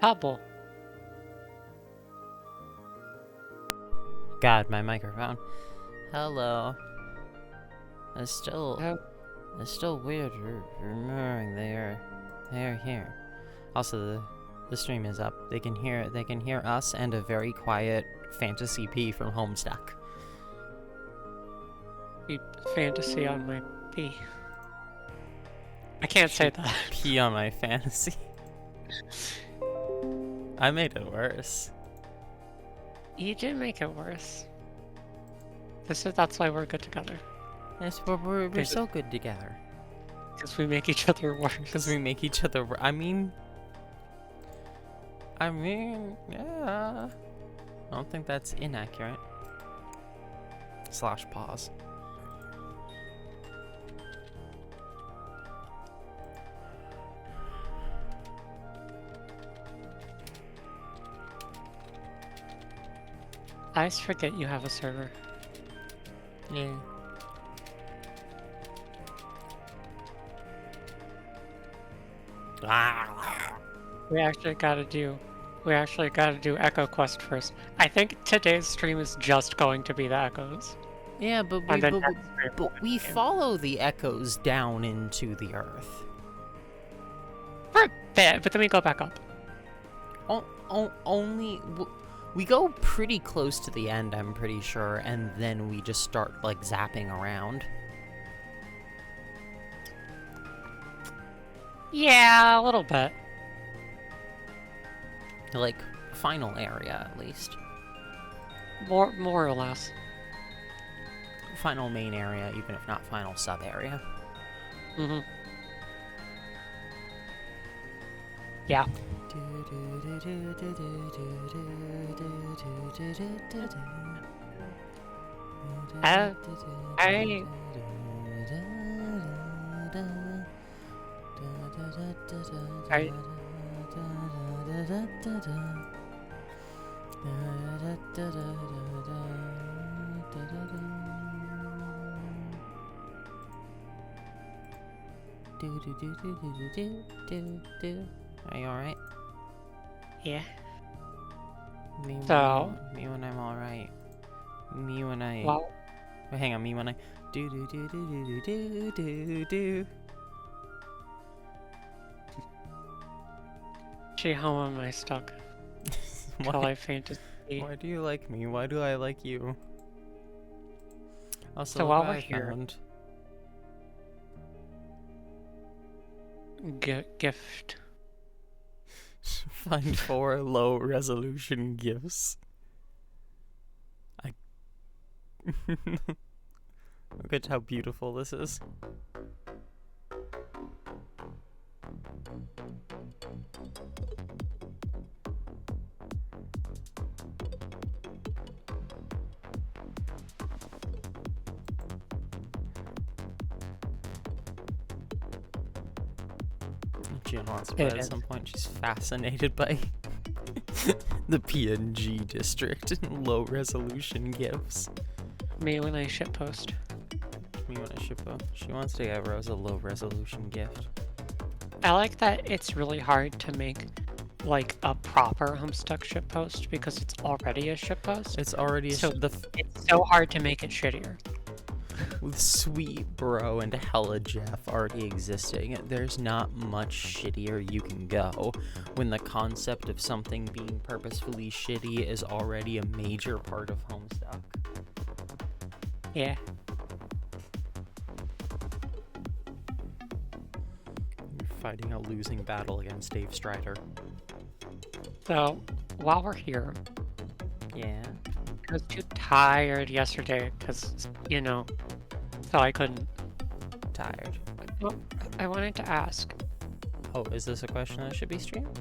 Pebble. God, my microphone. Hello. It's still weird remembering they're here. Also, the stream is up. They can hear us and a very quiet fantasy pee from Homestuck. Fantasy on my pee. I can't say that. Pee on my fantasy. I made it worse. You did make it worse. That's why we're good together. Yes, we're so good together. Because we make each other worse. Because we make each other worse. I mean, yeah. I don't think that's inaccurate. / pause. I always forget you have a server. Yeah. We actually gotta do Echo Quest first. I think today's stream is just going to be the echoes. Yeah, but we follow the echoes down into the earth. For a bit, but then we go back up. We go pretty close to the end, I'm pretty sure, and then we just start, like, zapping around. Yeah, a little bit. Like, final area, at least. More or less. Final main area, even if not final sub-area. Mm-hmm. Yeah. Are you alright? Yeah. Me when I'm alright. Me when I... Well... Wait, hang on, me when I... do. Gee, how am I stuck? Till I fantasy. Why do you like me? Why do I like you? Also, so while we're here... Found. Gift. Find 4 low-resolution GIFs. Look at how beautiful this is. Jen wants to bet at some point she's fascinated by the PNG district and low resolution GIFs. Me when I shitpost. Me when I shitpost. She wants to get Rose a low resolution gift. I like that it's really hard to make like a proper Homestuck shitpost because it's already a shitpost. It's already it's so hard to make it shittier. With Sweet Bro and Hella Jeff already existing, there's not much shittier you can go when the concept of something being purposefully shitty is already a major part of Homestuck. Yeah. You're fighting a losing battle against Dave Strider. So, while we're here... Yeah? I was too tired yesterday because, you know, so I couldn't. Tired. Well, I wanted to ask. Oh, is this a question that should be streamed?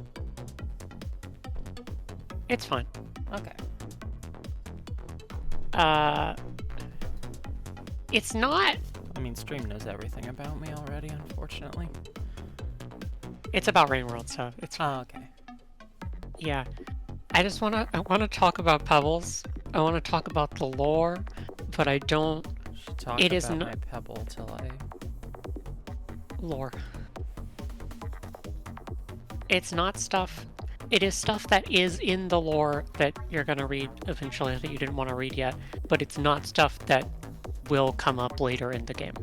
It's fine. Okay. It's not... I mean, stream knows everything about me already, unfortunately. It's about Rain World, so it's fine. Oh, okay. Yeah. I wanna talk about Pebbles. I wanna talk about the lore, but I don't... Should talk it about is my Pebble till I... Lore. It's not stuff... it is stuff that is in the lore that you're gonna read eventually that you didn't want to read yet, but it's not stuff that will come up later in the game.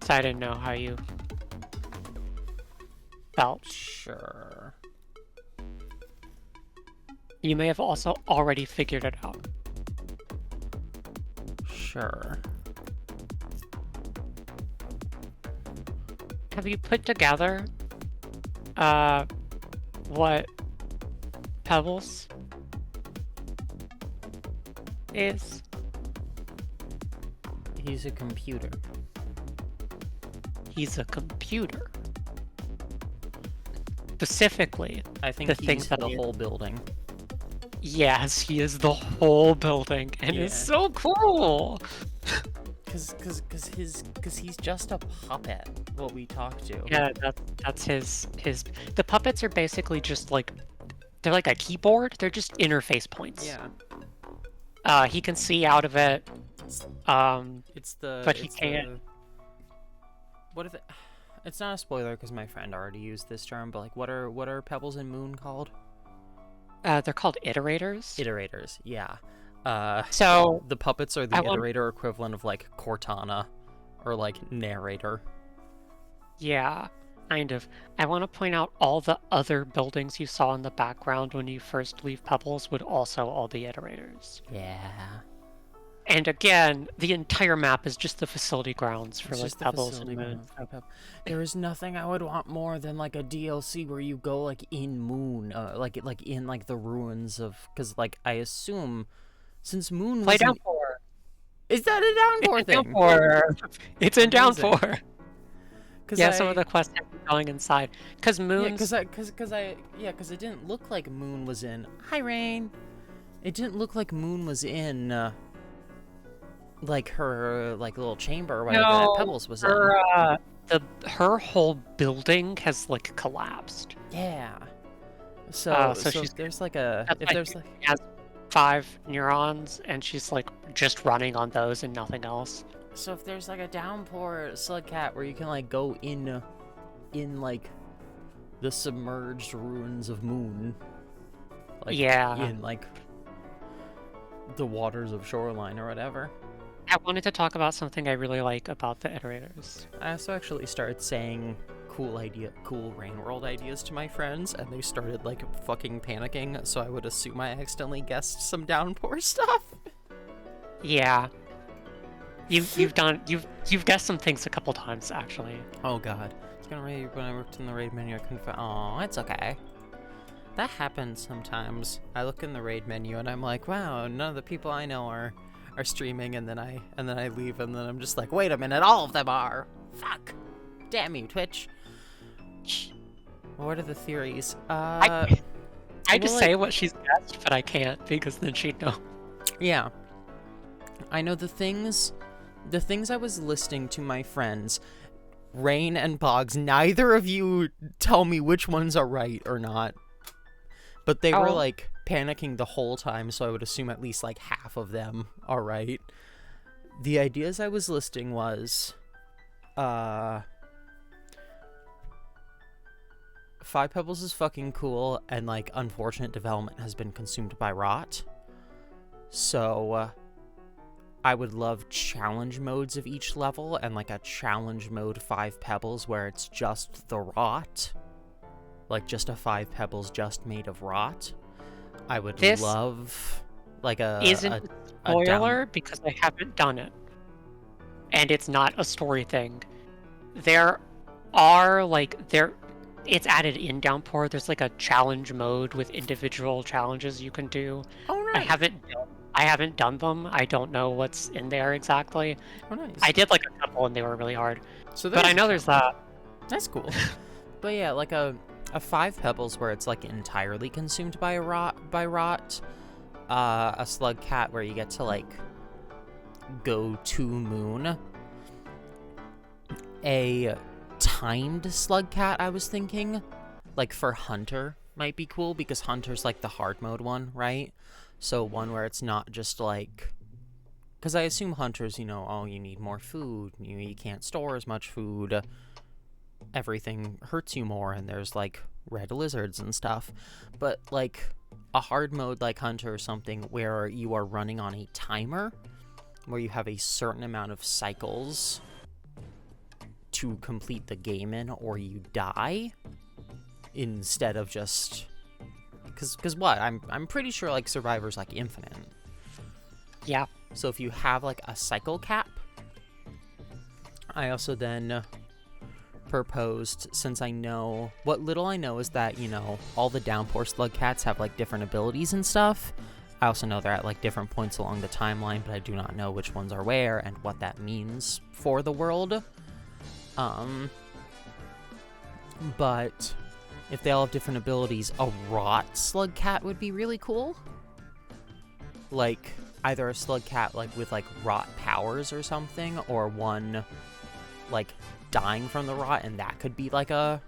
So I didn't know how you felt. Sure. You may have also already figured it out. Sure. Have you put together what Pebbles is? He's a computer. He's a computer. Specifically, I think the he's things that the whole building. Yes, he is the whole building, and it's so cool. Cause he's just a puppet. What we talk to. Yeah, that's his. The puppets are basically just like, they're like a keyboard. They're just interface points. Yeah. He can see out of it. But he can't. What if it? It's not a spoiler because my friend already used this term. But like, what are Pebbles and Moon called? They're called iterators. Iterators, yeah. So the puppets are the iterator equivalent of like Cortana, or like narrator. Yeah, kind of. I want to point out all the other buildings you saw in the background when you first leave Pebbles would also all be iterators. Yeah. And again, the entire map is just the facility grounds for like Pebbles and Moon. There is nothing I would want more than like a DLC where you go like in Moon, like in like the ruins of, because like I assume since Moon Play Downpour. Is that a Downpour thing? Downpour. It's in Downpour. Yeah, some of the quests have been going inside. Because Moon's... Yeah, because it didn't look like Moon was in... Hi, Rain! It didn't look like Moon was in, like, her, like, little chamber or whatever that Pebbles was in. Her whole building has, like, collapsed. Yeah. So she's... there's, like, a... If there's, like... She has 5 neurons, and she's, like, just running on those and nothing else. So if there's like a Downpour slug cat where you can like go in like the submerged ruins of Moon, like in like the waters of Shoreline or whatever. I wanted to talk about something I really like about the iterators. I also actually started saying cool Rain World ideas to my friends, and they started like fucking panicking. So I would assume I accidentally guessed some Downpour stuff. Yeah. You've guessed some things a couple times actually. Oh god. It's gonna raid when I worked in the raid menu. I couldn't oh, it's okay. That happens sometimes. I look in the raid menu and I'm like, wow, none of the people I know are streaming, and then I leave, and then I'm just like, wait a minute, all of them are. Fuck. Damn you, Twitch. What are the theories? I just say what she's guessed, but I can't because then she'd know. Yeah. I know the things I was listing to my friends, Rain and Boggs, neither of you tell me which ones are right or not. But they were, like, panicking the whole time, so I would assume at least, like, half of them are right. The ideas I was listing was, 5 Pebbles is fucking cool, and, like, unfortunate development has been consumed by rot. So, I would love challenge modes of each level, and like a challenge mode 5 Pebbles where it's just the rot. Like just a 5 Pebbles just made of rot. I would love like a... Isn't a spoiler because I haven't done it. And it's not a story thing. There are it's added in Downpour. There's like a challenge mode with individual challenges you can do. Oh, right. I haven't done them. I don't know what's in there exactly. Oh, nice. I did like a couple and they were really hard. So but I know there's that. That's cool. But yeah, like a 5 Pebbles where it's like entirely consumed by rot. A slug cat where you get to like go to Moon. A timed slug cat, I was thinking, like for Hunter might be cool because Hunter's like the hard mode one, right? So one where it's not just like because I assume hunters, you know, oh, you need more food, you can't store as much food, everything hurts you more, and there's, like, red lizards and stuff. But, like, a hard mode like Hunter or something where you are running on a timer, where you have a certain amount of cycles to complete the game in, or you die, instead of just... Because what? I'm pretty sure, like, Survivor's, like, infinite. Yeah. So if you have, like, a cycle cap, I also then proposed, since I know... What little I know is that, you know, all the Downpour Slug Cats have, like, different abilities and stuff. I also know they're at, like, different points along the timeline, but I do not know which ones are where and what that means for the world. But if they all have different abilities, a rot slug cat would be really cool. Like, either a slug cat, like, with, like, rot powers or something, or one, like, dying from the rot, and that could be, like a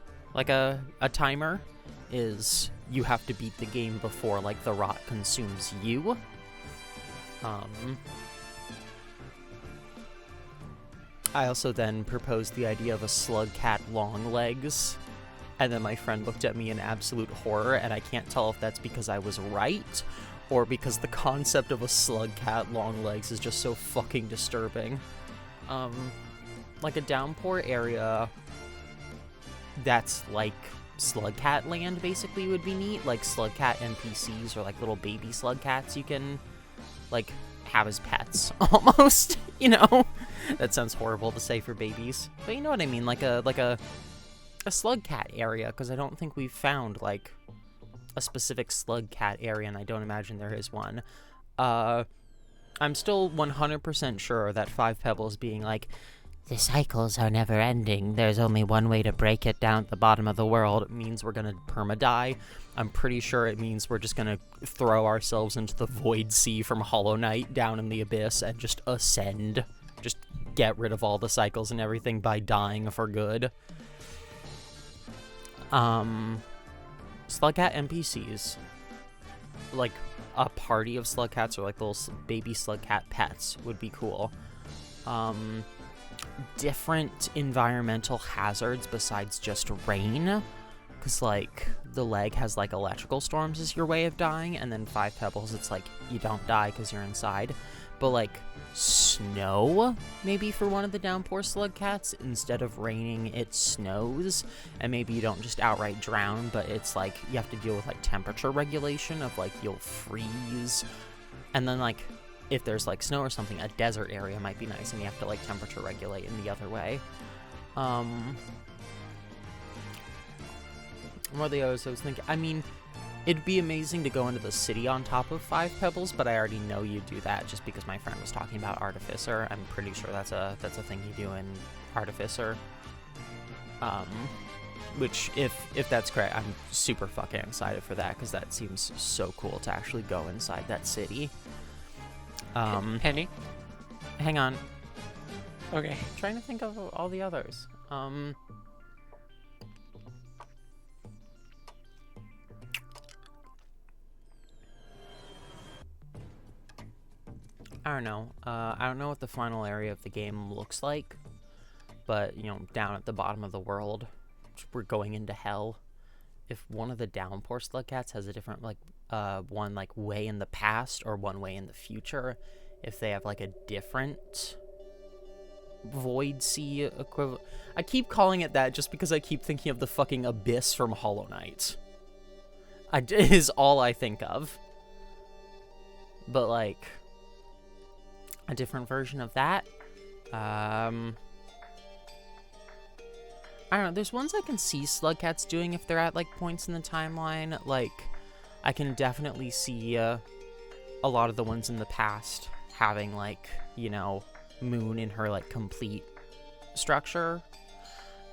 timer, is you have to beat the game before, like, the rot consumes you. I also then proposed the idea of a slug cat long legs, and then my friend looked at me in absolute horror, and I can't tell if that's because I was right, or because the concept of a slug cat long legs is just so fucking disturbing. Like a downpour area that's like slug cat land basically would be neat, like slug cat NPCs or like little baby slug cats you can like have as pets almost, you know? That sounds horrible to say for babies, but you know what I mean, like a slug cat area, because I don't think we've found like a specific slug cat area, and I don't imagine there is one. I'm still 100% sure that Five Pebbles being like, the cycles are never ending, there's only one way to break it down at the bottom of the world, means we're gonna perma-die. I'm pretty sure it means we're just gonna throw ourselves into the void sea from Hollow Knight down in the abyss and just ascend. Just get rid of all the cycles and everything by dying for good. Slug cat NPCs, like a party of slug cats or like little baby slug cat pets would be cool. Different environmental hazards besides just rain, because like the leg has like electrical storms as your way of dying, and then Five Pebbles it's like you don't die because you're inside. But like snow, maybe for one of the downpour slug cats, instead of raining it snows, and maybe you don't just outright drown, but it's like you have to deal with like temperature regulation of like you'll freeze, and then like if there's like snow or something, a desert area might be nice, and you have to like temperature regulate in the other way. What are the others I was thinking? I mean, it'd be amazing to go into the city on top of Five Pebbles, but I already know you do that just because my friend was talking about Artificer. I'm pretty sure that's a thing you do in Artificer. Which, if that's correct, I'm super fucking excited for that, because that seems so cool to actually go inside that city. Penny? Hang on. Okay. I'm trying to think of all the others. I don't know. I don't know what the final area of the game looks like, but, you know, down at the bottom of the world, we're going into hell. If one of the downpour slug cats has a different, like, one, like, way in the past or one way in the future, if they have, like, a different void sea equivalent. I keep calling it that just because I keep thinking of the fucking abyss from Hollow Knight. Is all I think of. But, like, a different version of that. I don't know, there's ones I can see slug cats doing if they're at, like, points in the timeline. Like, I can definitely see a lot of the ones in the past having, like, you know, Moon in her, like, complete structure.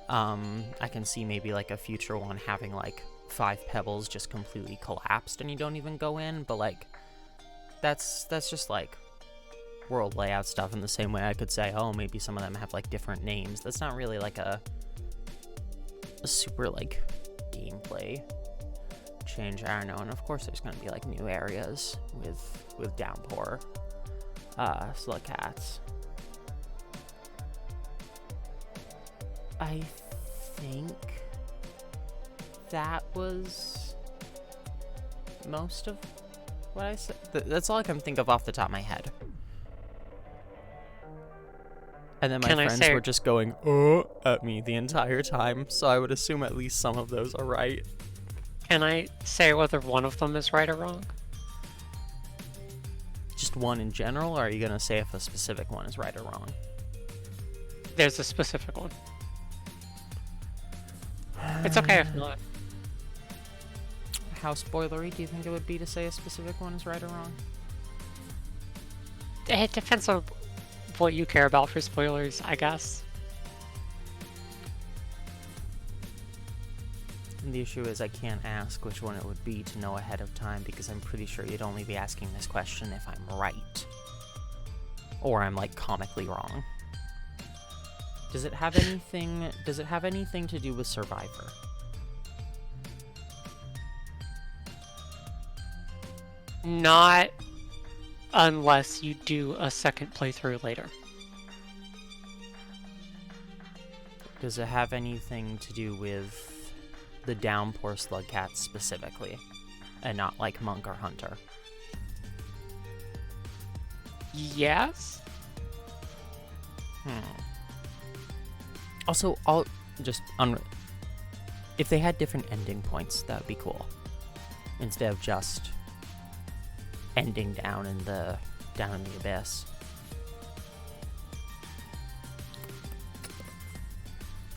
I can see maybe, like, a future one having, like, Five Pebbles just completely collapsed and you don't even go in, but, like, that's just, like, world layout stuff in the same way I could say, oh, maybe some of them have, like, different names. That's not really, like, a super, like, gameplay change. I don't know. And of course there's gonna be, like, new areas with Downpour. slug cats. I think that was most of what I said. That's all I can think of off the top of my head. And then my friends were just going, at me the entire time, so I would assume at least some of those are right. Can I say whether one of them is right or wrong? Just one in general, or are you going to say if a specific one is right or wrong? There's a specific one. It's okay if not. How spoilery do you think it would be to say a specific one is right or wrong? It depends on what you care about for spoilers, I guess. And the issue is I can't ask which one it would be to know ahead of time, because I'm pretty sure you'd only be asking this question if I'm right. Or I'm, like, comically wrong. Does it have anything to do with Survivor? Not unless you do a second playthrough later. Does it have anything to do with the Downpour slug cats specifically, and not like Monk or Hunter? Yes. Also, if they had different ending points, that would be cool. Instead of just ending down in the abyss.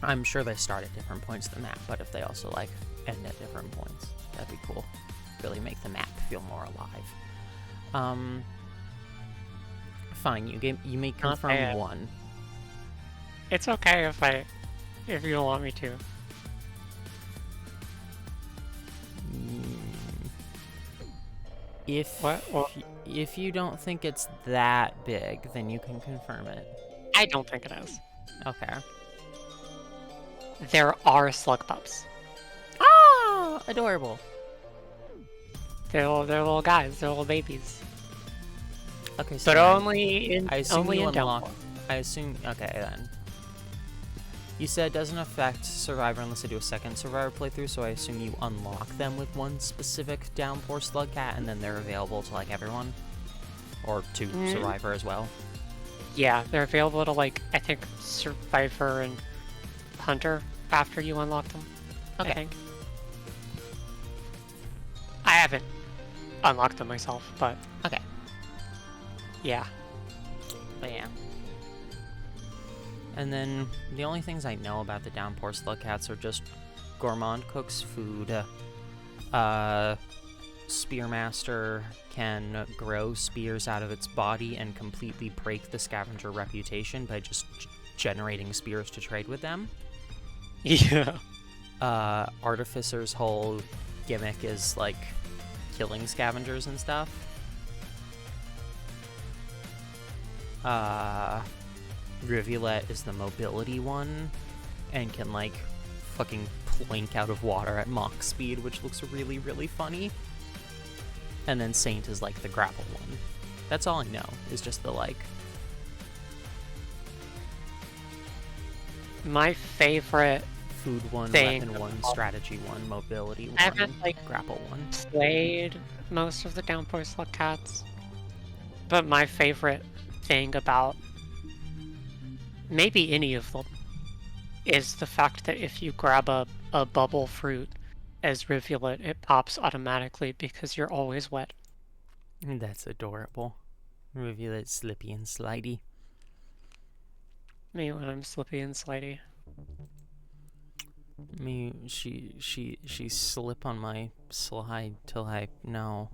I'm sure they start at different points of the map, but if they also like end at different points, that'd be cool. Really make the map feel more alive. Fine, you may confirm one. It's okay if you don't want me to. If you don't think it's that big, then you can confirm it. I don't think it is. Okay. There are slug pups. Ah, adorable. They're little guys. They're little babies. Okay, so but only in unlock. I assume. Okay, then. You said it doesn't affect Survivor unless I do a second Survivor playthrough, so I assume you unlock them with one specific Downpour slug cat, and then they're available to, like, everyone? Or to Survivor as well? Yeah, they're available to, like, I think Survivor and Hunter after you unlock them. Okay. I think. I haven't unlocked them myself, but... Okay. Yeah. But yeah. And then the only things I know about the Downpour slug cats are just Gourmand cooks food. Spearmaster can grow spears out of its body and completely break the scavenger reputation by just generating spears to trade with them. Yeah. Artificer's whole gimmick is, like, killing scavengers and stuff. Rivulet is the mobility one, and can, like, fucking plank out of water at Mach speed, which looks really, really funny. And then Saint is, like, the grapple one. That's all I know, is just the, like... My favorite food one, thing weapon one, strategy one, mobility one, I haven't, like, grapple one. Played most of the Downpour slug cats, but my favorite thing about maybe any of them is the fact that if you grab a bubble fruit as Rivulet, it pops automatically because you're always wet. That's adorable. Rivulet, slippy and slidey. Me when I'm slippy and slidey. Me, she slip on my slide till I know.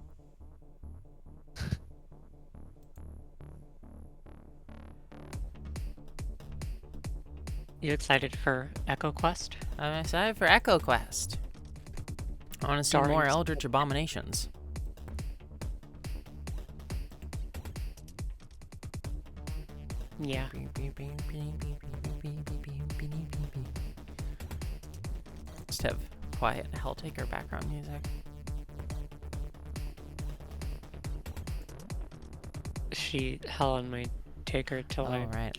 You excited for Echo Quest? I'm excited for Echo Quest. I want to see more Eldritch Abominations. Yeah. Just have quiet Helltaker background music. Helen might take her till Oh, right.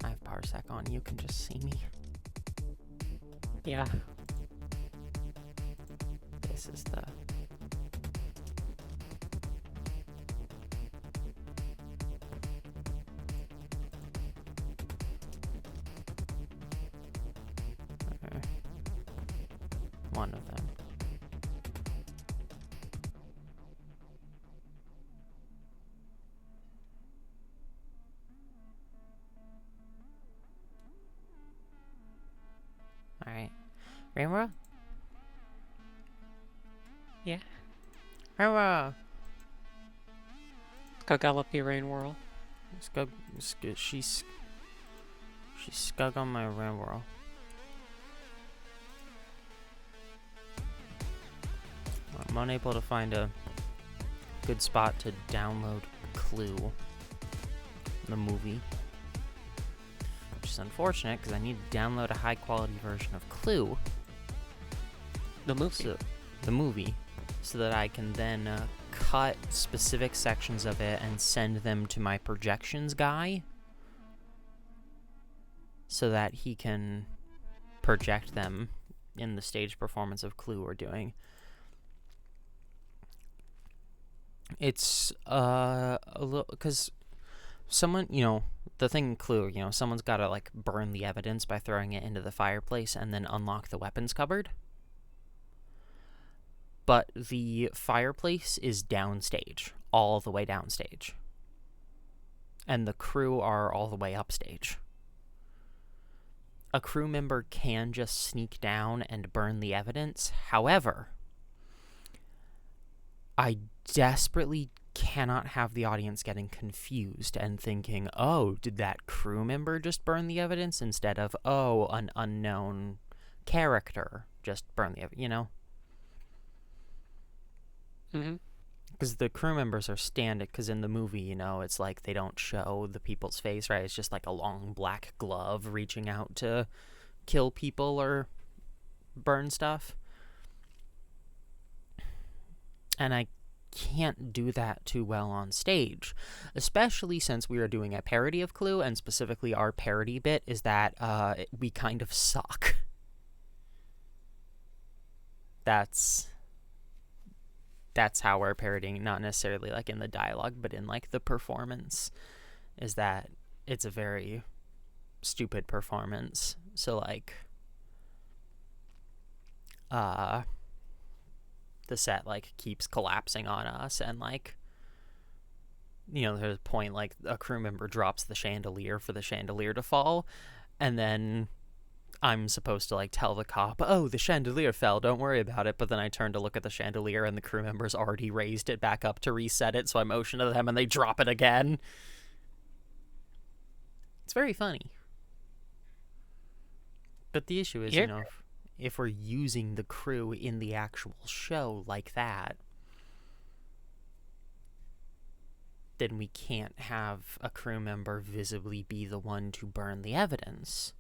I have Parsec on. You can just see me. Yeah. This is the... one of them. Alright. Rainbow? Yeah. Rainbow! Let's go Gallopy Rain Whirl. She's skug on my Rainbow. I'm unable to find a good spot to download Clue, the movie. Which is unfortunate, because I need to download a high-quality version of Clue. The movie? The movie. So that I can then cut specific sections of it and send them to my projections guy. So that he can project them in the stage performance of Clue we're doing. It's a little, because someone, the thing in Clue, someone's got to like burn the evidence by throwing it into the fireplace and then unlock the weapons cupboard. But the fireplace is downstage, all the way downstage. And the crew are all the way upstage. A crew member can just sneak down and burn the evidence. However, I desperately cannot have the audience getting confused and thinking, oh, did that crew member just burn the evidence? Instead of, oh, an unknown character just burned the evidence, Mm-hmm. Because the crew members are standing, because in the movie, it's like they don't show the people's face, right? It's just like a long black glove reaching out to kill people or burn stuff. And I can't do that too well on stage, especially since we are doing a parody of Clue, and specifically our parody bit is that we kind of suck. That's how we're parodying, not necessarily like in the dialogue, but in like the performance, is that it's a very stupid performance. So like the set like keeps collapsing on us, and like there's a point like a crew member drops the chandelier for the chandelier to fall, and then I'm supposed to like tell the cop, oh, the chandelier fell, don't worry about it, but then I turn to look at the chandelier and the crew member's already raised it back up to reset it, so I motion to them and they drop it again. It's very funny. But the issue is, if we're using the crew in the actual show like that, then we can't have a crew member visibly be the one to burn the evidence.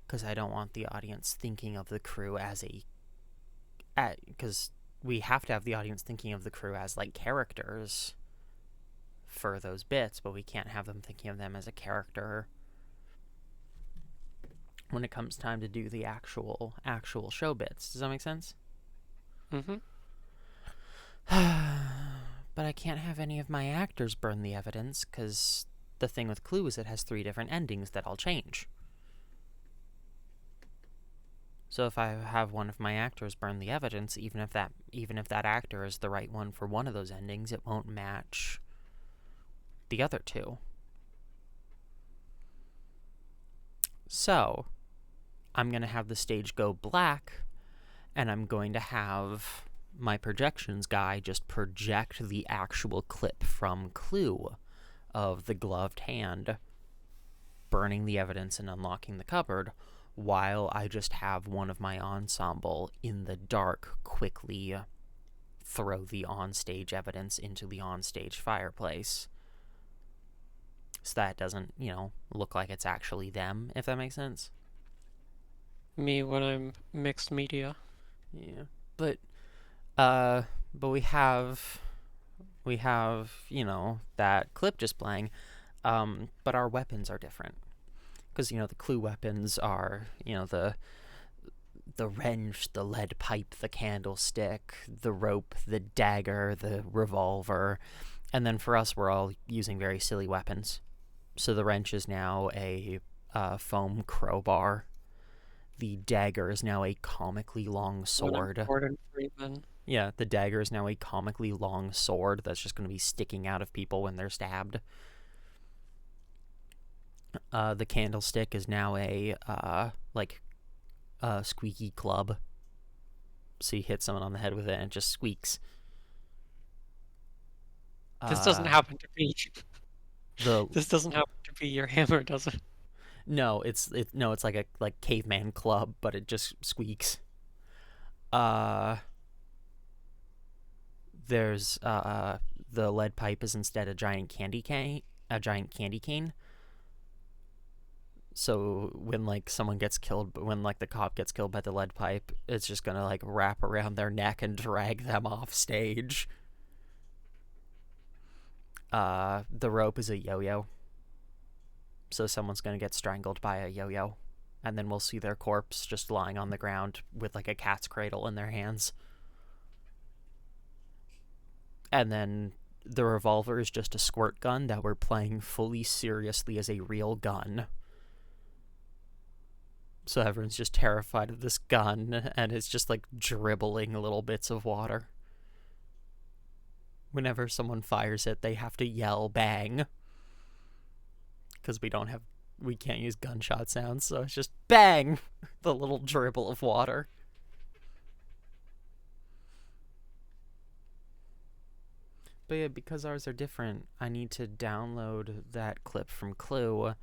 Because I don't want the audience thinking of the crew as because we have to have the audience thinking of the crew as like characters for those bits, but we can't have them thinking of them as a character when it comes time to do the actual show bits. Does that make sense? Mm-hmm. But I can't have any of my actors burn the evidence, because the thing with Clue is it has 3 different endings that I'll change. So if I have one of my actors burn the evidence, even if that actor is the right one for one of those endings, it won't match the other 2. So I'm going to have the stage go black, and I'm going to have my projections guy just project the actual clip from Clue of the gloved hand burning the evidence and unlocking the cupboard, while I just have one of my ensemble in the dark quickly throw the onstage evidence into the onstage fireplace. So that doesn't, look like it's actually them, if that makes sense. Me when I'm mixed media. Yeah. But we have we have, you know, that clip just playing, but our weapons are different. Because, you know, the clue weapons are, you know, the wrench, the lead pipe, the candlestick, the rope, the dagger, the revolver. And then for us, we're all using very silly weapons. So the wrench is now a foam crowbar. The dagger is now a comically long sword. Gordon Freeman. Yeah, the dagger is now a comically long sword that's just going to be sticking out of people when they're stabbed. The candlestick is now a squeaky club. So you hit someone on the head with it and it just squeaks. This doesn't happen to be. This doesn't happen to be your hammer, does it? No, it's like a caveman club, but it just squeaks. There's the lead pipe is instead a giant candy cane. So when like someone gets killed, when like the cop gets killed by the lead pipe, it's just gonna like wrap around their neck and drag them off stage. The rope is a yo-yo. So someone's gonna get strangled by a yo-yo, and then we'll see their corpse just lying on the ground with like a cat's cradle in their hands. And then the revolver is just a squirt gun that we're playing fully seriously as a real gun. So everyone's just terrified of this gun, and it's just like dribbling little bits of water. Whenever someone fires it, they have to yell bang. Because we can't use gunshot sounds, so it's just bang! The little dribble of water. But yeah, because ours are different, I need to download that clip from Clue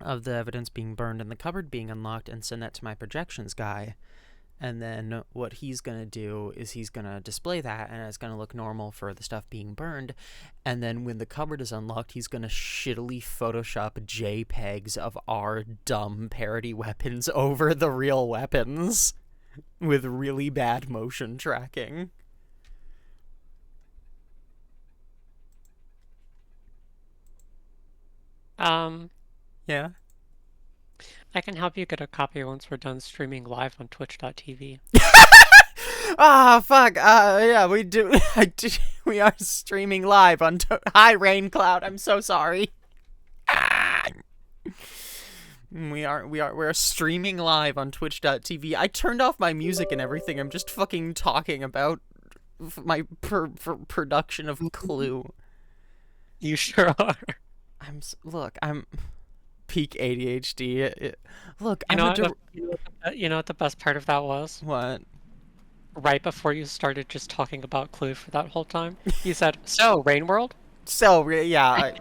of the evidence being burned and the cupboard being unlocked and send that to my projections guy. And then what he's going to do is he's going to display that, and it's going to look normal for the stuff being burned. And then when the cupboard is unlocked, he's going to shittily Photoshop JPEGs of our dumb parody weapons over the real weapons with really bad motion tracking. Yeah? I can help you get a copy once we're done streaming live on twitch.tv. Ah, fuck. Yeah, we do. We are streaming live on. Hi, Raincloud. I'm so sorry. We're streaming live on twitch.tv. I turned off my music and everything. I'm just fucking talking about my production of Clue. You sure are. I'm peak ADHD. Look, you know what the best part of that was? What? Right before you started just talking about Clue for that whole time, you said, "So, Rain World." So yeah,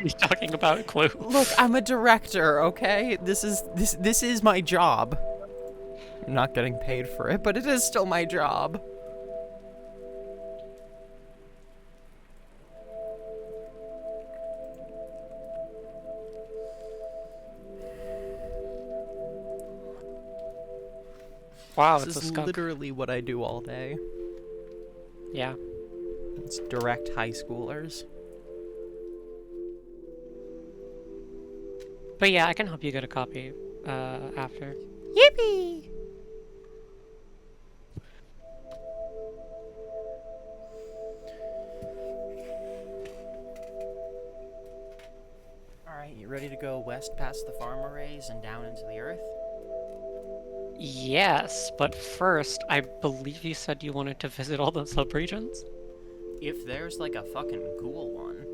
He's talking about Clue. Look, I'm a director. Okay, this is my job. I'm not getting paid for it, but it is still my job. Wow, this is literally what I do all day. Yeah. It's direct high schoolers. But yeah, I can help you get a copy after. Yippee! Alright, you ready to go west past the farm arrays and down into the earth? Yes, but first, I believe you said you wanted to visit all the subregions? If there's like a fucking cool one.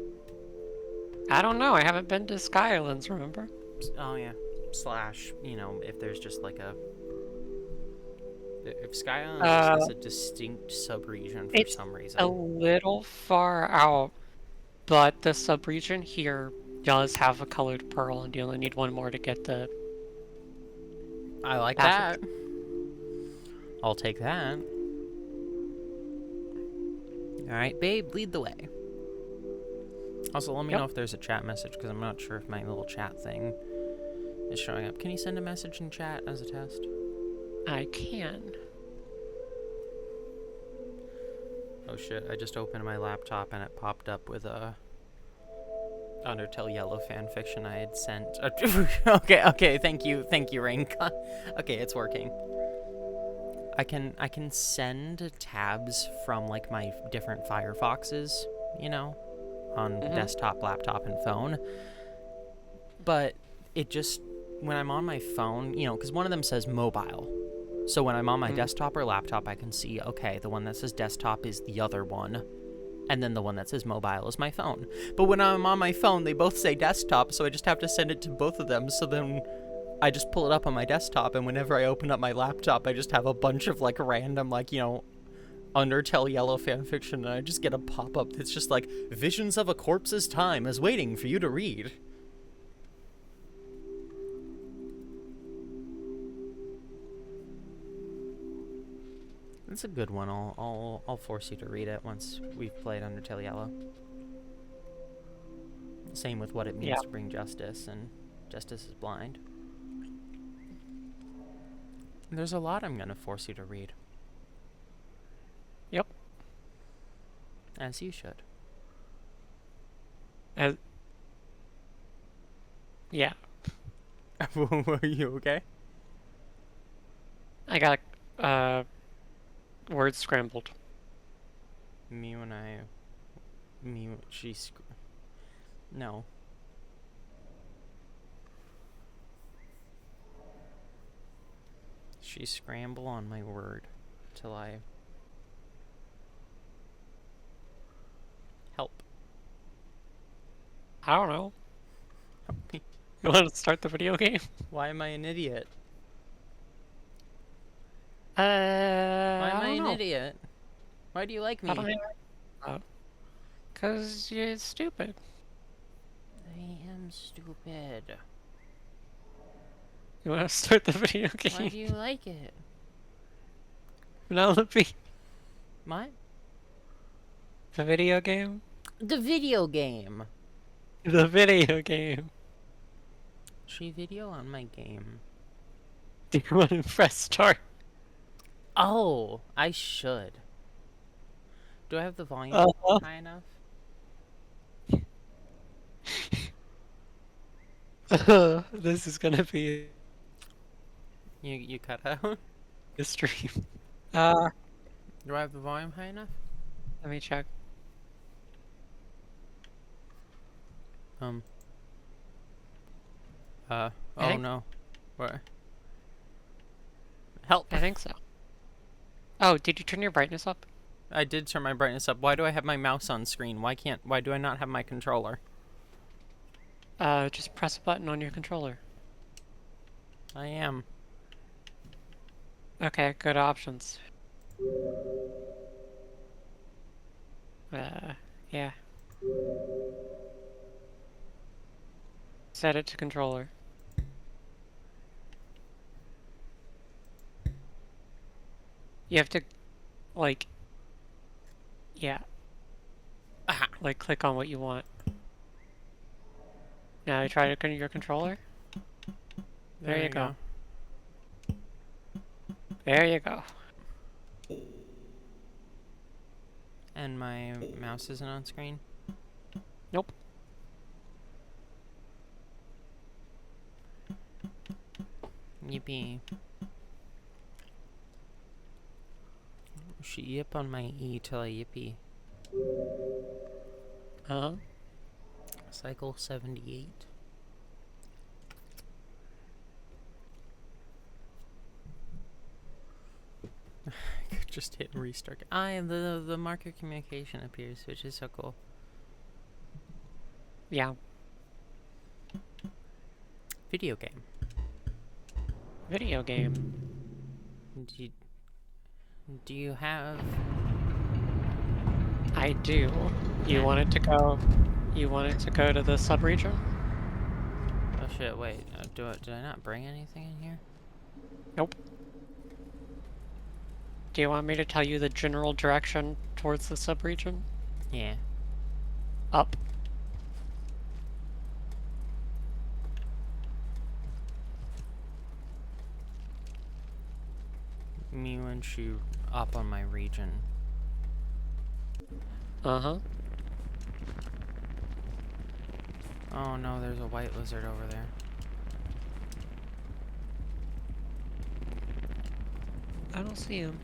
I don't know, I haven't been to Sky Islands, remember? Oh yeah. Slash, you know, if there's just like a... If Sky Islands is a distinct subregion for some reason. It's a little far out, but the subregion here does have a colored pearl, and you only need one more to get the... I like that. I'll take that. Alright, babe, lead the way. Also, let me know if there's a chat message, because I'm not sure if my little chat thing is showing up. Can you send a message in chat as a test? I can. Oh shit, I just opened my laptop and it popped up with a Undertale Yellow fanfiction I had sent. Okay, thank you, Rain. Okay, it's working. I can send tabs from like my different Firefoxes, you know, on desktop, laptop, and phone. But it just, when I'm on my phone, you know, because one of them says mobile. So when I'm on my desktop or laptop, I can see, okay, the one that says desktop is the other one, and then the one that says mobile is my phone. But when I'm on my phone, they both say desktop, so I just have to send it to both of them, so then I just pull it up on my desktop, and whenever I open up my laptop, I just have a bunch of, like, random, like, you know, Undertale Yellow fanfiction, and I just get a pop-up that's just like, visions of a corpse's time is waiting for you to read. It's a good one. I'll force you to read it once we've played Undertale Yellow. Same with what it means to bring justice, and justice is blind. There's a lot I'm gonna force you to read. Yep. As you should. Yeah. Are you okay? I got words scrambled. No. She scramble on my word till I help. I don't know. Help me. You want to start the video game? Why am I an idiot? Why am I an idiot? Why do you like me? I don't know. 'Cause you're stupid. I am stupid. You want to start the video game? Why do you like it? Penelope. What? The video game? The video game. The video game. She video on my game. Do you want to press start? Oh, I should. Do I have the volume high enough? This is gonna be You cut out? a stream. Do I have the volume high enough? Let me check. Oh no. What? Help! I think so. Oh, did you turn your brightness up? I did turn my brightness up. Why do I have my mouse on screen? Why do I not have my controller? Just press a button on your controller. I am. Okay, go to options. Yeah. Set it to controller. You have to, like, yeah. Aha. Like, click on what you want. Now you try to connect your controller. There you go. There you go. And my mouse isn't on screen? Nope. Yippee. She yip on my E till I yippee. Cycle 78. Just hit restart. The marker communication appears, which is so cool. Yeah. Video game. Video game. Do you have... I do. You want it to go... You want it to go to the sub-region? Oh shit, wait. Did I not bring anything in here? Nope. Do you want me to tell you the general direction towards the sub-region? Yeah. Up. Me when she up on my region. Uh-huh. Oh no, there's a white lizard over there. I don't see him.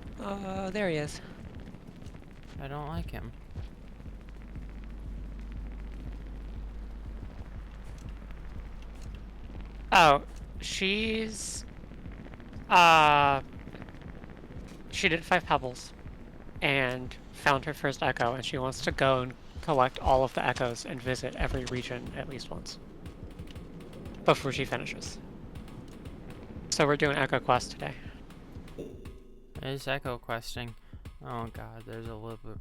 There he is. I don't like him. Oh, she's... Uh... She did 5 pebbles and found her first echo, and she wants to go and collect all of the echoes and visit every region at least once before she finishes. So we're doing echo quest today. There's echo questing. Oh god, there's a little bit.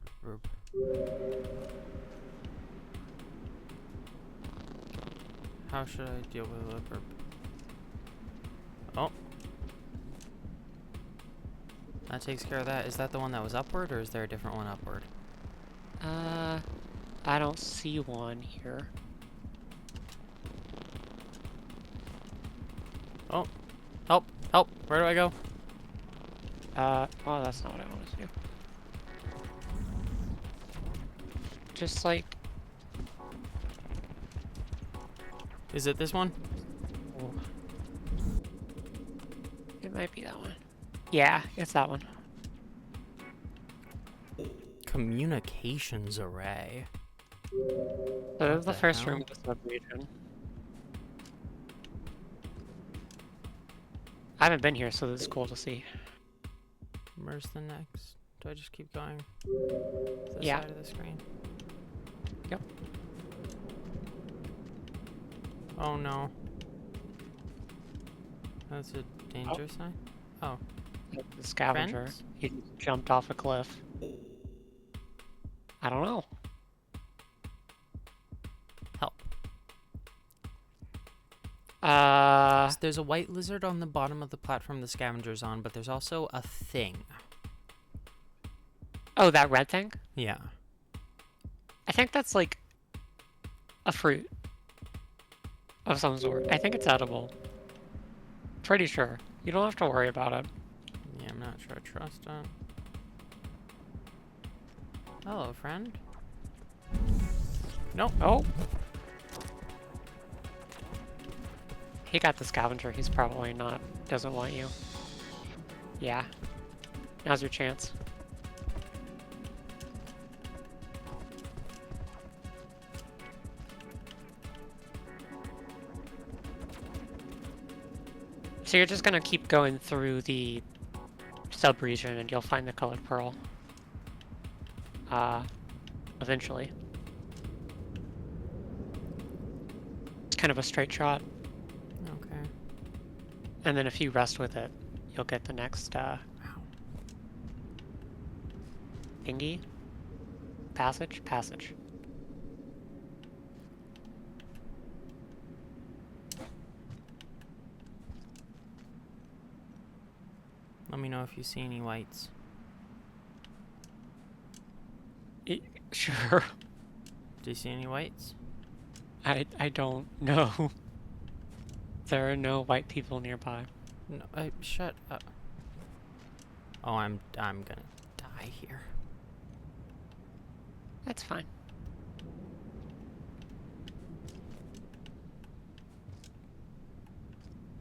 How should I deal with a burp? Oh. That takes care of that. Is that the one that was upward, or is there a different one upward? I don't see one here. Oh. Help! Help! Where do I go? Well, that's not what I want to do. Just like... Is it this one? Oh. It might be that one. Yeah, it's that one. Communications array. So this is the first room of the sub-region. I haven't been here, so this is cool to see. Where's the next? Do I just keep going? This Yeah. side of the screen. Yep. Oh no. That's a danger sign? Oh. The scavenger. Friends? He jumped off a cliff. I don't know. Help. Uh, There's a white lizard on the bottom of the platform the scavenger's on, but there's also a thing. oh, that red thing? Yeah. I think that's like a fruit of some sort. I think it's edible. Pretty sure. You don't have to worry about it. Yeah, I'm not sure I trust it. Hello, friend. Nope. Oh. He got the scavenger. He's probably not, doesn't want you. Yeah. Now's your chance. So you're just gonna keep going through the sub-region and you'll find the colored pearl. Eventually. It's kind of a straight shot. Okay. And then if you rest with it, you'll get the next, thingy? Passage? Passage. Let me know if you see any whites. Sure. Do you see any whites? I don't know. There are no white people nearby. No, shut up. Oh, I'm gonna die here. That's fine.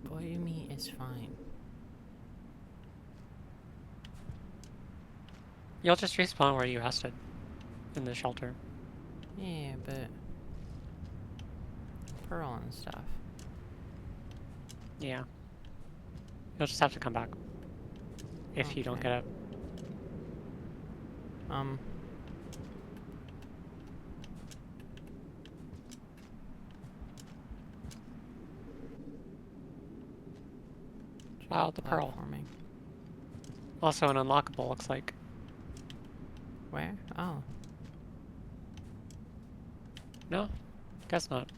What do you mean it's fine? You'll just respawn where you rested. In the shelter. Yeah, but pearl and stuff. Yeah. You'll just have to come back. If you don't Okay. get it. Wow, the pearl. Platforming. Also an unlockable, looks like. Where? Oh. No? Guess not.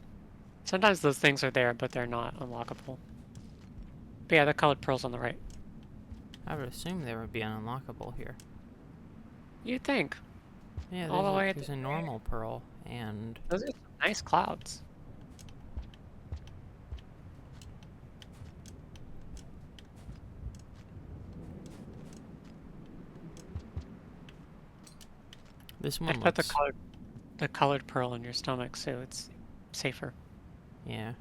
Sometimes those things are there, but they're not unlockable. But yeah, the colored pearl's on the right. I would assume there would be an unlockable here. You'd think. Yeah, All the way there's a normal pearl, and... Those are some nice clouds. This one I'd put looks... the colored pearl in your stomach so it's safer. Yeah.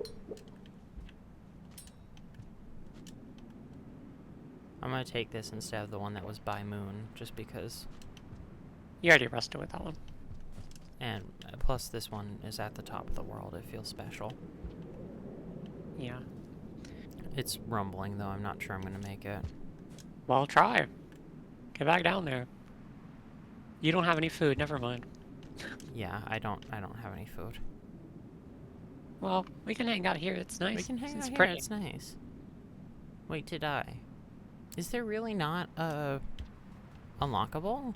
I'm gonna take this instead of the one that was by moon, just because. You already rested with that one. And plus this one is at the top of the world. It feels special. Yeah. It's rumbling though. I'm not sure I'm gonna make it. Well, try. Get back down there. You don't have any food. Never mind. Yeah, I don't have any food. Well, we can hang out here. It's nice. We can hang out here. Pretty. It's nice. Wait to die. Is there really not a unlockable?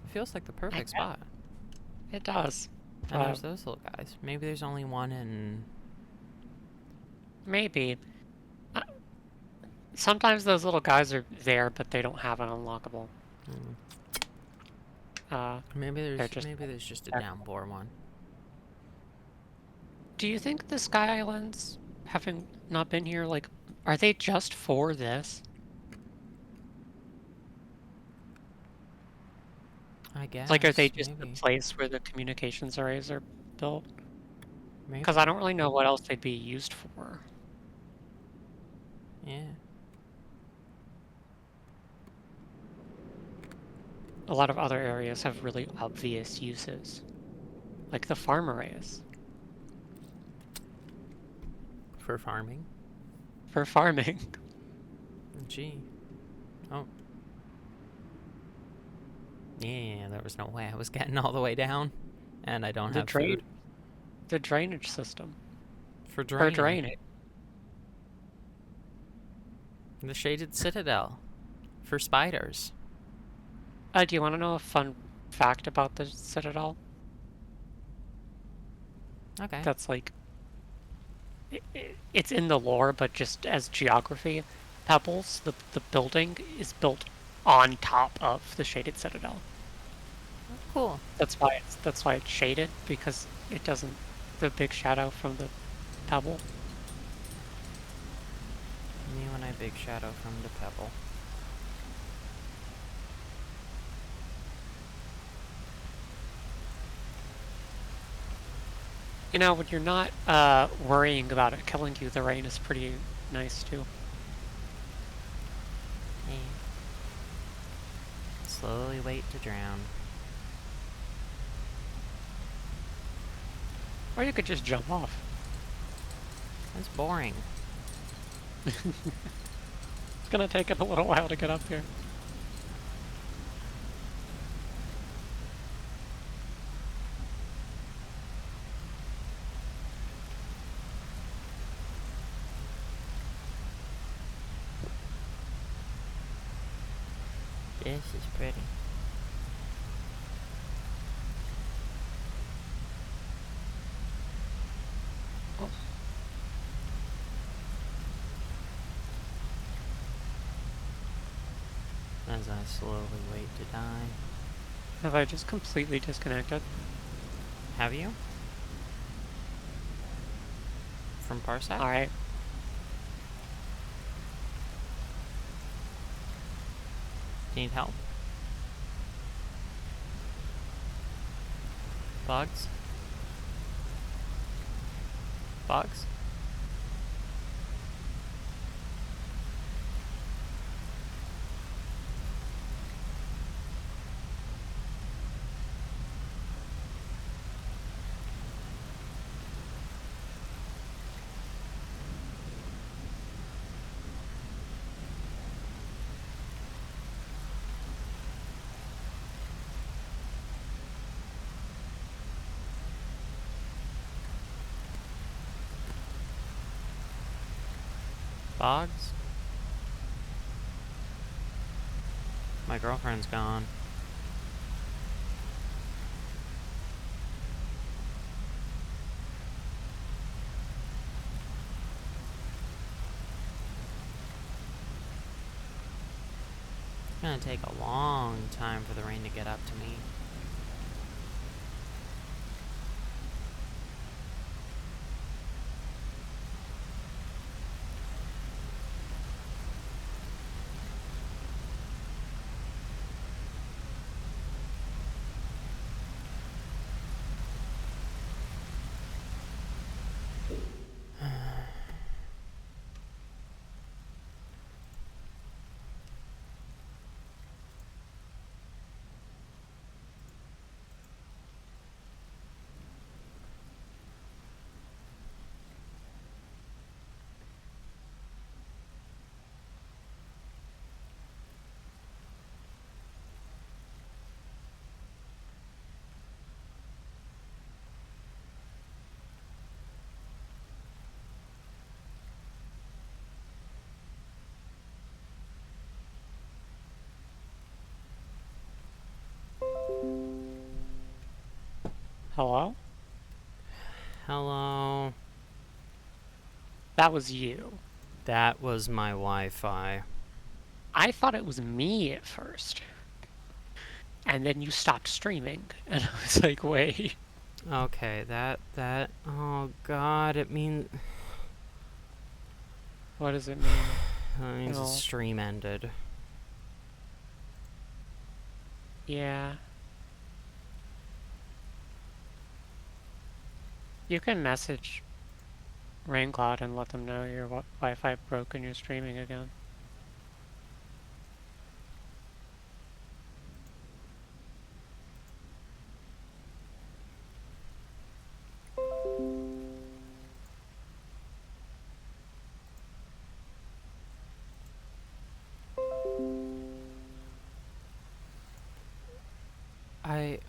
It feels like the perfect spot. It does. And there's those little guys. Maybe there's only one in... Maybe. Sometimes those little guys are there, but they don't have an unlockable. Maybe there's just a downpour one. Do you think the Sky Islands, having not been here, like, are they just for this? I guess. Like, are they just maybe. the place where the communications arrays are built? Maybe. Because I don't really know what else they'd be used for. Yeah. A lot of other areas have really obvious uses. Like the farm arrays. For farming? For farming. Gee. Oh. Yeah, there was no way I was getting all the way down. And I don't have food. The drainage system. For draining. For draining. The Shaded Citadel. For spiders. Do you want to know a fun fact about the Citadel? Okay. That's like... It's in the lore, but just as geography. Pebbles, the building, is built on top of the Shaded Citadel. Cool. That's why it's shaded, because it doesn't... The big shadow from the pebble. Me when I big shadow from the pebble. You know, when you're not worrying about it killing you, the rain is pretty nice too. Hey. Slowly wait to drown. Or you could just jump off. That's boring. It's gonna take it a little while to get up here. This is pretty. Oh. As I slowly wait to die. Have I just completely disconnected? Have you? From Parsec? Alright. Need help? Bugs? Bugs? Bugs? My girlfriend's gone. It's gonna take a long time for the rain to get up to me. Hello? Hello? That was you. That was my Wi-Fi. I thought it was me at first. And then you stopped streaming. And I was like, wait. Okay, oh god, it means... What does it mean? That means the stream ended. Yeah. You can message RainCloud and let them know your Wi-Fi broke and you're streaming again.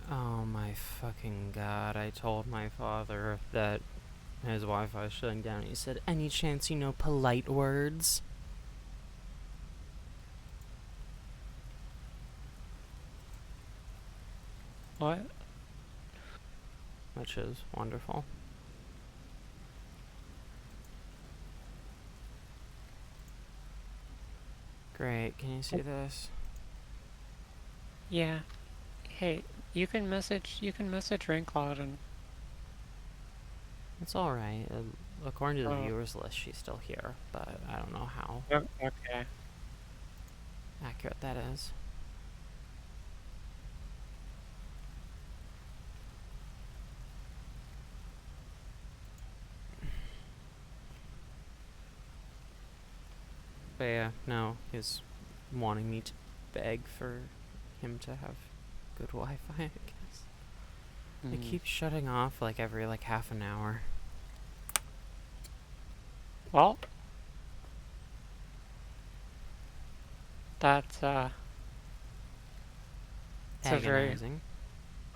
Oh my fucking god, I told my father that his Wi-Fi was shutting down. He said, any chance you know polite words? What? Which is wonderful. Great, can you see this? Yeah. Hey, you can message RainCloud and... It's alright. According to the viewers list, she's still here, but I don't know how Okay. accurate that is. But yeah, no, he's wanting me to beg for him to have good Wi-Fi, I guess. It keeps shutting off like every half an hour. Well, that's it's a very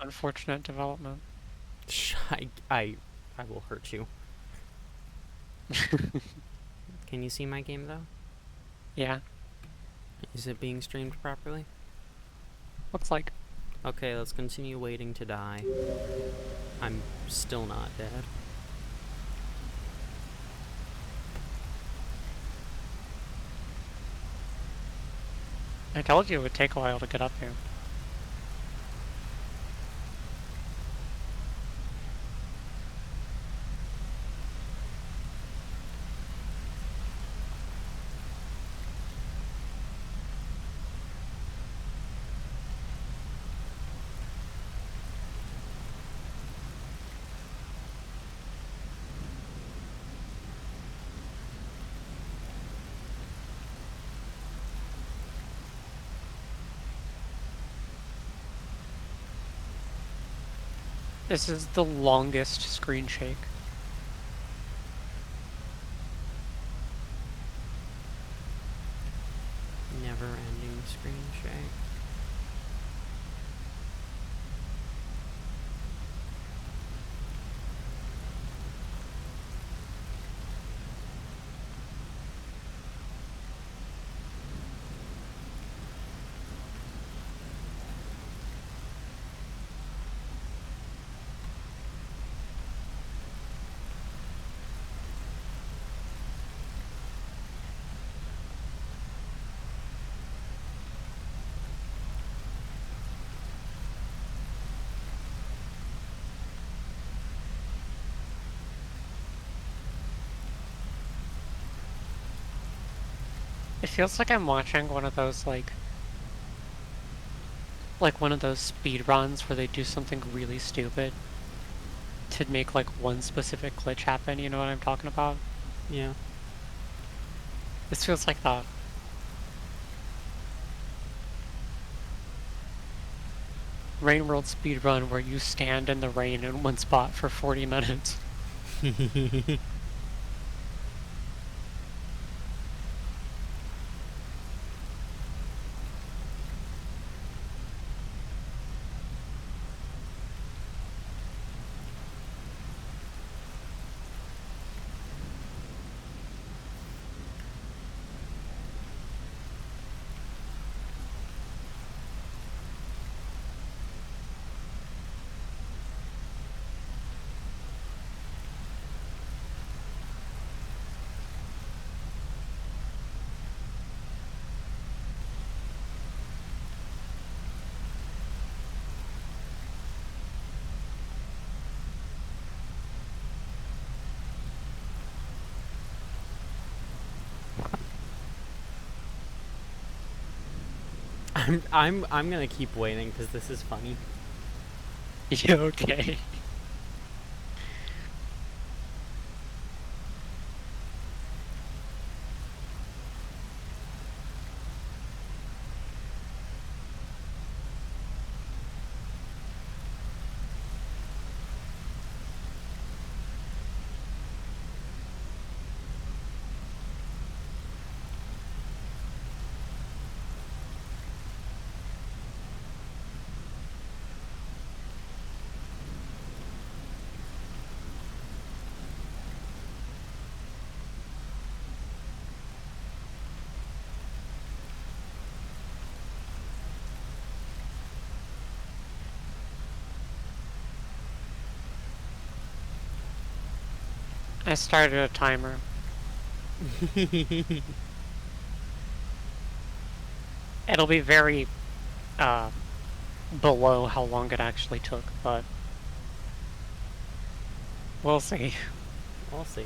unfortunate development. I will hurt you. Can you see my game though? Yeah. Is it being streamed properly? Looks like. Okay, let's continue waiting to die. I'm still not dead. I told you it would take a while to get up here. This is the longest screen shake. Never-ending screen shake. It feels like I'm watching one of those, like one of those speed runs where they do something really stupid to make, like, one specific glitch happen, you know what I'm talking about? Yeah. This feels like that. Rain World speedrun where you stand in the rain in one spot for 40 minutes. I'm gonna keep waiting because this is funny. Yeah, okay. I started a timer. It'll be very below how long it actually took, but we'll see. We'll see.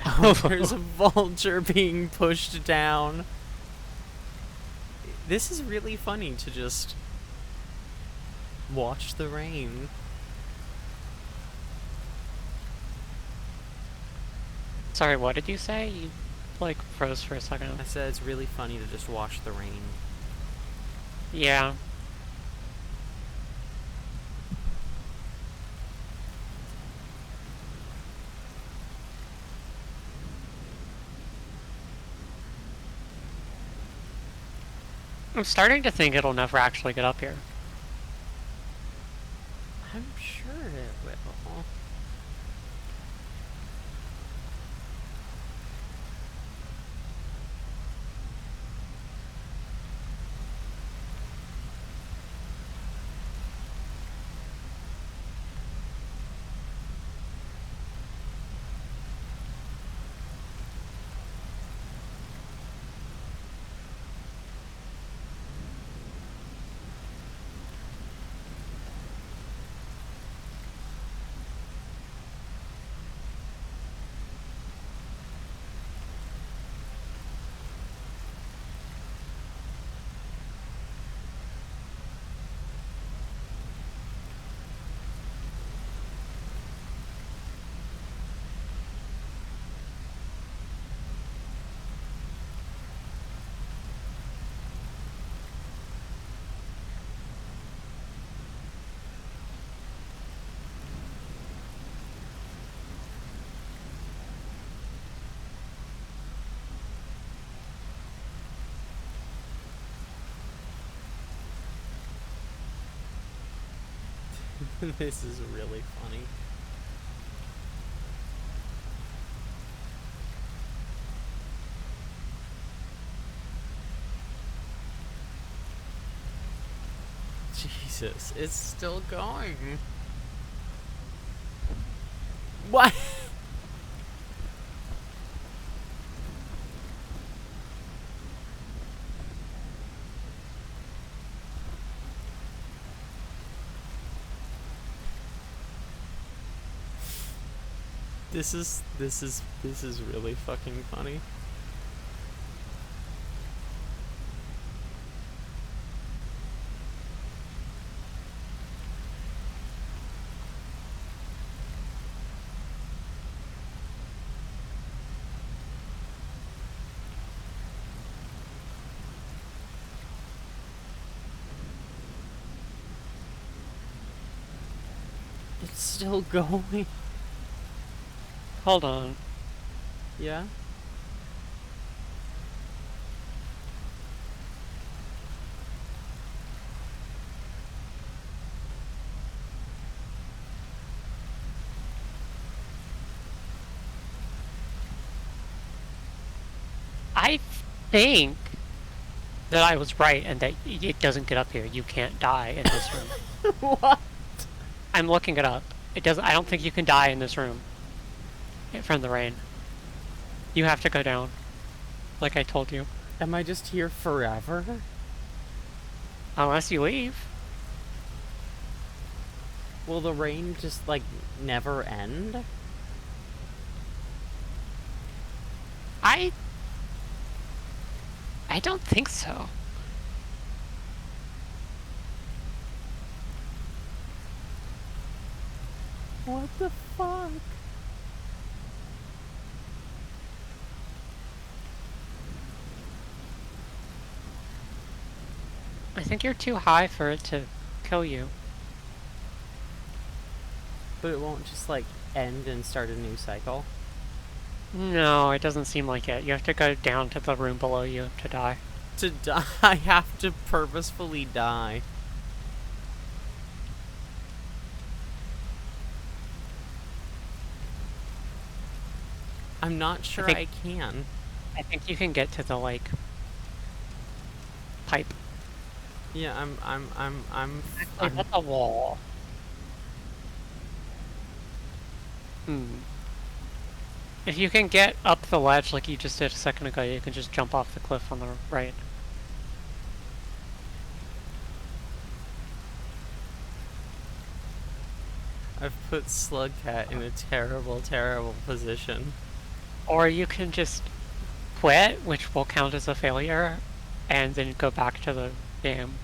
Oh, there's a vulture being pushed down. This is really funny to just watch the rain. Sorry, what did you say? You, like, froze for a second. I said it's really funny to just watch the rain. Yeah. I'm starting to think it'll never actually get up here. I'm sure it will. This is really funny. Jesus, it's still going. What? This is really fucking funny. It's still going. Hold on. Yeah? I think that I was right and that it doesn't get up here. You can't die in this room. What? I'm looking it up. It doesn't. I don't think you can die in this room from the rain. You have to go down, like I told you. Am I just here forever? Unless you leave. Will the rain just, like, never end? I don't think so. What the fuck? I think you're too high for it to kill you. But it won't just, like, end and start a new cycle? No, it doesn't seem like it. You have to go down to the room below you to die. To die, I have to purposefully die. I'm not sure I can. I think you can get to the, like, pipe. Yeah, I'm That's a wall. If you can get up the ledge like you just did a second ago, you can just jump off the cliff on the right. I've put Slugcat in a terrible, terrible position. Or you can just quit, which will count as a failure, and then go back to the game.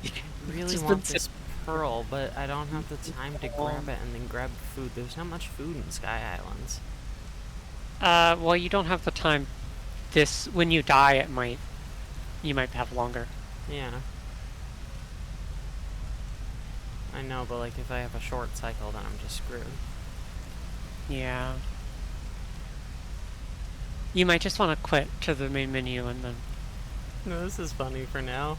I really want this pearl, but I don't have the time to grab it and then grab food. There's not much food in Sky Islands. Well, you don't have the time. When you die, you might have longer. Yeah. I know, but like if I have a short cycle, then I'm just screwed. Yeah. You might just want to quit to the main menu and then... No, this is funny for now.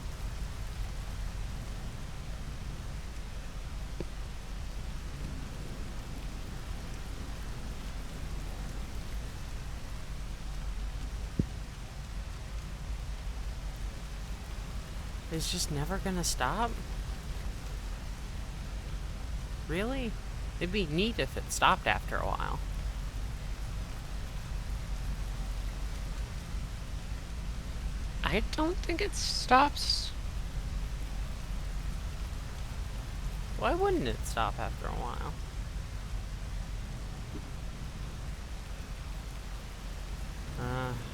It's just never gonna stop? Really? It'd be neat if it stopped after a while. I don't think it stops. Why wouldn't it stop after a while?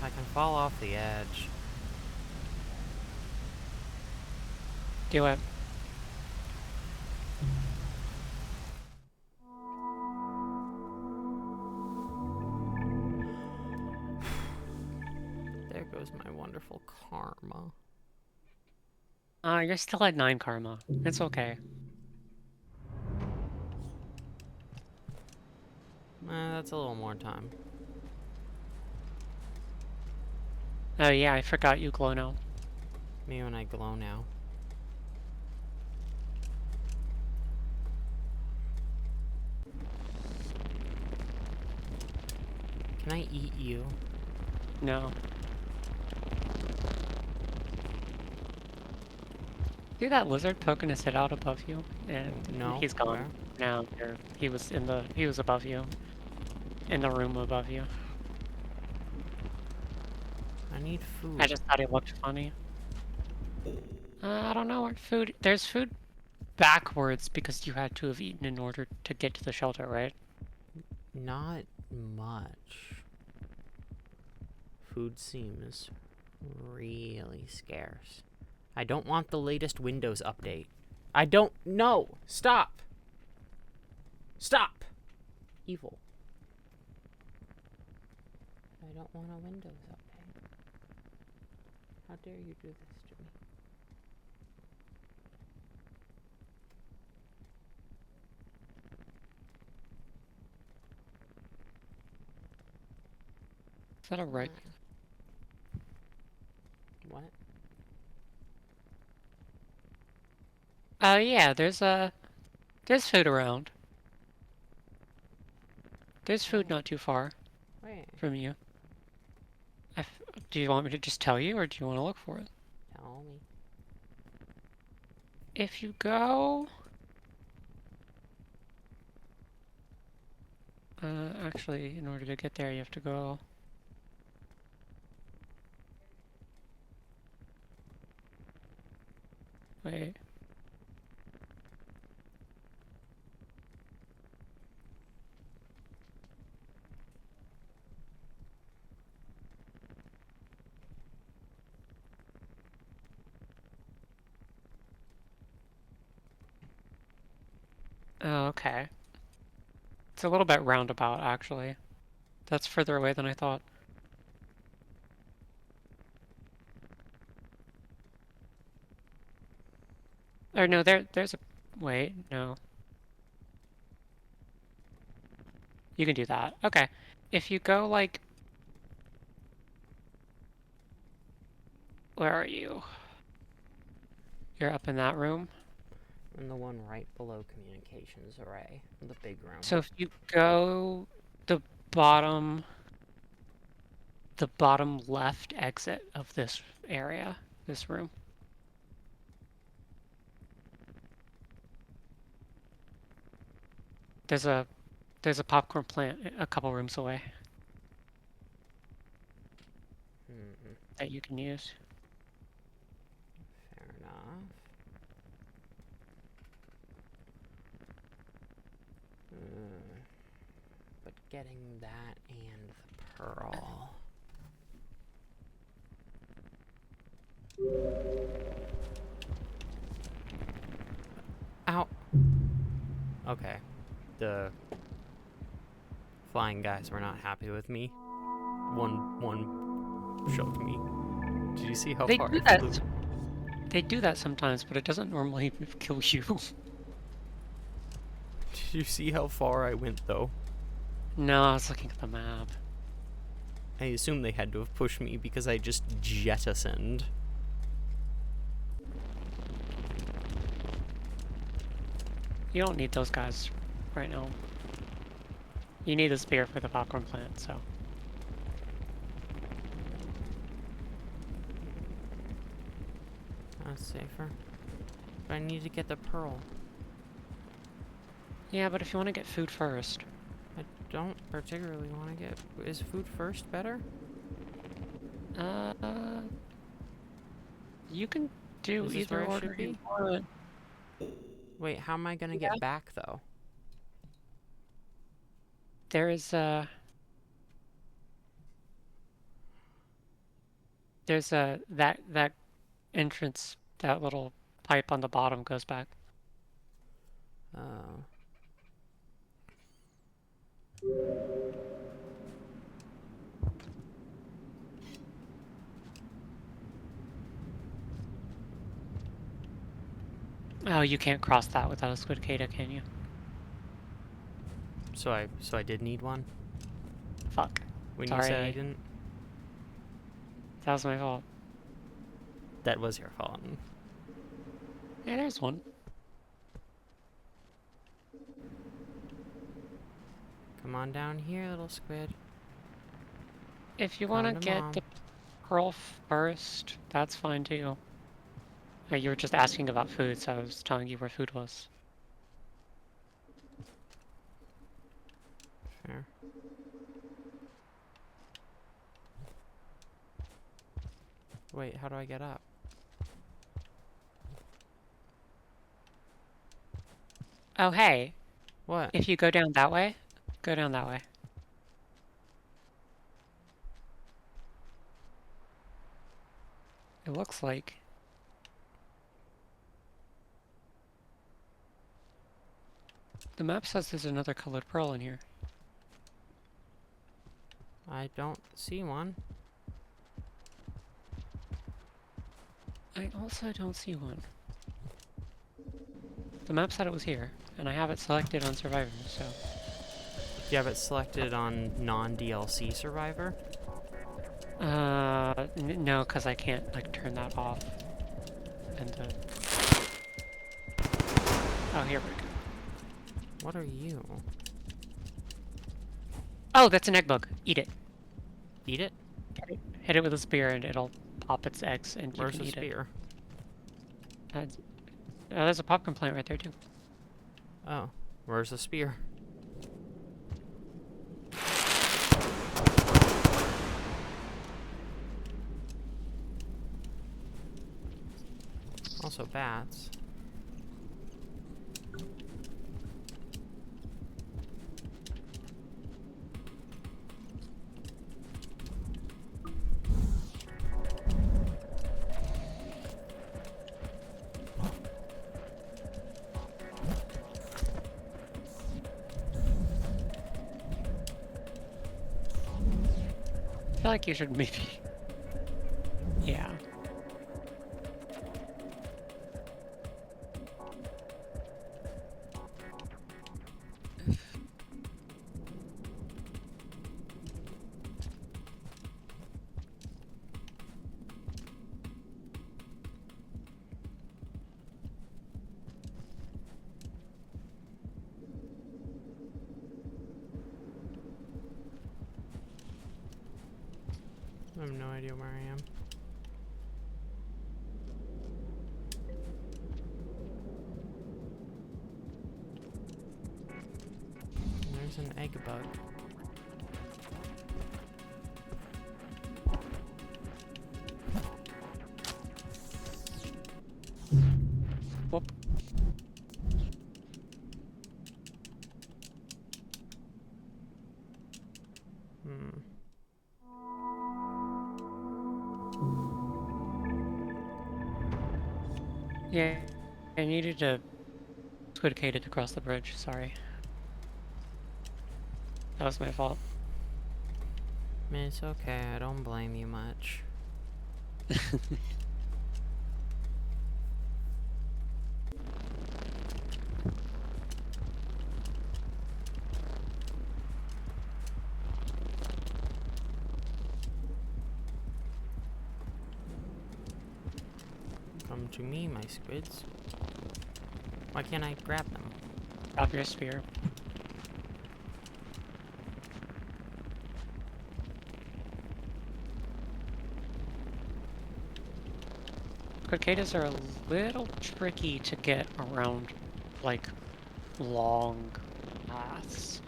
I can fall off the edge. Do it. There goes my wonderful karma. You're still at 9 karma. It's okay. That's a little more time. Oh yeah, I forgot you glow now. Me when I glow now. Can I eat you? No. See that lizard poking his head out above you? And No. he's gone. Where? Now he was above you. In the room above you. I need food. I just thought he looked funny. I don't know what food. There's food backwards because you had to have eaten in order to get to the shelter, right? Not much. Food seems really scarce. I don't want the latest Windows update. I don't... No! Stop! Stop! Evil. I don't want a Windows update. How dare you do this to me? Is that a right? What? Oh yeah, there's food around. There's food not too far from you. Do you want me to just tell you, or do you want to look for it? Tell me. If you go... actually, in order to get there, you have to go... Wait. Oh, okay. It's a little bit roundabout, actually. That's further away than I thought. Or no, there's a... Wait, no. You can do that. Okay. If you go, like... Where are you? You're up in that room? And the one right below communications array, the big room. So if you go the bottom left exit of this area, this room. There's a popcorn plant a couple rooms away that you can use. Fair enough. But getting that and the pearl. Ow. Okay. The flying guys were not happy with me. One choked me. Did you see how far I flew? They do that sometimes, but it doesn't normally kill you. Did you see how far I went, though? No, I was looking at the map. I assume they had to have pushed me because I just jettisoned. You don't need those guys right now. You need a spear for the popcorn plant, so... That's safer. But I need to get the pearl. Yeah, but if you want to get food first... I don't particularly want to get... Is food first better? You can do either order you want. Wait, how am I gonna get back, though? There is there's that entrance, that little pipe on the bottom goes back. Oh. Oh, you can't cross that without a squid cata, can you? So I did need one? Fuck. When Sorry. you said I didn't? That was my fault. That was your fault. Yeah, there's one. Come on down here, little squid. If you want to get the pearl first, that's fine too. You were just asking about food, so I was telling you where food was. Fair. Wait, how do I get up? Oh, hey. What? If you go down that way, go down that way. It looks like... The map says there's another colored pearl in here. I don't see one. I also don't see one. The map said it was here, and I have it selected on Survivor, so... Do you have it selected on non-DLC Survivor? No, because I can't, like, turn that off. And, Oh, here we go. What are you? Oh, that's an egg bug. Eat it. Eat it? Hit it with a spear and it'll pop its eggs and you Where's can the eat spear? it. There's a popcorn plant right there too. Oh, where's the spear? Also bats. feel like you should maybe... Yeah. I have no idea where I am. There's an egg bug. Whoop. Yeah, I needed to squid to cross the bridge, sorry. That was my fault. It's okay, I don't blame you much. Come to me, my squids. Why can't I grab them? Drop your spear. Cicadas are a little tricky to get around, like, long paths.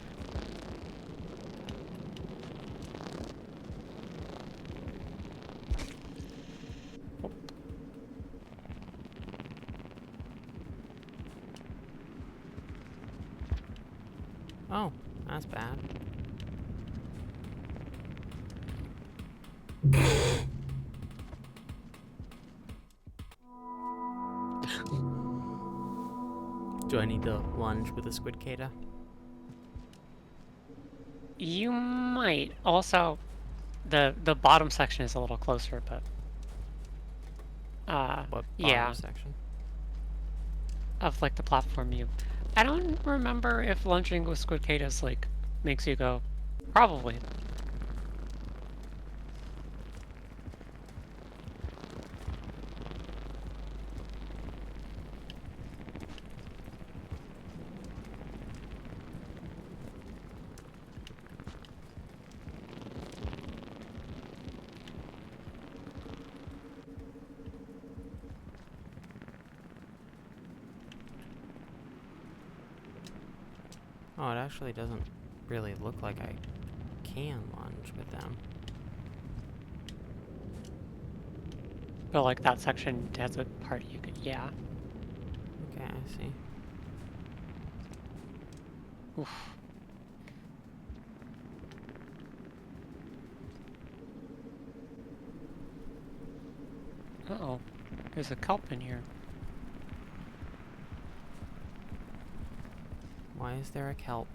Oh, that's bad. Do I need to lunge with a squid cata? You might. Also, the bottom section is a little closer, but... What yeah. bottom section? Of, like, the platform you... I don't remember if lunging with squid catas, like, makes you go... Probably. Oh, it actually doesn't really look like I can lunge with them. But, like, that section has a part you could... Yeah. Okay, I see. Oof. Uh-oh. There's a kelp in here. Why is there a kelp?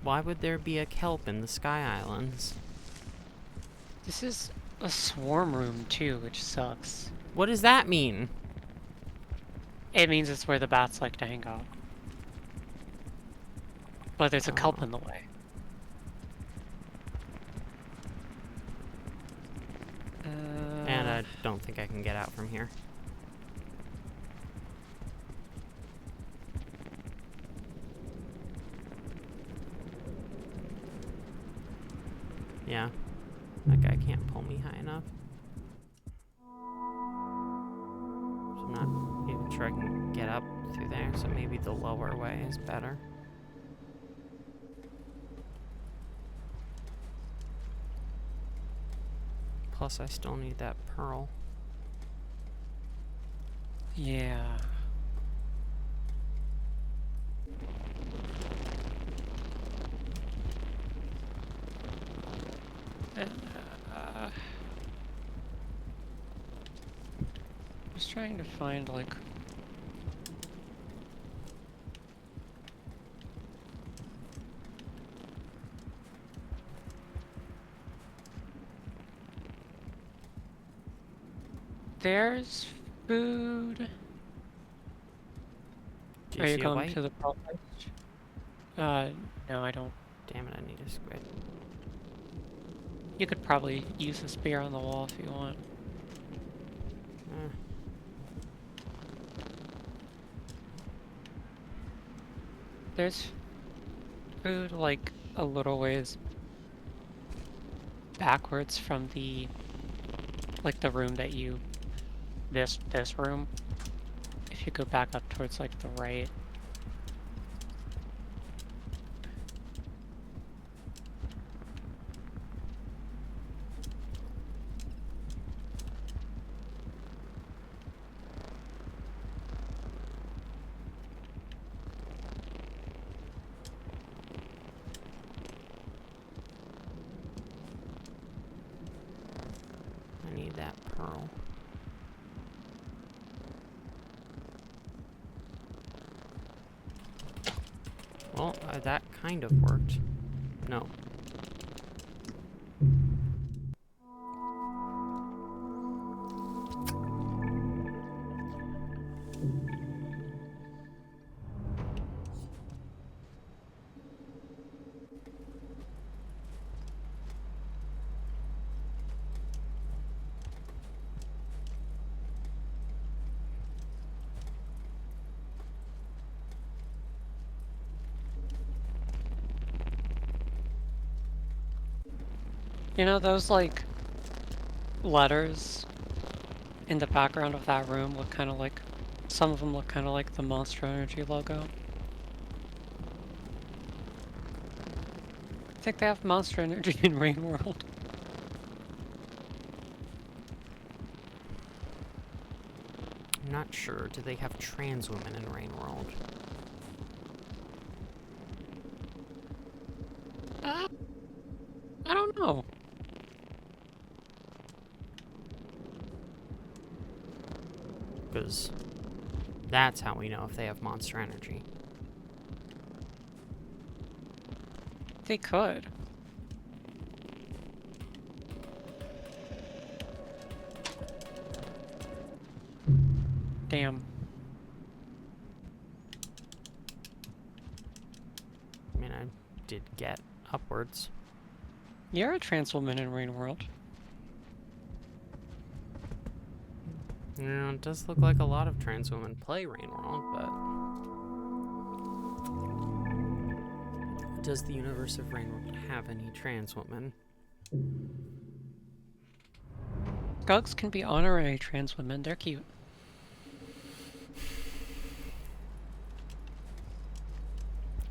Why would there be a kelp in the Sky Islands? This is a swarm room, too, which sucks. What does that mean? It means it's where the bats like to hang out. But there's a kelp in the way. And I don't think I can get out from here. Yeah, that guy can't pull me high enough. So I'm not even sure I can get up through there, so maybe the lower way is better. Plus, I still need that pearl. Yeah. trying to find, like... There's food. Do you Are you see a going white? to the pearl place? No, I don't. Damn it, I need a squid. You could probably use a spear on the wall if you want. There's food, like, a little ways backwards from the, like, the room that you... This room. If you go back up towards, like, the right. I need that pearl. Well, that kind of worked. No. You know, those, like, letters in the background of that room look kind of like... Some of them look kind of like the Monster Energy logo. I think they have Monster Energy in Rain World. I'm not sure. Do they have trans women in Rain World? I don't know. Because that's how we know if they have Monster Energy. They could. Damn. I mean, I did get upwards. You're a trans woman in Rain World. You know, it does look like a lot of trans women play Rain World, but... Does the universe of Rain World have any trans women? Gugs can be honorary trans women. They're cute.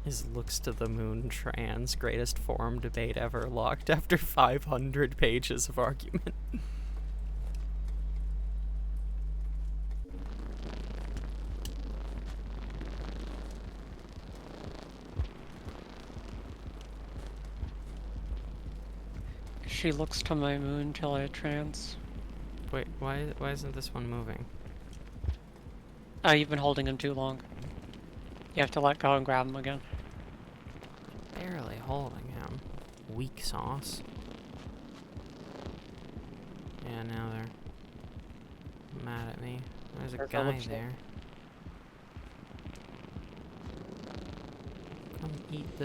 Is looks to the moon trans, greatest forum debate ever, locked after 500 pages of argument. She looks to my moon till I trans. Wait, why isn't this one moving? Oh, you've been holding him too long. You have to let go and grab him again. Barely holding him. Weak sauce. Yeah, now they're mad at me. There's a guy there. Come eat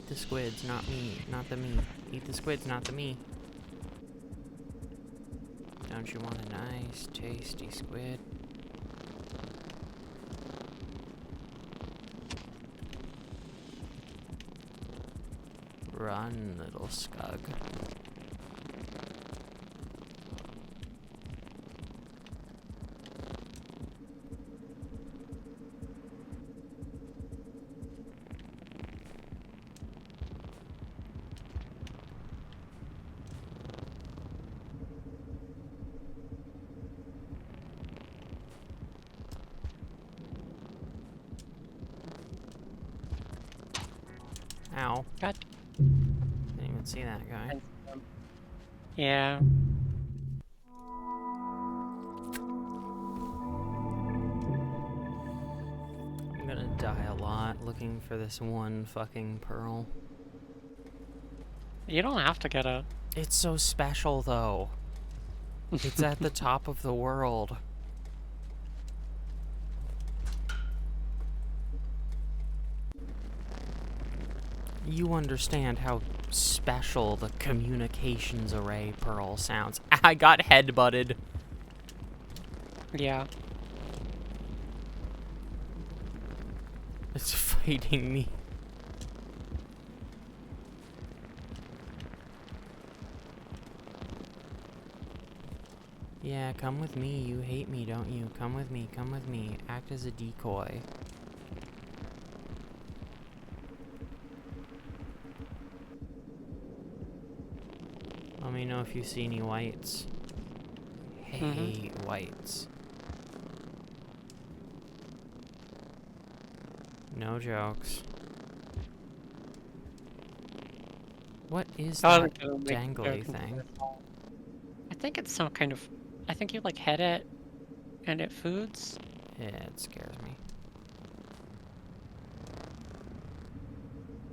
the squids, not me, not the meat. Eat the squids, not the me. Don't you want a nice, tasty squid? Run, little scug. Ow. Gotcha. Didn't even see that guy. Yeah. die a lot looking for this one fucking pearl. You don't have to get it. It's so special, though. It's at the top of the world. You understand how special the communications array pearl sounds. I got headbutted. Yeah. It's fighting me. Yeah, come with me. You hate me, don't you? Come with me, come with me. Act as a decoy. Let me know if you see any whites. Hate whites. No jokes. What is that dangly thing? I think it's some kind of... I think you, like, head it, and it foods. Yeah, it scares me.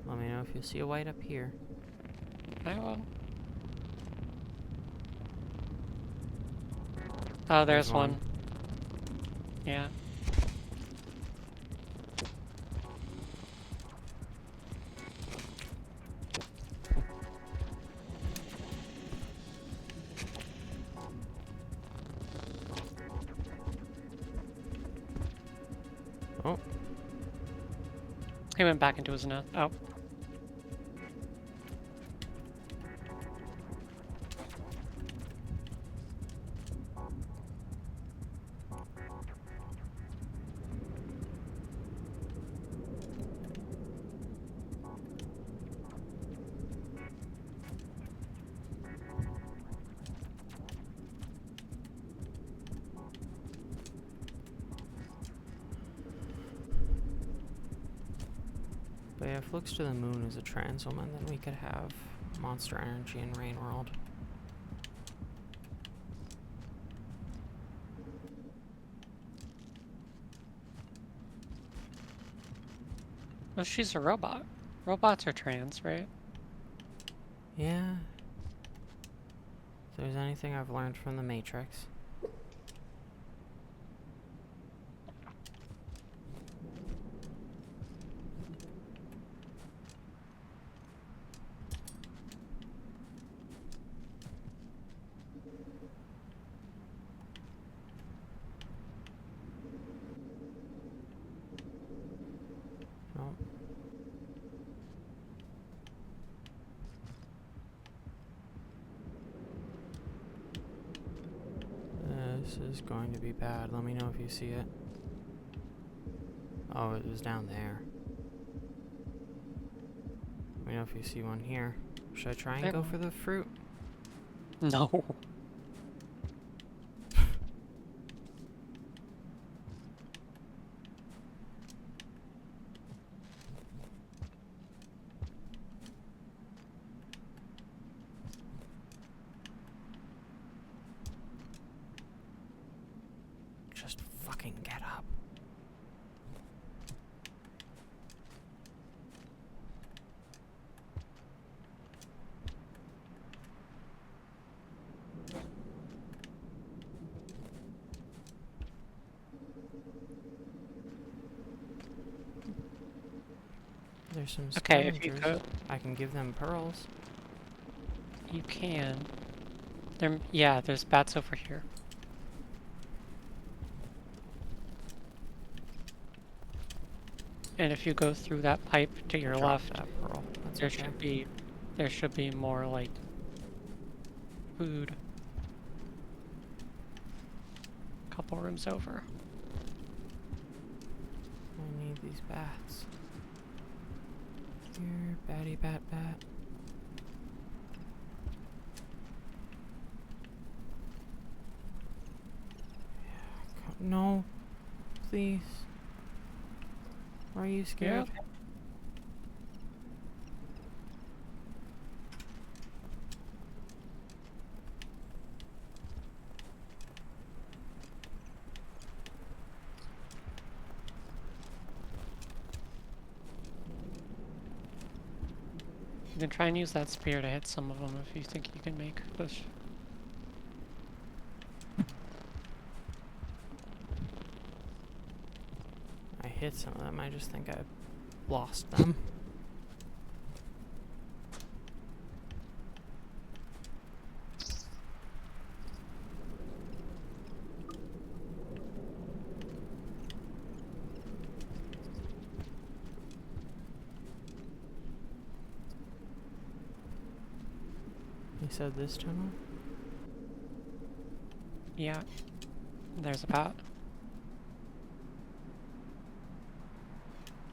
Let me know if you see a white up here. I will. Oh, there's one. Yeah. Oh. He went back into his nest. Oh. But yeah, if Looks to the Moon is a trans woman, then we could have Monster Energy in Rain World. Well, she's a robot. Robots are trans, right? Yeah. If there's anything I've learned from the Matrix. Nope. This is going to be bad. Let me know if you see it. Oh, it was down there. Let me know if you see one here. Should I try and go for the fruit? No. Just fucking get up. There's some Okay, if you scavengers. go, I can give them pearls. you can. There, yeah, there's bats over here. And if you go through that pipe to your Drop left, that pearl. That's there okay. should be more like food. A couple rooms over. I need these bats. Here, batty bat bat. No, please. Are you scared? Yeah. You can try and use that spear to hit some of them if you think you can make push. I hit some of them, I just think I lost them. You said this tunnel? Yeah. There's a pot.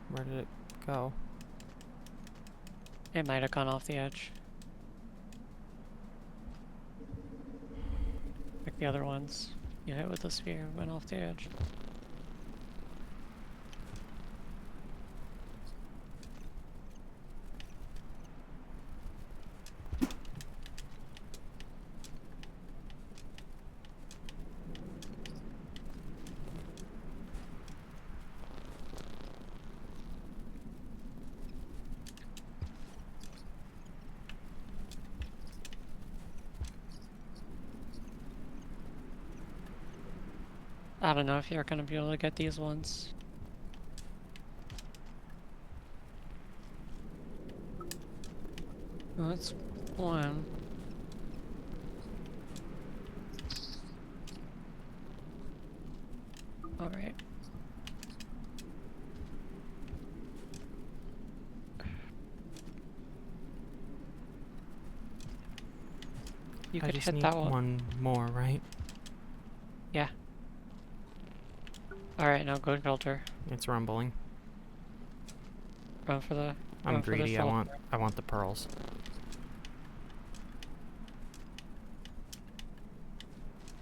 Where did it go? It might have gone off the edge. Like the other ones you hit with the spear went off the edge. I don't know if you're gonna be able to get these ones. That's one. Alright. You I could just hit need that one. one more, right? Yeah. Alright, now go shelter. It's rumbling. Run for the... I'm run for the greedy, shelter. I want the pearls.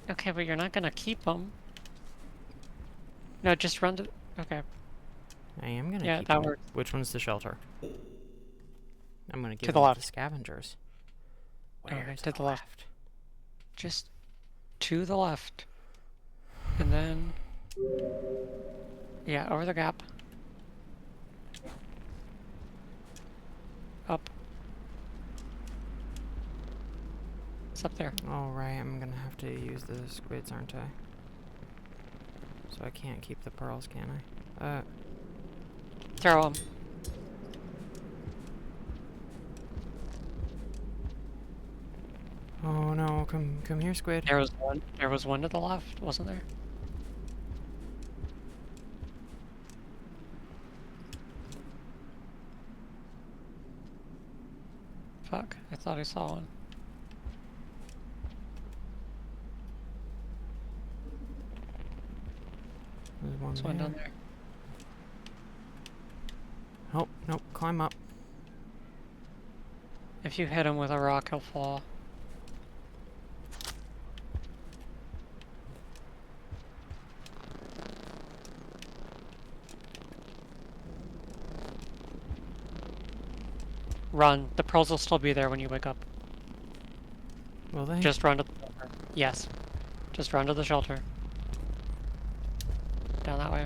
Okay, but you're not gonna keep them. No, just run to... Okay. I am gonna Yeah, keep that them. works. Which one's the shelter? I'm gonna give the them left. to scavengers. Where Okay, to the left. Just to the left. And then... Yeah, over the gap. Up. It's up there. All right, I'm gonna have to use the squids, aren't I? So I can't keep the pearls, can I? Throw them. Oh no, come here, squid. There was one. There was one to the left, wasn't there? Fuck, I thought I saw one. There's one There's one down there. Oh, nope, climb up. If you hit him with a rock, he'll fall. Run. The pearls will still be there when you wake up. Will they? Just run to the shelter. Yes. Just run to the shelter. Down that way.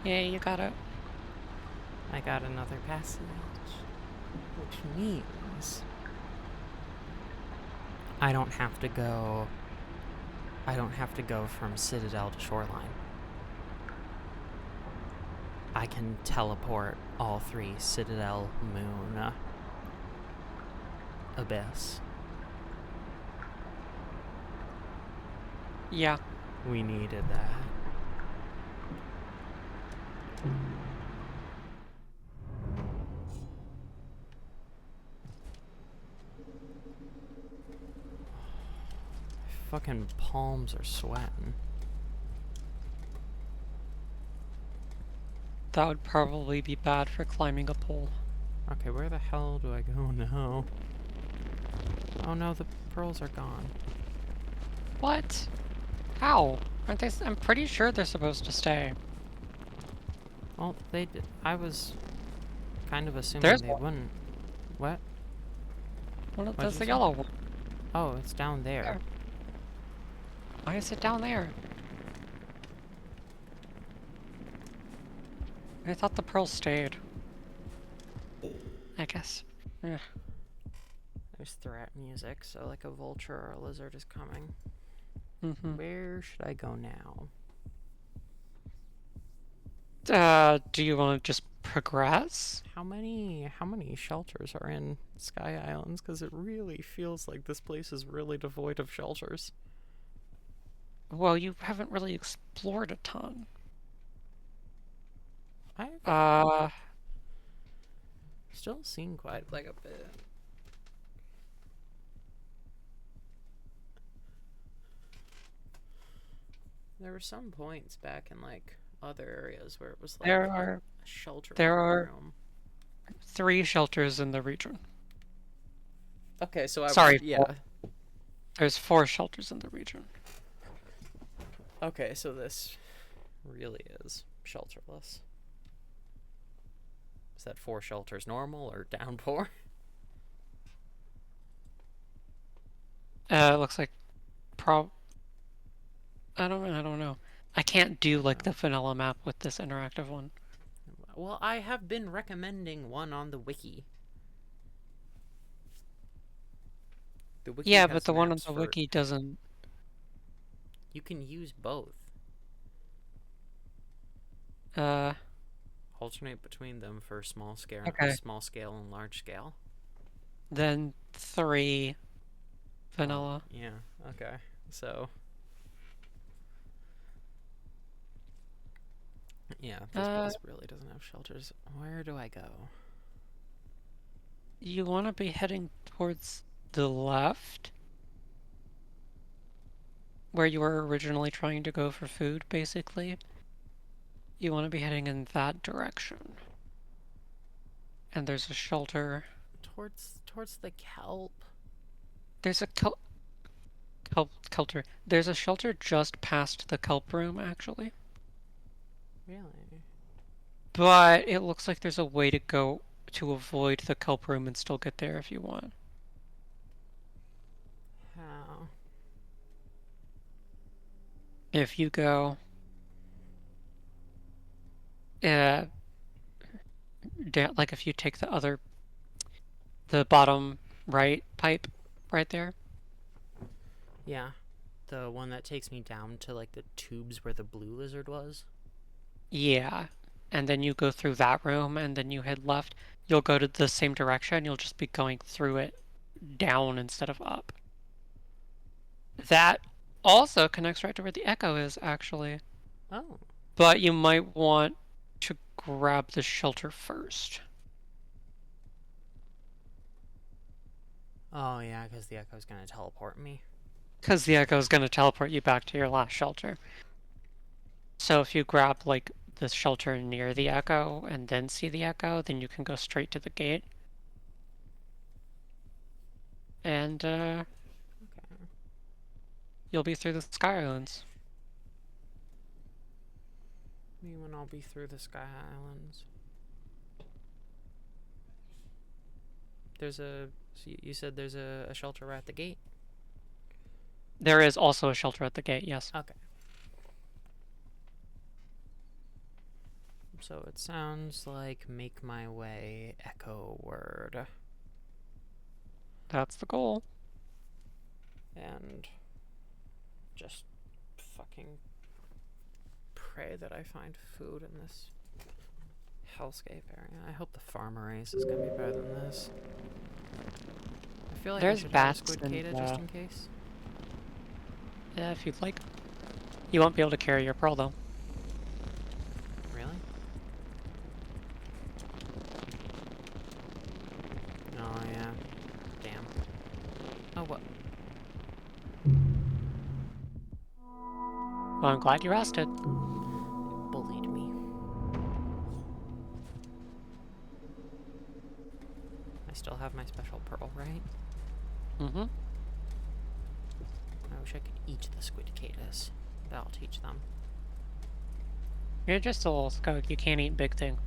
Yeah, you got it. I got another passage, which means I don't have to go from Citadel to Shoreline. I can teleport all three: Citadel, Moon, Abyss. Yeah. We needed that. fucking palms are sweating. That would probably be bad for climbing a pole. Okay, where the hell do I go now? Oh no, the pearls are gone. What? How? Aren't they? I'm pretty sure they're supposed to stay. Well, they did. I was kind of assuming There's they one. wouldn't. What? Well, What'd that's you the say? yellow one. Oh, it's down there. There. Why is it down there? I thought the pearls stayed. I guess. Yeah. There's threat music, so like a vulture or a lizard is coming. Mm-hmm. Where should I go now? Do you want to just progress? How many shelters are in Sky Islands? Because it really feels like this place is really devoid of shelters. Well, you haven't really explored a ton. I've still seen quite like a bit. There were some points back in like other areas where it was like a shelter room. 3 shelters in the region. Okay, so Sorry, there's 4 shelters in the region. Okay, so this really is shelterless. Is that 4 shelters normal or downpour? It looks like I don't know. I can't do like the vanilla map with this interactive one. Well, I have been recommending one on the wiki. The wiki Yeah, has but the one on maps the for... wiki doesn't. You can use both. Alternate between them for small scale, Okay. small scale and large scale. Then 3 vanilla. Oh, yeah. Okay. So. Yeah, this place really doesn't have shelters. Where do I go? You want to be heading towards the left, where you were originally trying to go for food, basically. You want to be heading in that direction. And there's a shelter. Towards the kelp. There's a kelter. There's a shelter just past the kelp room, actually. Really? But it looks like there's a way to go to avoid the kelp room and still get there if you want. How? If you go... like if you take the bottom right pipe right there. Yeah. The one that takes me down to like the tubes where the blue lizard was? Yeah. And then you go through that room and then you head left. You'll go to the same direction. You'll just be going through it down instead of up. That also connects right to where the echo is, actually. Oh. But you might want to grab the shelter first. Oh, yeah, because the echo's going to teleport me. Because the echo is going to teleport you back to your last shelter. So if you grab, like, the shelter near the echo and then see the echo, then you can go straight to the gate. And, Okay. you'll be through the Sky Islands. Me when I'll be through the Sky Islands. You said there's a shelter right at the gate? There is also a shelter at the gate, yes. Okay. So it sounds like make my way echo-ward. That's the goal. And just fucking pray that I find food in this hellscape area. I hope the farmer race is gonna be better than this. I feel like There's I should bats have a and, squid just in case. Yeah, if you'd like. You won't be able to carry your pearl, though. Really? Oh, yeah. Damn. Oh, what? Well, I'm glad you rested. Bullied me. I still have my special pearl, right? Mm-hmm. I wish I could eat the squid cicadas. That'll teach them. You're just a little skunk. You can't eat big things.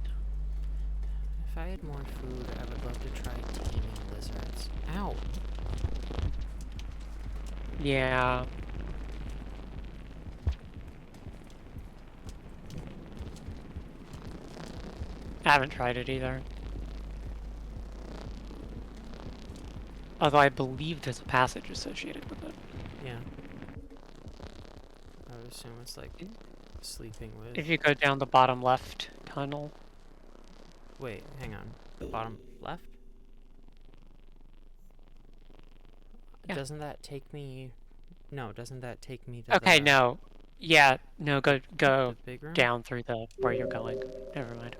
If I had more food, I would love to try taming lizards. Ow! Yeah. I haven't tried it either. Although I believe there's a passage associated with it. Yeah. I would assume it's like sleeping with... If you go down the bottom left tunnel. Wait, hang on. The bottom left? Yeah. Doesn't that take me... No, doesn't that take me to Okay, the... no. Yeah, no, go the big room? down through the where you're going. Never mind.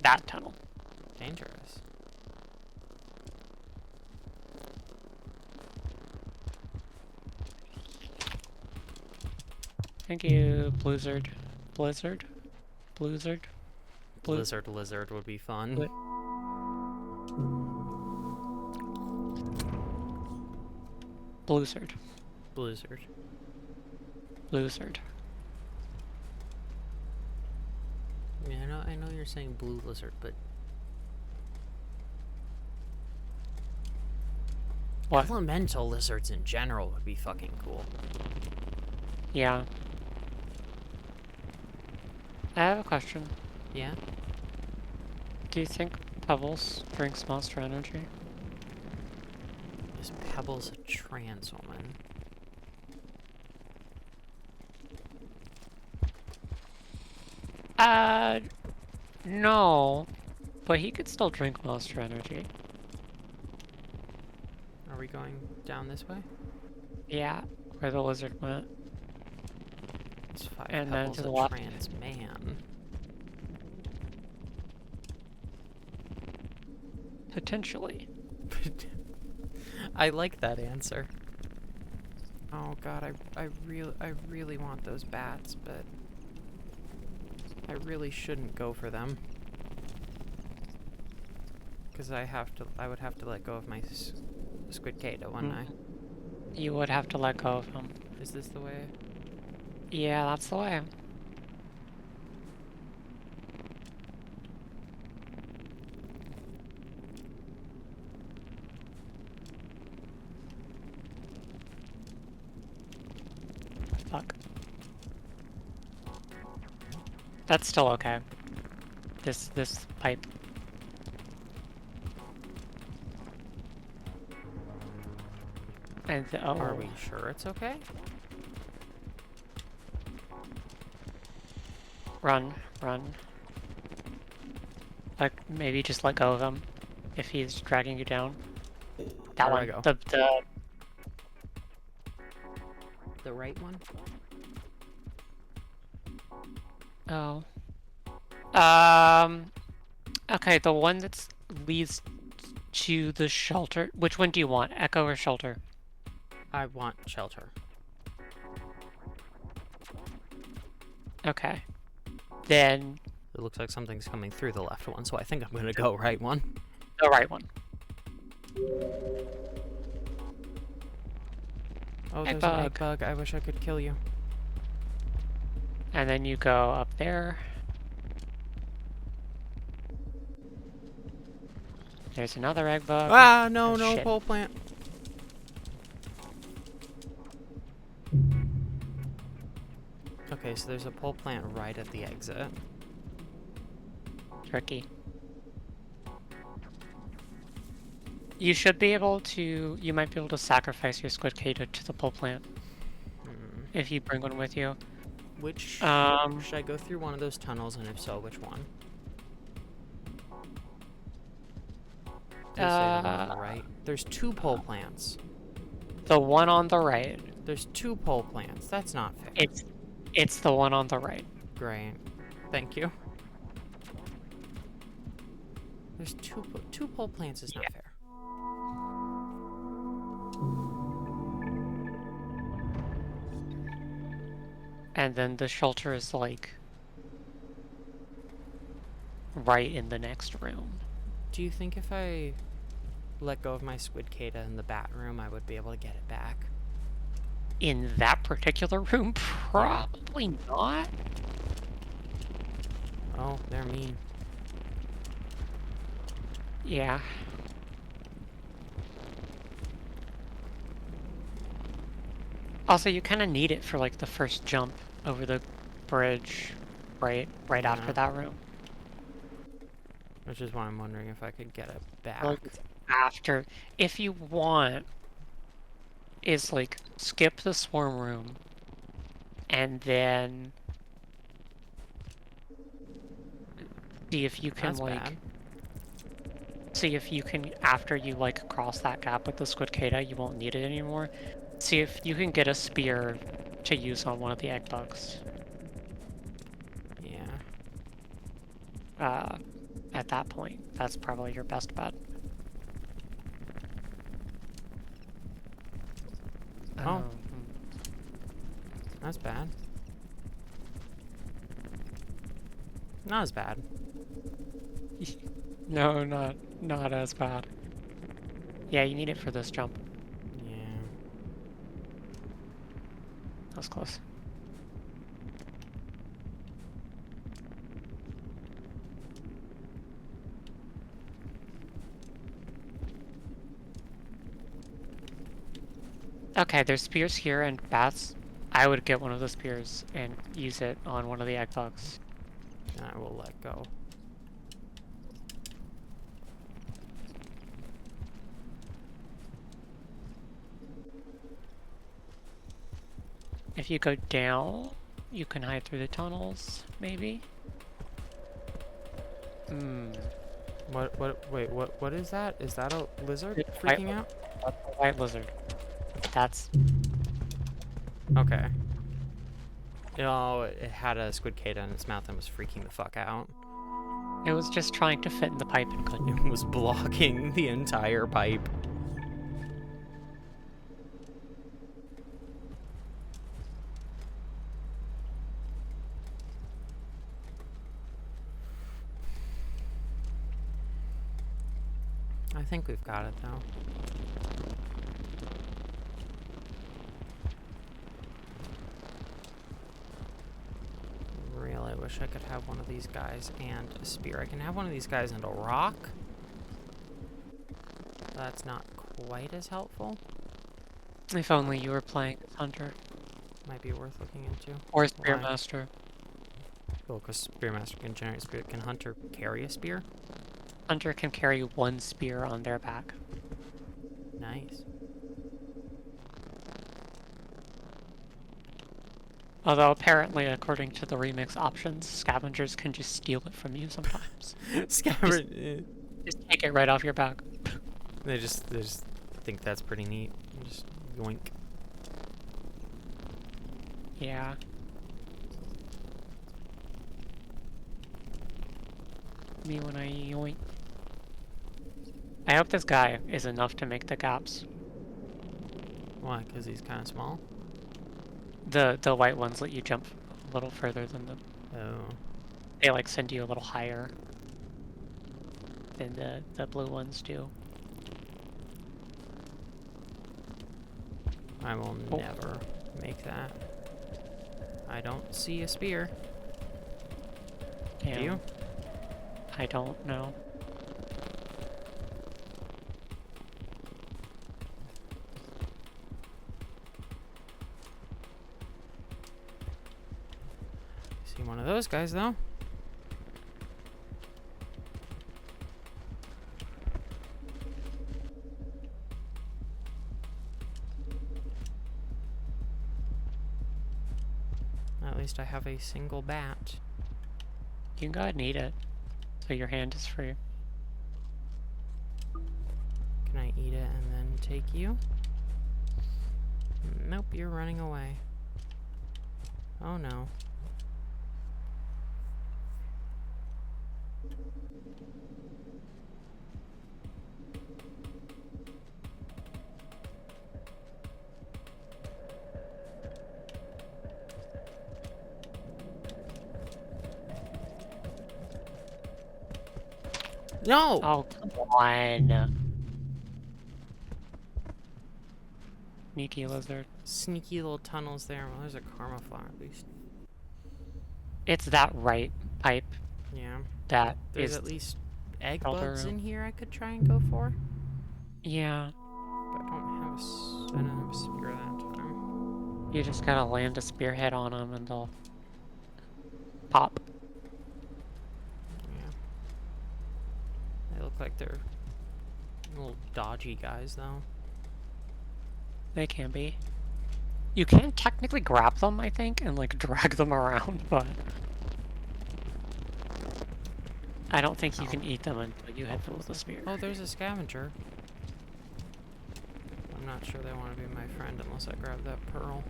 That tunnel. Dangerous. Thank you, Blizzard. Blizzard? Blizzard? Blizzard lizard would be fun. Bli- Blizzard. Blizzard. Blizzard. Yeah, I know you're saying blue lizard, but... What? Elemental lizards in general would be fucking cool. Yeah. I have a question. Yeah? Do you think Pebbles drinks Monster Energy? Is Pebbles a trans woman? No. But he could still drink Monster Energy. Are we going down this way? Yeah, where the lizard went. It's five And then Pebbles to the a left. trans man. Potentially. I like that answer. Oh god, I really want those bats, but I really shouldn't go for them. Because I would have to let go of my squid cata, wouldn't I? You would have to let go of him. Is this the way? Yeah, that's the way. Fuck. That's still okay. This pipe. And oh. Are we sure it's okay? Run, run. Like maybe just let go of him if he's dragging you down. That Where one. do I go? The The right one? oh. Okay, the one that leads to the shelter. Which one do you want? Echo or shelter? I want shelter. Okay. Then It looks like something's coming through the left one, so I think I'm gonna go right one. the right one. Oh, Egg there's an egg bug. bug. I wish I could kill you. And then you go up there. There's another egg bug. Ah, no, Oh, no, shit. pole plant. Okay, so there's a pole plant right at the exit. Tricky. You should be able to. You might be able to sacrifice your squid cata to the pole plant if you bring one with you. Which should I go through one of those tunnels, and if so, which one? Did you say the one on the right? There's two pole plants. The one on the right. There's two pole plants. That's not fair. It's the one on the right. Great. Thank you. There's two pole plants is not fair. And then the shelter is like right in the next room. Do you think if I let go of my squid Kata in the bat room, I would be able to get it back? In that particular room, probably not. Oh, they're mean. Yeah. Also, you kind of need it for like the first jump over the bridge, right after Yeah. that room. Which is why I'm wondering if I could get it back. Like it's after, if you want, is like skip the swarm room, and then see if you can That's like bad. see if you can, after you like cross that gap with the squid Kata, you won't need it anymore. See if you can get a spear to use on one of the egg bugs. Yeah. At that point, that's probably your best bet. Oh. That's bad. Not as bad. No, not as bad. Yeah, you need it for this jump. Yeah. That was close. Okay, there's spears here and bats. I would get one of the spears and use it on one of the egg bugs. And I will let go. If you go down, you can hide through the tunnels, maybe? Wait, what is that? Is that a lizard It's freaking out? That's a white lizard. That's... Okay. Oh, it had a squid Kata in its mouth and was freaking the fuck out. It was just trying to fit in the pipe and couldn't. It was blocking the entire pipe. I think we've got it, though. Really wish I could have one of these guys and a spear. I can have one of these guys and a rock. That's not quite as helpful. If only you were playing as Hunter. Might be worth looking into. Or Why? Spearmaster. Well, because Spearmaster can generate spear. Can Hunter carry a spear? Hunter can carry one spear on their back. Nice. Although apparently, according to the remix options, scavengers can just steal it from you sometimes. Scavenger. Just take it right off your back. They just think that's pretty neat. Just yoink. Yeah. Me when I yoink. I hope this guy is enough to make the gaps. Why? Because he's kind of small? The white ones let you jump a little further than the... Oh. They like send you a little higher than the blue ones do. I will never make that. I don't see a spear. Yeah. Do you? I don't know. See one of those guys, though. At least I have a single bat. You can go ahead and eat it, so your hand is free. Can I eat it and then take you? Nope, you're running away. Oh no. No! Oh, come on. Sneaky lizard. Sneaky little tunnels there. Well, there's a karma flower at least. It's that right pipe Yeah. that There's is at least egg shelter bugs room. in here I could try and go for. Yeah. But I don't have a spear that time. You just gotta land a spearhead on them and they'll pop. Yeah. They look like they're little dodgy guys, though. They can be. You can technically grab them, I think, and like drag them around, but I don't think you can eat them until you hit them with a spear. Oh, there's a scavenger. I'm not sure they want to be my friend unless I grab that pearl.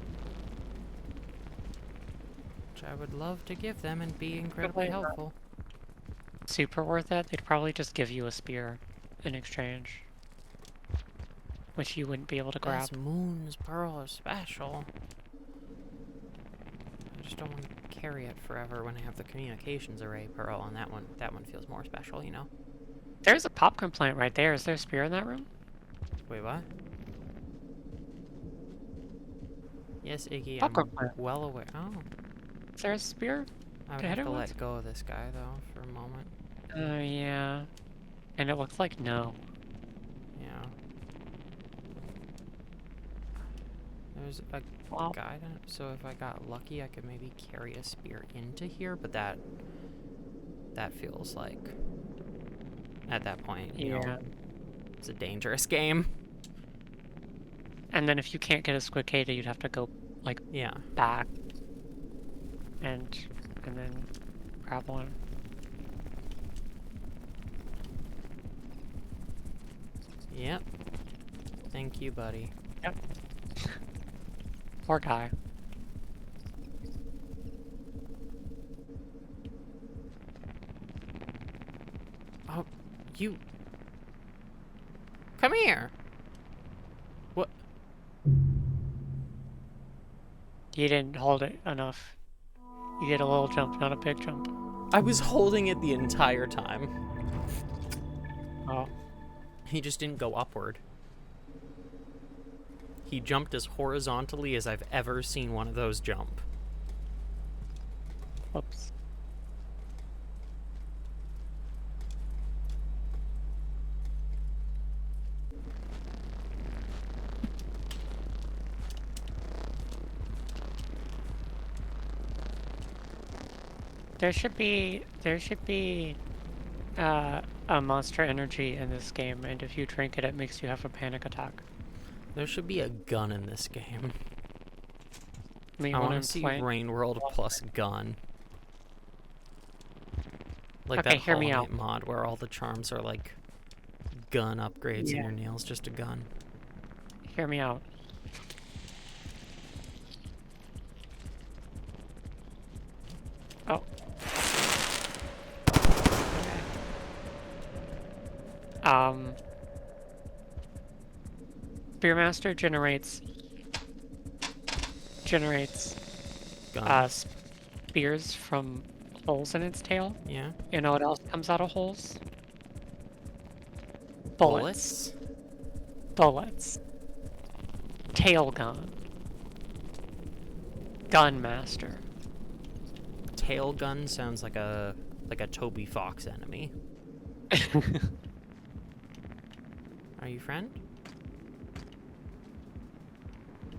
Which I would love to give them and be incredibly helpful. Super worth it. They'd probably just give you a spear in exchange, which you wouldn't be able to grab. This moon's pearl is special. I just don't want to carry it forever when I have the communications array pearl, and that one feels more special, you know? There's a popcorn plant right there. Is there a spear in that room? Wait, what? Yes, Iggy, Popcorn I'm plant. well aware. Oh. Is there a spear? I would To hit have it to with? let go of this guy, though, for a moment. Yeah. And it looks like no. Yeah. There's a Well, guide in it, so if I got lucky, I could maybe carry a spear into here, but that feels like, at that point, you know, it's a dangerous game. And then if you can't get a squicada, you'd have to go, like, Yeah. back. And then grab one. Yep. Thank you, buddy. Yep. Poor guy. Oh, you... Come here! What? You didn't hold it enough. You did a little jump, not a big jump. I was holding it the entire time. Oh. He just didn't go upward. He jumped as horizontally as I've ever seen one of those jump. Whoops. There should be a monster energy in this game, and if you drink it, it makes you have a panic attack. There should be a gun in this game. I I want to see Rain World plus gun. Like Okay, that hear me Hollow out. Knight mod where all the charms are like gun upgrades Yeah. and your nail's just a gun. Hear me out. Oh. Spearmaster generates Gun. spears from holes in its tail. Yeah. You know what else comes out of holes? Bullets. Bullets. Tail gun. Gunmaster. Tail gun sounds like a Toby Fox enemy. Are you friend?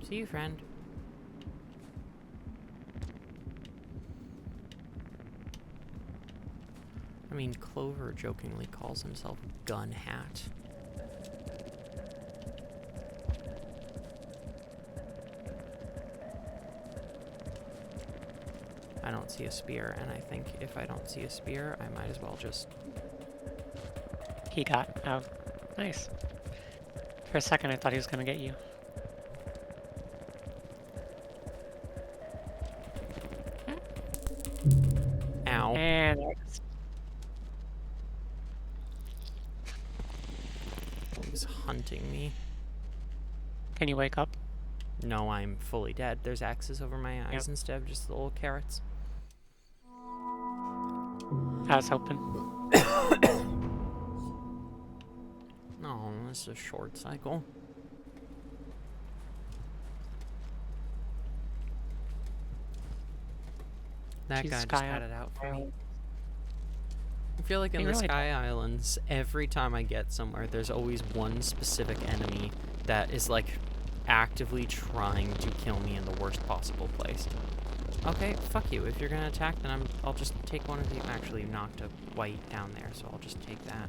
See you, friend. I mean, Clover jokingly calls himself Gun Hat. I don't see a spear, and I think if I don't see a spear, I might as well just... He got out. Nice. For a second, I thought he was gonna get you. Ow. And there it is. He's hunting me. Can you wake up? No, I'm fully dead. There's axes over my eyes instead of just little carrots. I was hoping. It's a short cycle. That guy just got it out for me. I feel like in the Sky Islands, every time I get somewhere, there's always one specific enemy that is like actively trying to kill me in the worst possible place. Okay, fuck you. If you're gonna attack, then I'll just take one of you. Actually, you knocked a white down there, so I'll just take that.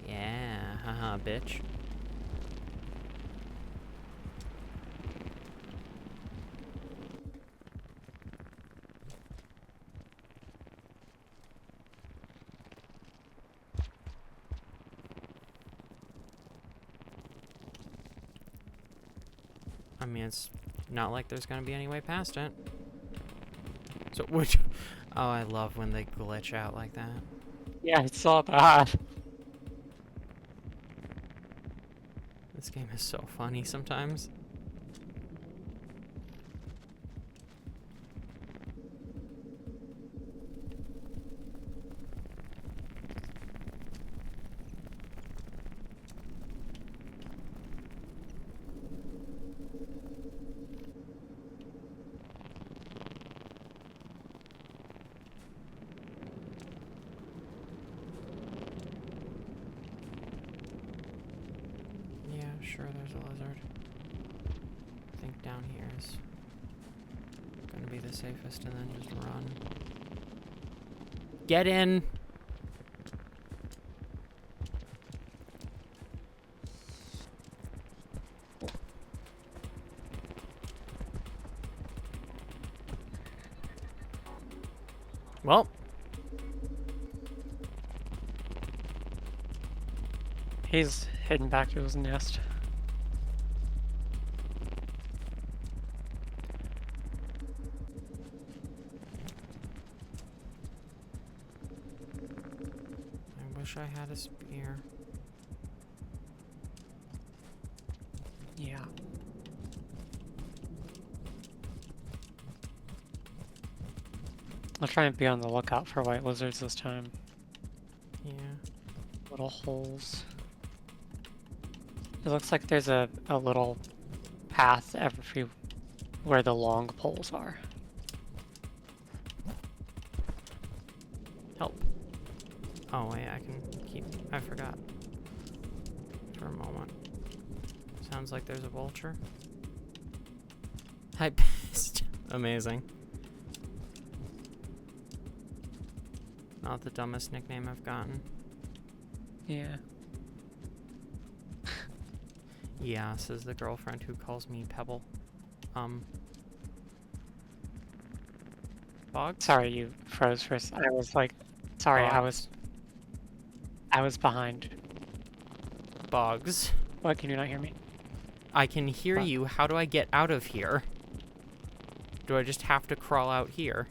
Yeah, haha, bitch. I mean, it's not like there's gonna be any way past it. So, which... Oh, I love when they glitch out like that. Yeah, I saw that. This game is so funny sometimes. Sure, there's a lizard. I think down here is gonna be the safest, and then just run. Get in! Well. He's heading back to his nest. I wish I had a spear. Yeah. I'll try and be on the lookout for white lizards this time. Yeah. Little holes. It looks like there's a little path every where the long poles are. Help. Oh wait, I can keep... I forgot. For a moment. Sounds like there's a vulture. I pissed. Amazing. Not the dumbest nickname I've gotten. Yeah. Yeah, says the girlfriend who calls me Pebble. Bog? Sorry, you froze for I was like, sorry, Bogs. I was behind. Bogs. What, can you not hear me? I can hear you. How do I get out of here? Do I just have to crawl out here?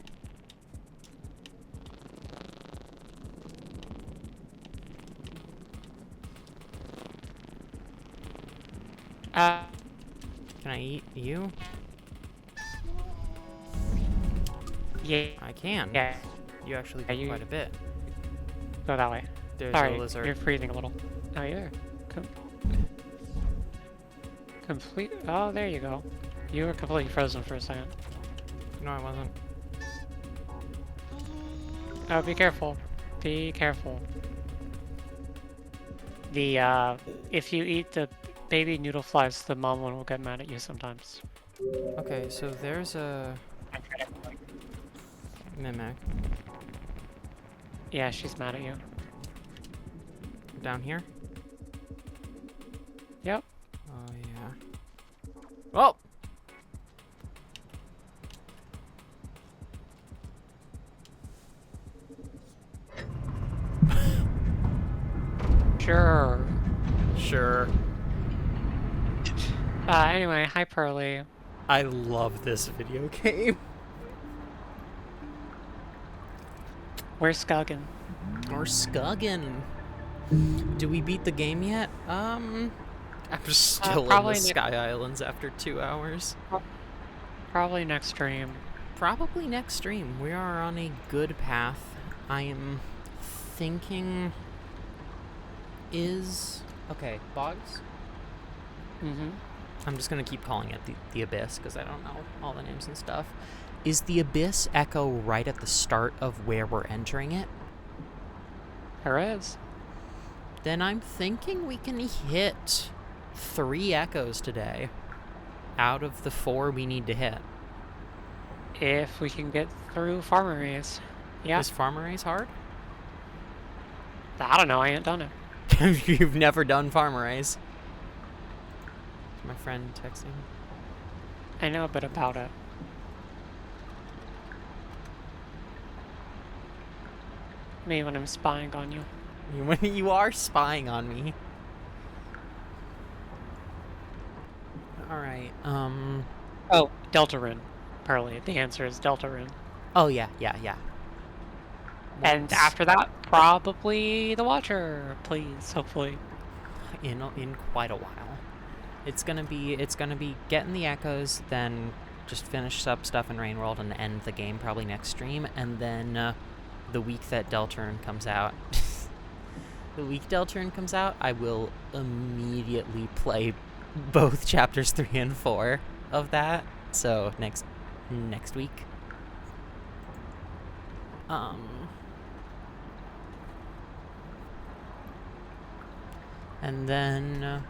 Can I eat you? Yeah. I can. Yeah. You actually do quite a bit. Go that way. There's Sorry, a lizard. you're freezing a little. Oh, yeah. Complete. Oh, there you go. You were completely frozen for a second. No, I wasn't. Oh, be careful. Be careful. The, if you eat the baby noodle flies, the mom one will get mad at you sometimes. Okay, so there's a mimic. Yeah, she's mad at you. Down here? Yep. Oh, yeah. Oh! Sure. Sure. Anyway, hi Pearly. I love this video game. Where's Skuggin? Or Skuggin. Do we beat the game yet? I'm still in the Sky Islands after 2 hours. Probably next stream. Probably next stream. We are on a good path. I am thinking... Is Okay, Boggs? Mm-hmm. I'm just gonna keep calling it the Abyss, because I don't know all the names and stuff. Is the Abyss echo right at the start of where we're entering it? There is. Then I'm thinking we can hit 3 echoes today out of the 4 we need to hit. If we can get through Farmer Maze. Yeah. Is Farmer Race hard? I don't know, I ain't done it. You've never done Farmer Race. Is my friend texting? I know a bit about it. Me when I'm spying on you. When you are spying on me. Alright, Oh, Deltarune. Pearly. The answer is Deltarune. oh yeah. And after that, probably the Watcher, please, hopefully. In quite a while. It's gonna be getting the echoes, then just finish up stuff in Rain World and end the game probably next stream, and then the week that Deltarune comes out, I will immediately play both chapters 3 and 4 of that. So next week. And then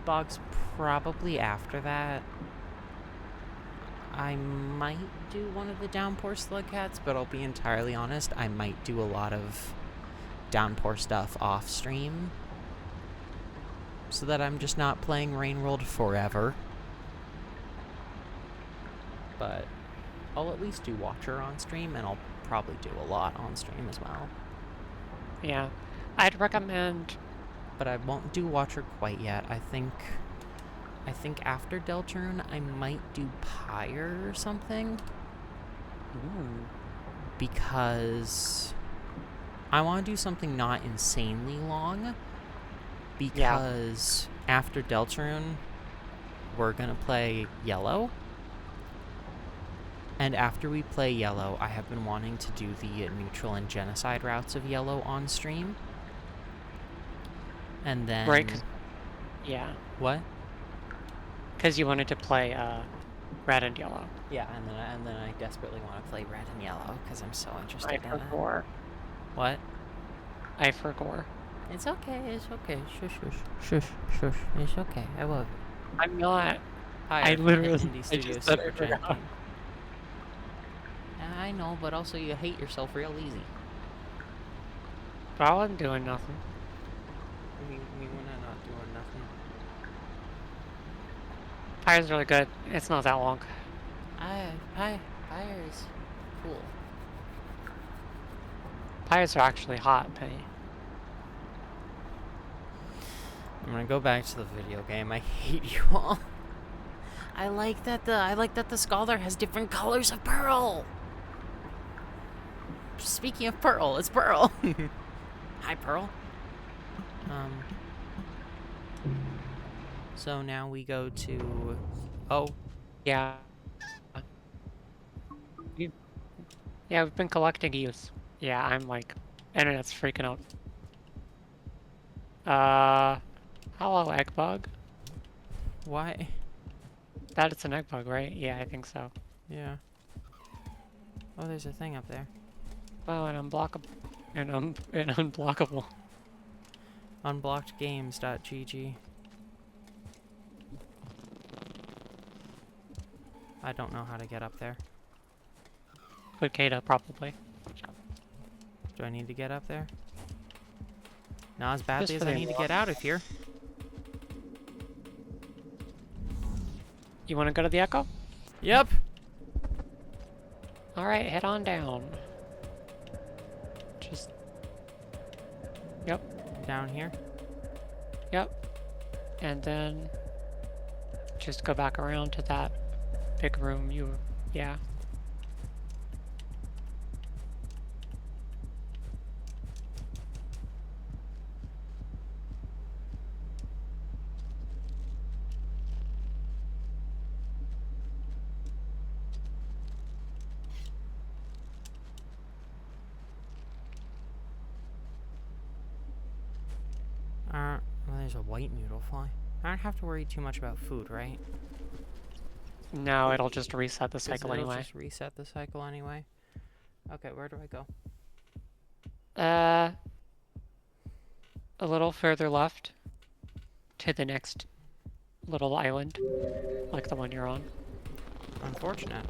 Boggs probably after that. I might do one of the Downpour Slug Cats, but I'll be entirely honest, I might do a lot of Downpour stuff off stream, so that I'm just not playing Rain World forever. But I'll at least do Watcher on stream, and I'll probably do a lot on stream as well. Yeah. I'd recommend... But I won't do Watcher quite yet. I think after Deltarune, I might do Pyre or something. Ooh. Because I want to do something not insanely long. Because after Deltarune, we're going to play Yellow. And after we play Yellow, I have been wanting to do the neutral and genocide routes of Yellow on stream. And then... Right. Yeah. What? Because you wanted to play Red and Yellow. Yeah, and then I desperately want to play Red and Yellow, because I'm so interested in it. Gore. What? I for Gore. It's okay, it's okay. Shush, shush, shush, shush. It's okay, I love it. I'm not. Hi, I literally... Indie I Studios just said I Super Chat. forgot. I know, but also you hate yourself real easy. But I wasn't doing nothing. We were not doing nothing. Pyre's really good. It's not that long. Pyre is cool. Pyres are actually hot, Penny. I'm gonna go back to the video game. I hate you all. I like that the Scholar has different colors of Pearl. Speaking of Pearl, it's Pearl. Hi, Pearl. So now we go to... Oh. Yeah. Yeah, we've been collecting use. Yeah, I'm like... Internet's freaking out. Hello, egg bug. Why? That it's an egg bug, right? Yeah, I think so. Yeah. Oh, there's a thing up there. Oh, and unblockable. And unblockable. Unblockedgames.gg. I don't know how to get up there. With Kata, probably. Do I need to get up there? Not as badly Just as for I the need to get out of here. You want to go to the Echo? Yep. Alright, head on down. Just... Yep. Down here. Yep. And then... Just go back around to that big room you... Yeah. there's a white noodle fly. I don't have to worry too much about food, right? No, it'll just reset the 'Cause cycle it'll anyway. just reset the cycle anyway. Okay, where do I go? A little further left to the next little island, like the one you're on. Unfortunate.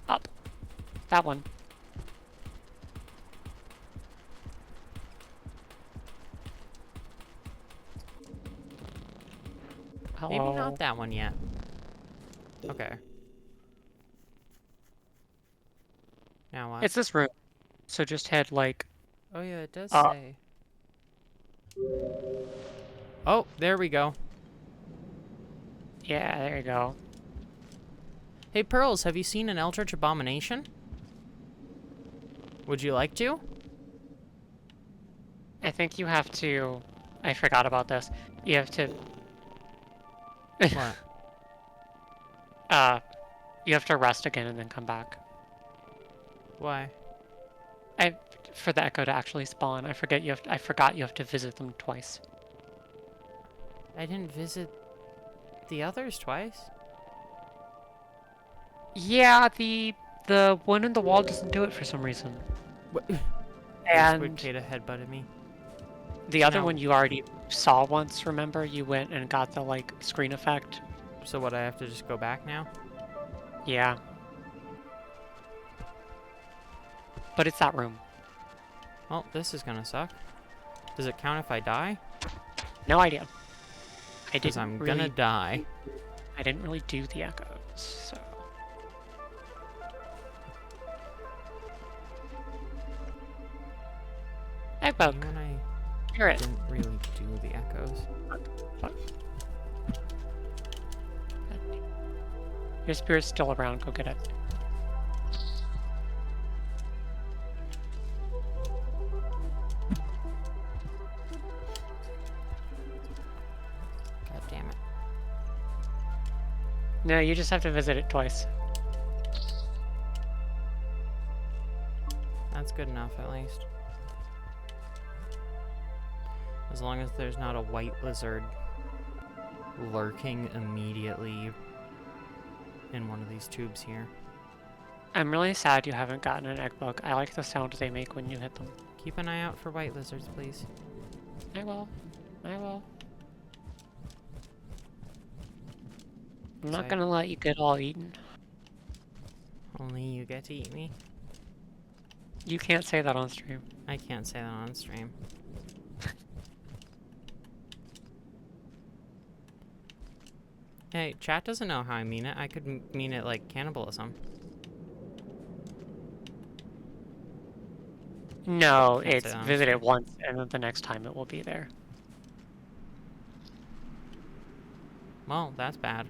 Up. That one. Hello. Maybe not that one yet. Okay. Now what? It's this room. So just head like... Oh yeah, it does say. Oh, there we go. Yeah, there you go. Hey, Pearls, have you seen an Eldritch Abomination? Would you like to? I think you have to... I forgot about this. You have to... What? You have to rest again and then come back. Why? For the echo to actually spawn. I forgot you have to visit them twice. I didn't visit the others twice. Yeah, the one in the wall doesn't do it for some reason. What? And Squid Kata headbutted me. the other No. one you already saw once, remember? You went and got the, like, screen effect. So what, I have to just go back now? Yeah. But it's that room. Well, this is gonna suck. Does it count if I die? No idea. Because I'm gonna die. I didn't really do the echoes, so... Echo, Even when I hear it. didn't really do the echoes. Fuck. Your spirit's still around, go get it. God damn it. No, you just have to visit it twice. That's good enough, at least. As long as there's not a white lizard lurking immediately in one of these tubes here. I'm really sad you haven't gotten an egg bug. I like the sound they make when you hit them. Keep an eye out for white lizards, please. I will. I will. I'm not gonna let you get all eaten. Only you get to eat me? You can't say that on stream. I can't say that on stream. Hey, chat doesn't know how I mean it. I could mean it like cannibalism. No, Can't say it's that on visit it stream. once and then the next time it will be there. Well, that's bad.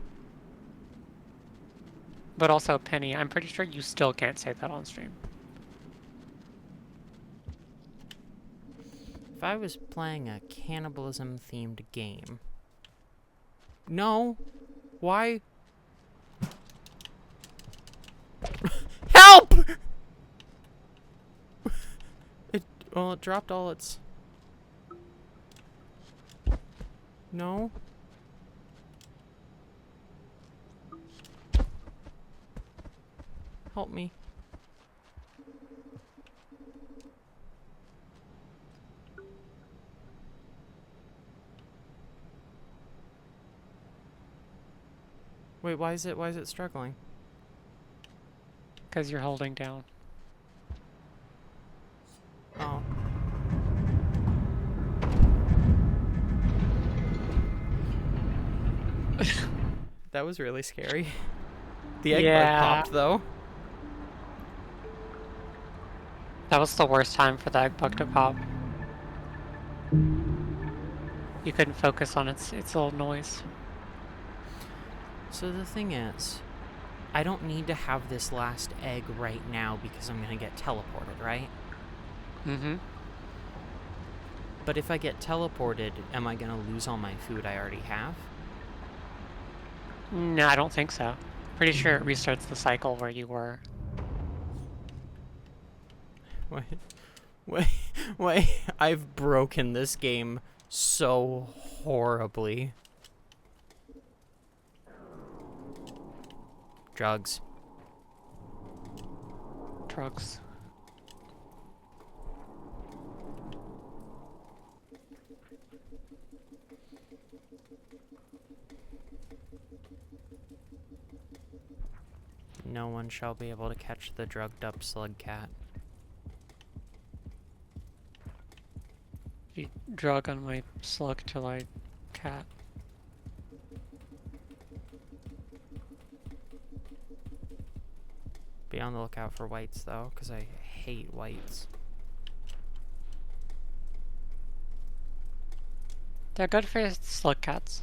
But also, Penny, I'm pretty sure you still can't say that on stream. If I was playing a cannibalism-themed game... No! Why? Help! Well, it dropped all its... No? Help me. Wait, why is it struggling? Because you're holding down. Oh. That was really scary. The egg bug popped, though. That was the worst time for the egg bug to pop. You couldn't focus on its little noise. So the thing is, I don't need to have this last egg right now because I'm gonna get teleported, right? Mm-hmm. But if I get teleported, am I gonna lose all my food I already have? No, I don't think so. Pretty sure it restarts the cycle where you were. Wait. Wait, I've broken this game so horribly. Drugs. Drugs. No one shall be able to catch the drugged up slug cat. You drug on my slug till I cat. Be on the lookout for whites, though, because I hate whites. They're good for slug cats.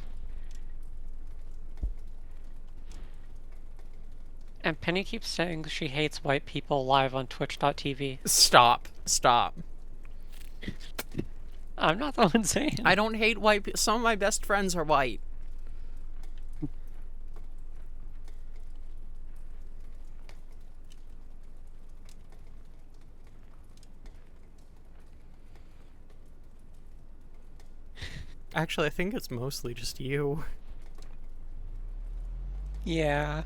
And Penny keeps saying she hates white people live on twitch.tv. Stop. Stop. I'm not the one saying. I don't hate white people. Some of my best friends are white. Actually, I think it's mostly just you. Yeah.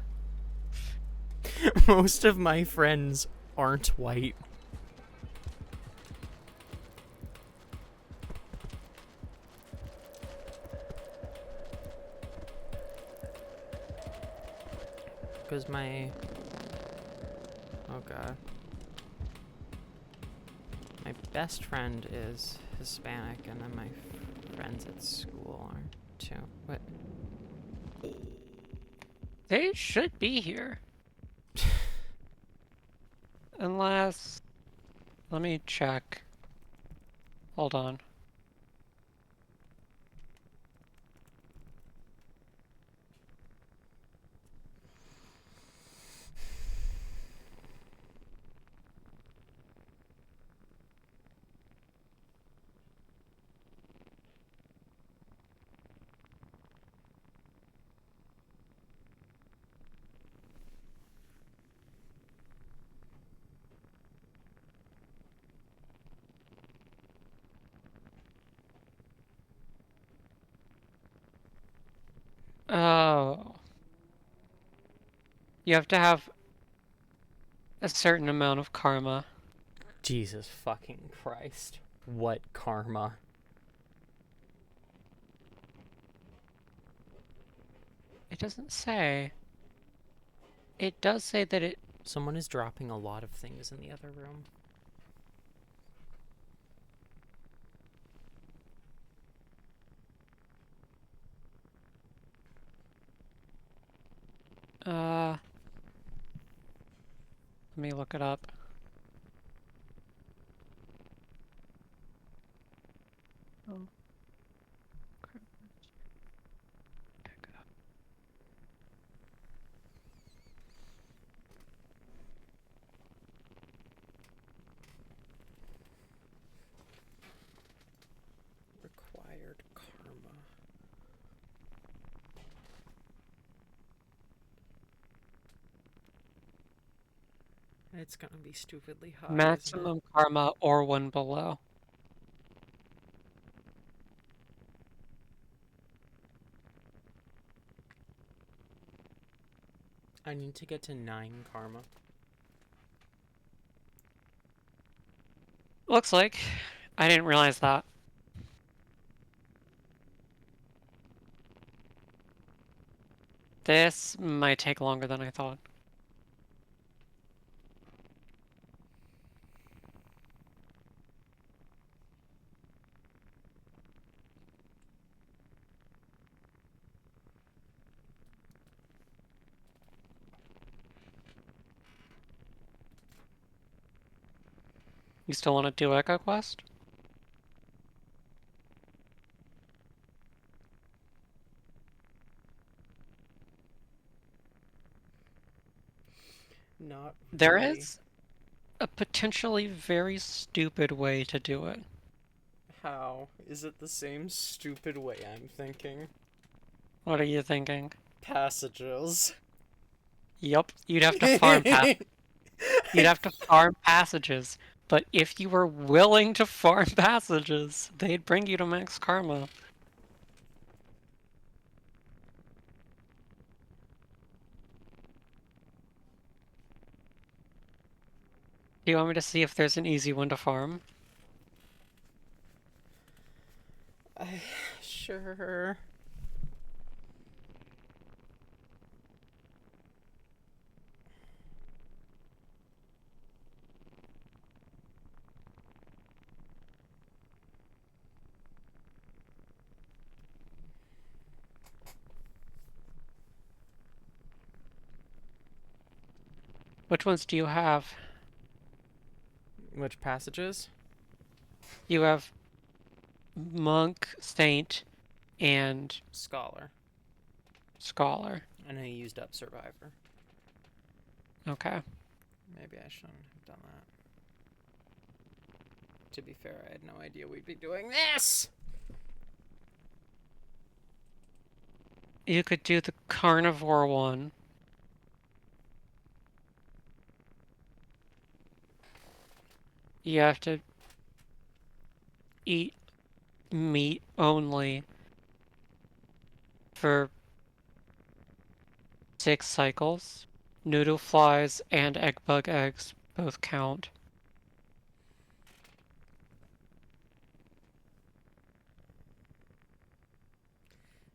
Most of my friends aren't white. Because my... Oh god. My best friend is Hispanic, and then my friends at school are too. What? They should be here. Unless... Let me check. Hold on. Oh. You have to have a certain amount of karma. Jesus fucking Christ. What karma? It doesn't say. It does say that it... Someone is dropping a lot of things in the other room. Let me look it up. Oh. Pick it up. Required karma. It's gonna be stupidly high. Maximum karma or one below. I need to get to 9 karma. Looks like. I didn't realize that. This might take longer than I thought. You still want to do Echo Quest? Not There really. is a potentially very stupid way to do it. How? Is it the same stupid way I'm thinking? What are you thinking? Passages. Yup, you'd have to farm You'd have to farm passages, But if you were willing to farm passages, they'd bring you to max karma. Do you want me to see if there's an easy one to farm? Sure. Which ones do you have? Which passages? You have Monk, Saint, and Scholar. Scholar. I know you used up Survivor. Okay. Maybe I shouldn't have done that. To be fair, I had no idea we'd be doing this! You could do the carnivore one. You have to eat meat only for 6 cycles. Noodle flies and egg bug eggs both count.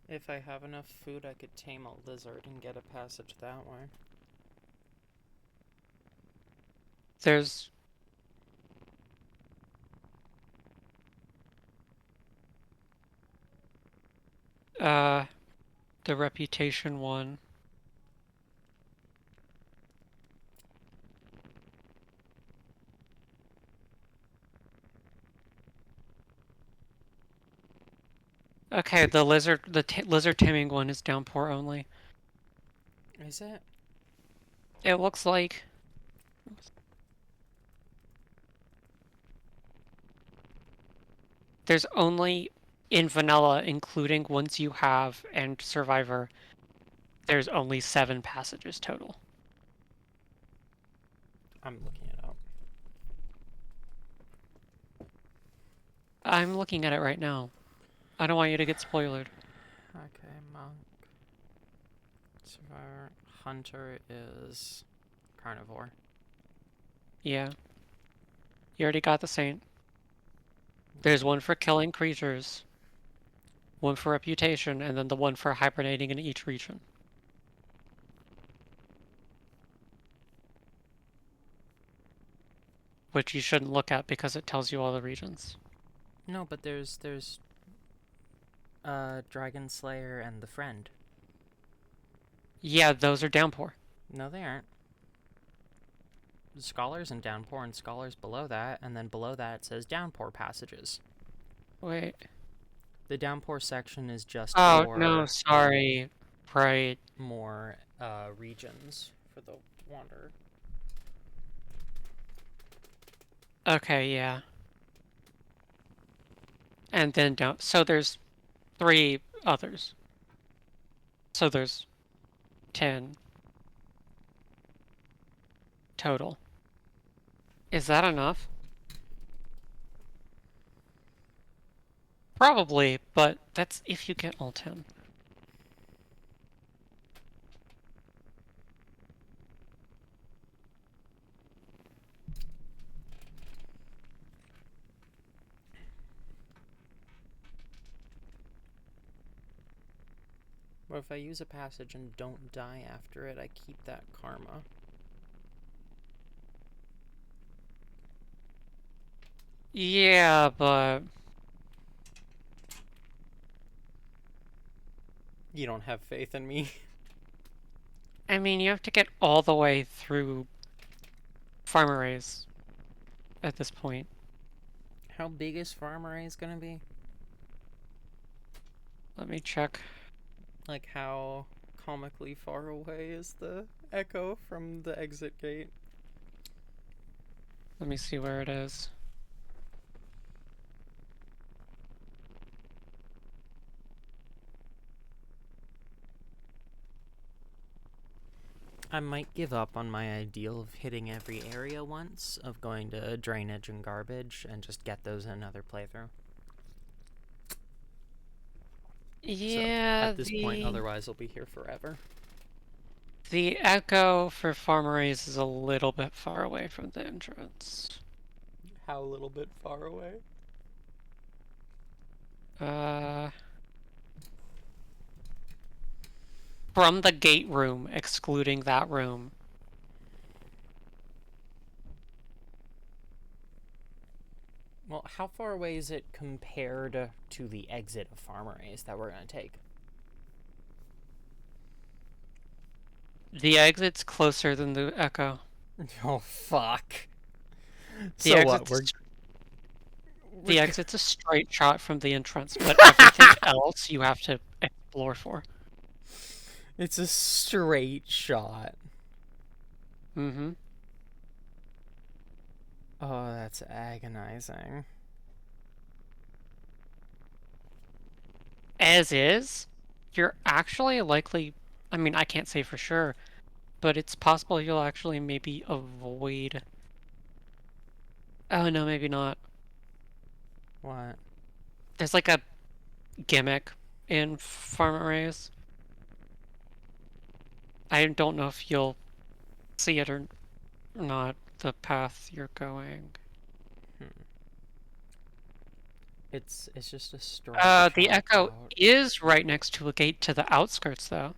If I have enough food, I could tame a lizard and get a passage that way. There's the reputation one. Okay, the lizard taming one is downpour only. Is it? It looks like there's only in vanilla, including ones you have and Survivor, there's only 7 passages total. I'm looking it up. I'm looking at it right now. I don't want you to get spoiled. Okay, monk. Survivor. Hunter is carnivore. Yeah. You already got the Saint. There's one for killing creatures, one for reputation, and then the one for hibernating in each region. Which you shouldn't look at because it tells you all the regions. No, but there's Dragon Slayer and the Friend. Yeah, those are downpour. No, they aren't. Scholars and Downpour, and Scholars below that, and then below that it says Downpour passages. Wait. The Downpour section is just Oh, for no, sorry. Right. more regions for the Wanderer. Okay, yeah. And then don't. So there's 3 others. So there's 10 total. Is that enough? Probably, but that's if you get all 10. What if I use a passage and don't die after it? I keep that karma. Yeah, but You don't have faith in me? I mean, you have to get all the way through farm arrays at this point. How big is Farm Array gonna be? Let me check. Like, how comically far away is the echo from the exit gate? Let me see where it is. I might give up on my ideal of hitting every area once, of going to drainage and garbage, and just get those in another playthrough. Yeah, so, at this point, otherwise I'll be here forever. The echo for Farmeries is a little bit far away from the entrance. How a little bit far away? From the gate room, excluding that room. Well, how far away is it compared to the exit of Farmeries that we're going to take? The exit's closer than the echo. Oh, fuck. The So what, the exit's a straight shot from the entrance, but everything else you have to explore for. It's a straight shot. Mm-hmm. Oh, that's agonizing. As is, you're actually likely... I mean, I can't say for sure, but it's possible you'll actually maybe avoid... Oh, no, maybe not. What? There's like a gimmick in Farmeries. I don't know if you'll see it or not, the path you're going. It's just a straight shot The echo out. is right next to a gate to the outskirts, though.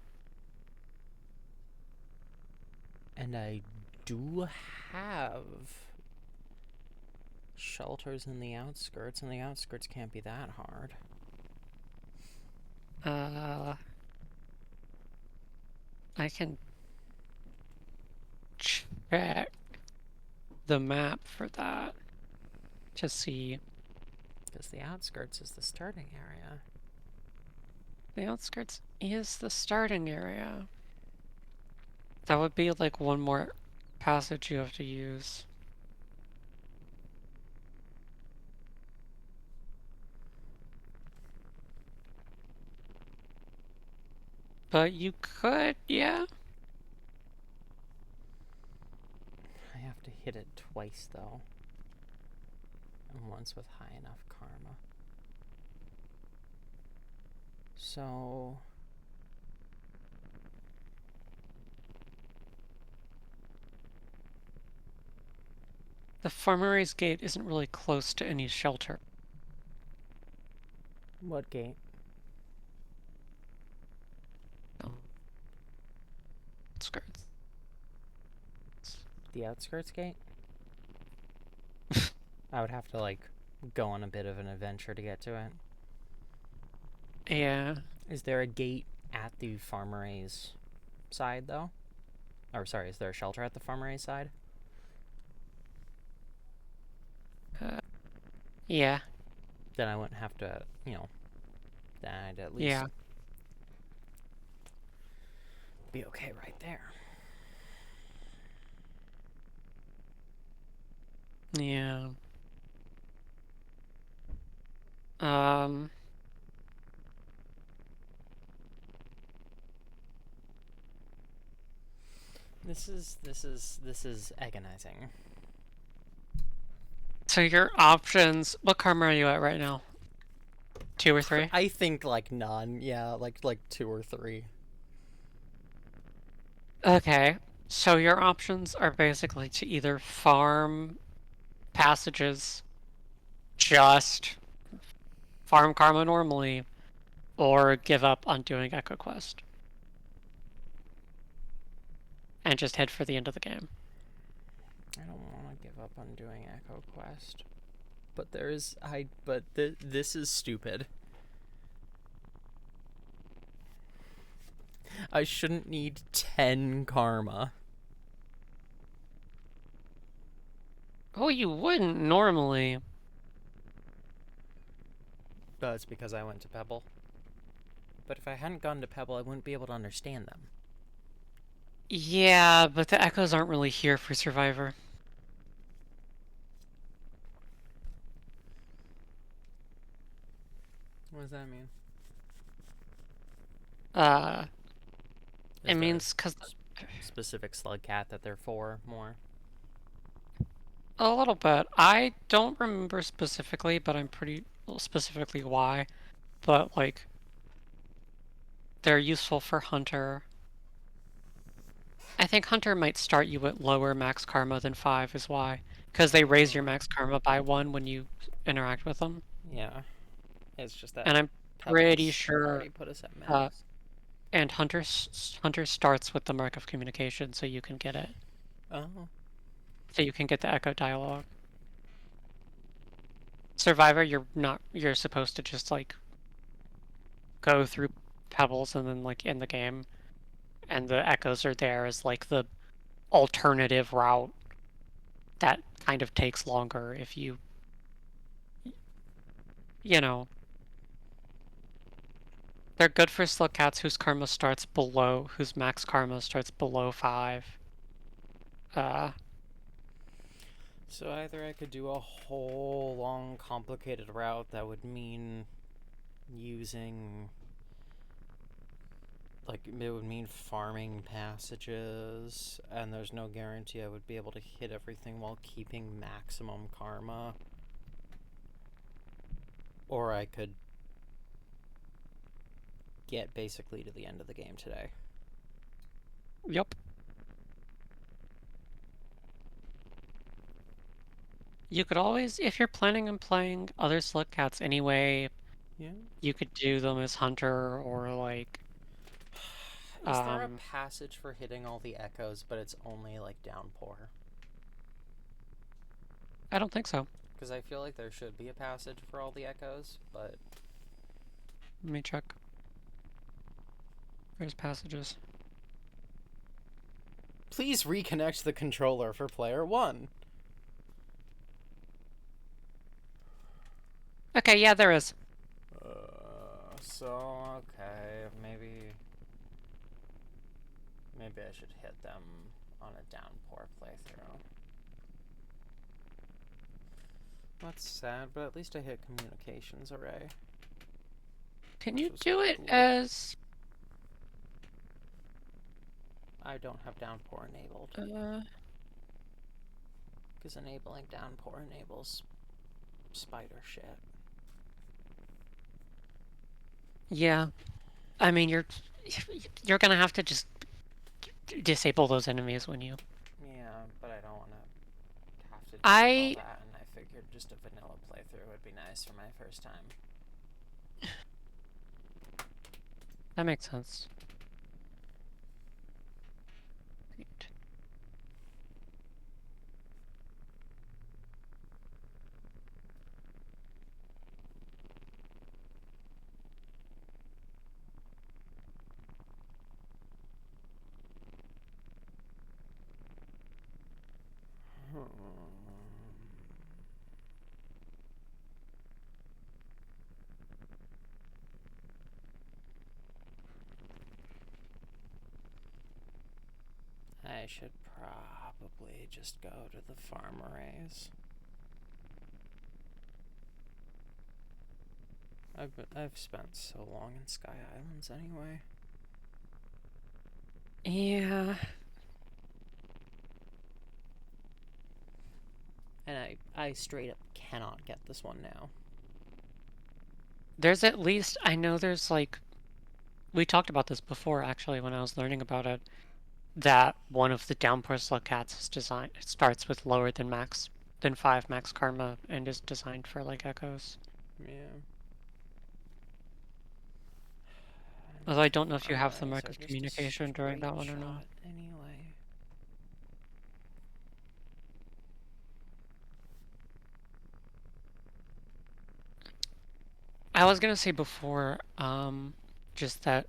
And I do have shelters in the outskirts, and the outskirts can't be that hard. I can check the map for that to see. Because the outskirts is the starting area. The outskirts is the starting area. That would be like one more passage you have to use. But you could, yeah. I have to hit it twice, though. And once with high enough karma. So... The Farmeries gate isn't really close to any shelter. What gate? Outskirts. The outskirts gate? I would have to, like, go on a bit of an adventure to get to it. Yeah. Is there a gate at the Farmeries side, though? Or, sorry, is there a shelter at the Farmeries side? Yeah. Then I wouldn't have to, you know, then I'd at least be okay right there. Yeah. This is agonizing. So your options, what karma are you at right now? 2 or 3? I think like none. Yeah, like 2 or 3. Okay. So your options are basically to either farm passages, just farm karma normally, or give up on doing Echo Quest. And just head for the end of the game. I don't want to give up on doing Echo Quest. But this is stupid. I shouldn't need 10 karma. Oh, you wouldn't normally. It's because I went to Pebble. But if I hadn't gone to Pebble, I wouldn't be able to understand them. Yeah, but the echoes aren't really here for Survivor. What does that mean? It means because specific slug cat that they're for more? A little bit. I don't remember specifically, but I'm pretty specifically why. But like, they're useful for Hunter. I think Hunter might start you at lower max karma than 5 is why. Because they raise your max karma by 1 when you interact with them. Yeah. It's just that And I'm pretty Pebbles sure, already put us at max. and Hunter starts with the Mark of Communication, so you can get it. Oh. So you can get the Echo Dialogue. Survivor, you're supposed to just, like, go through Pebbles and then, like, in the game. And the Echoes are there as, like, the alternative route that kind of takes longer if you know. They're good for slug cats whose max karma starts below 5. So either I could do a whole long complicated route that would mean using, like, it would mean farming passages, and there's no guarantee I would be able to hit everything while keeping maximum karma. Or I could get basically to the end of the game today. Yep. You could always, if you're planning on playing other slug cats anyway, Yeah. you could do them as Hunter or, like... Is there a passage for hitting all the echoes, but it's only, like, downpour? I don't think so. Because I feel like there should be a passage for all the echoes, but... Let me check. There's passages. Please reconnect the controller for player 1. Okay, yeah, there is. Okay, maybe I should hit them on a downpour playthrough. That's sad, but at least I hit communications array. Can you do it as... I don't have downpour enabled. Because enabling downpour enables spider shit. Yeah. I mean, you're gonna have to just disable those enemies when you... Yeah, but I don't want to have to do I all that, and I figured just a vanilla playthrough would be nice for my first time. That makes sense. I should probably just go to the farm arrays. I've spent so long in Sky Islands anyway. Yeah. And I straight up cannot get this one now. There's at least... I know there's, like... We talked about this before, actually, when I was learning about it. That one of the downpour slug cats starts with lower than 5 max karma and is designed for, like, echoes. Yeah. Although I don't know if you have the Mark of Communication during that one or not. Anyway. I was gonna say before, just that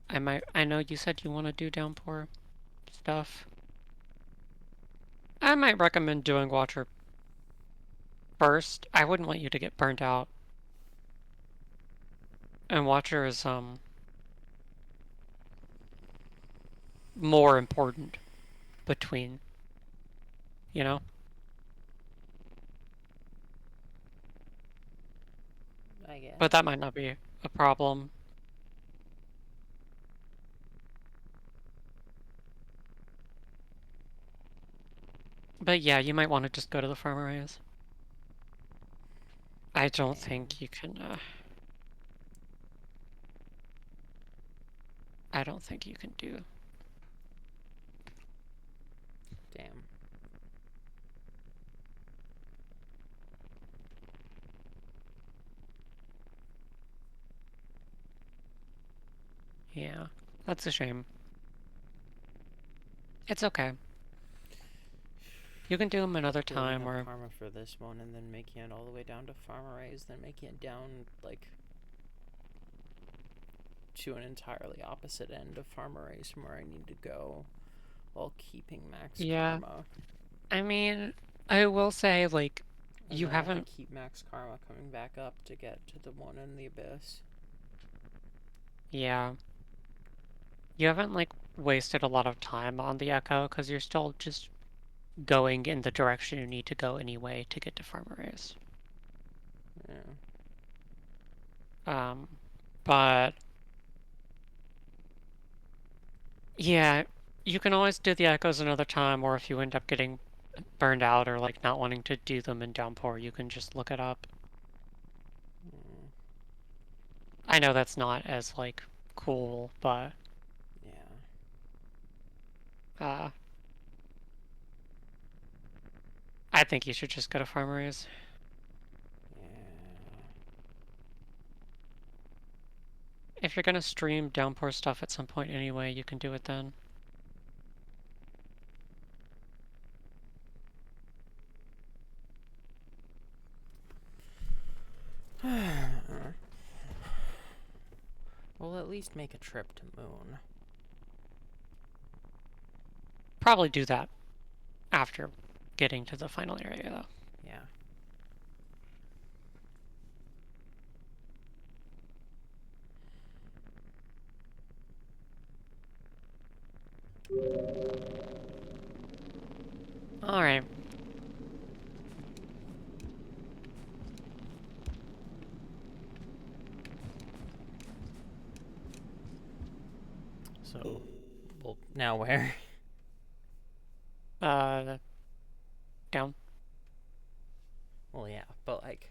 I know you said you want to do downpour stuff. I might recommend doing Watcher first. I wouldn't want you to get burnt out. And Watcher is, more important between, you know? I guess. But that might not be a problem. But yeah, you might want to just go to the farmers. I don't Damn. think you can, I don't think you can do. Damn. Yeah, that's a shame. It's okay. You can do them another time, Building or up karma for this one and then making it all the way down to farmer raise, then making it down like to an entirely opposite end of farmer raise from where I need to go, while keeping max yeah. karma. I mean, I will say, like, And you then I have haven't. to keep max karma coming back up to get to the one in the abyss. Yeah. You haven't, like, wasted a lot of time on the Echo, because you're still just going in the direction you need to go anyway to get to farmer race. Yeah. But yeah, you can always do the echoes another time, or if you end up getting burned out or like not wanting to do them in downpour, you can just look it up. I know that's not as like cool, but Yeah. I think you should just go to farmers. Yeah. If you're gonna stream downpour stuff at some point anyway, you can do it then. We'll at least make a trip to Moon. Probably do that after getting to the final area though. Yeah. Alright. So, well, now where? Down. Well, yeah, but like,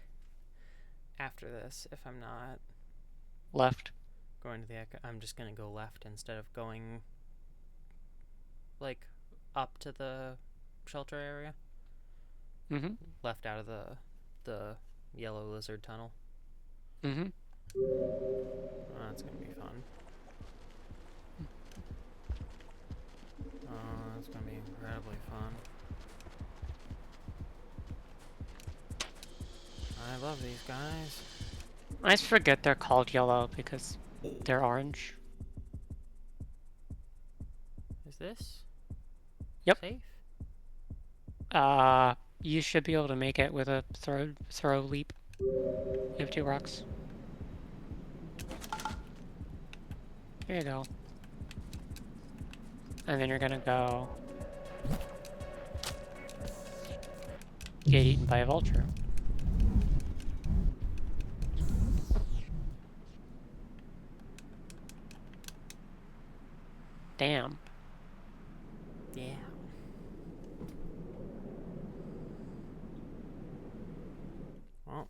after this, if I'm not Left. going to the Echo, I'm just gonna go left instead of going, like, up to the shelter area. Mm-hmm. Left out of the yellow lizard tunnel. Mm-hmm. Oh, that's gonna be fun. Oh, that's gonna be incredibly fun. I love these guys. I forget they're called yellow because they're orange. Is this? Yep. Safe? You should be able to make it with a throw leap. You have 2 rocks. Here you go. And then you're gonna go get eaten by a vulture. Damn. Yeah. Well.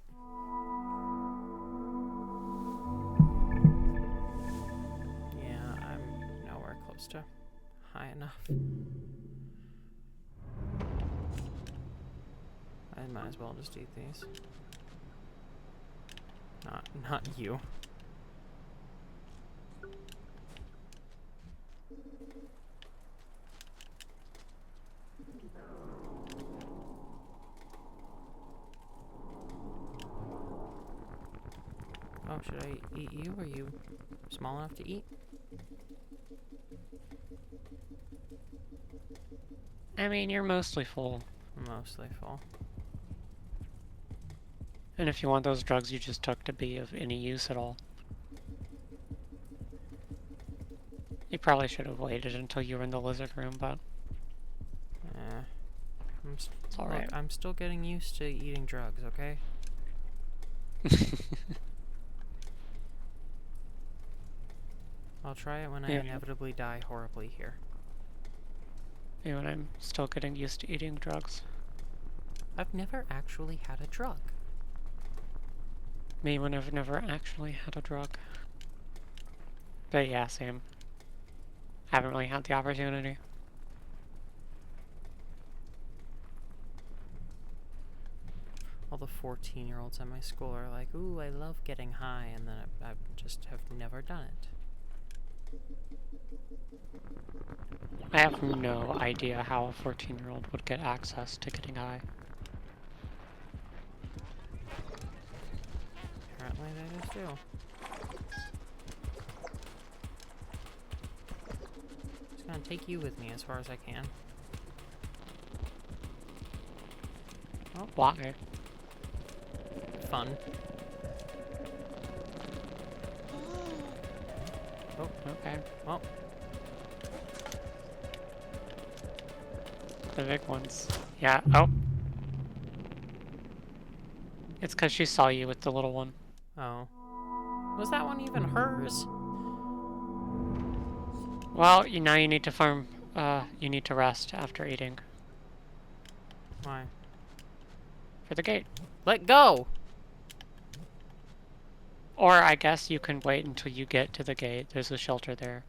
Yeah, I'm nowhere close to high enough. I might as well just eat these. Not you. Oh, should I eat you? Are you small enough to eat? I mean, you're mostly full. I'm mostly full. And if you want those drugs you just took to be of any use at all, you probably should have waited until you were in the lizard room, but it's alright. Look, I'm still getting used to eating drugs, okay? I'll try it when I Yeah. inevitably die horribly here. Even I'm still getting used to eating drugs. I've never actually had a drug. Me when I've never actually had a drug. But yeah, same. Haven't really had the opportunity. All the 14-year-olds at my school are like, ooh, I love getting high, and then I just have never done it. I have no idea how a 14-year-old would get access to getting high. Apparently they just do. Just gonna take you with me as far as I can. Oh, why? Fun. Oh, okay. Well, The big ones. Yeah, oh. It's because she saw you with the little one. oh. Was that one even hers? Well, now you need to farm, you need to rest after eating. Why? For the gate. Let go! Or I guess you can wait until you get to the gate. There's a shelter there.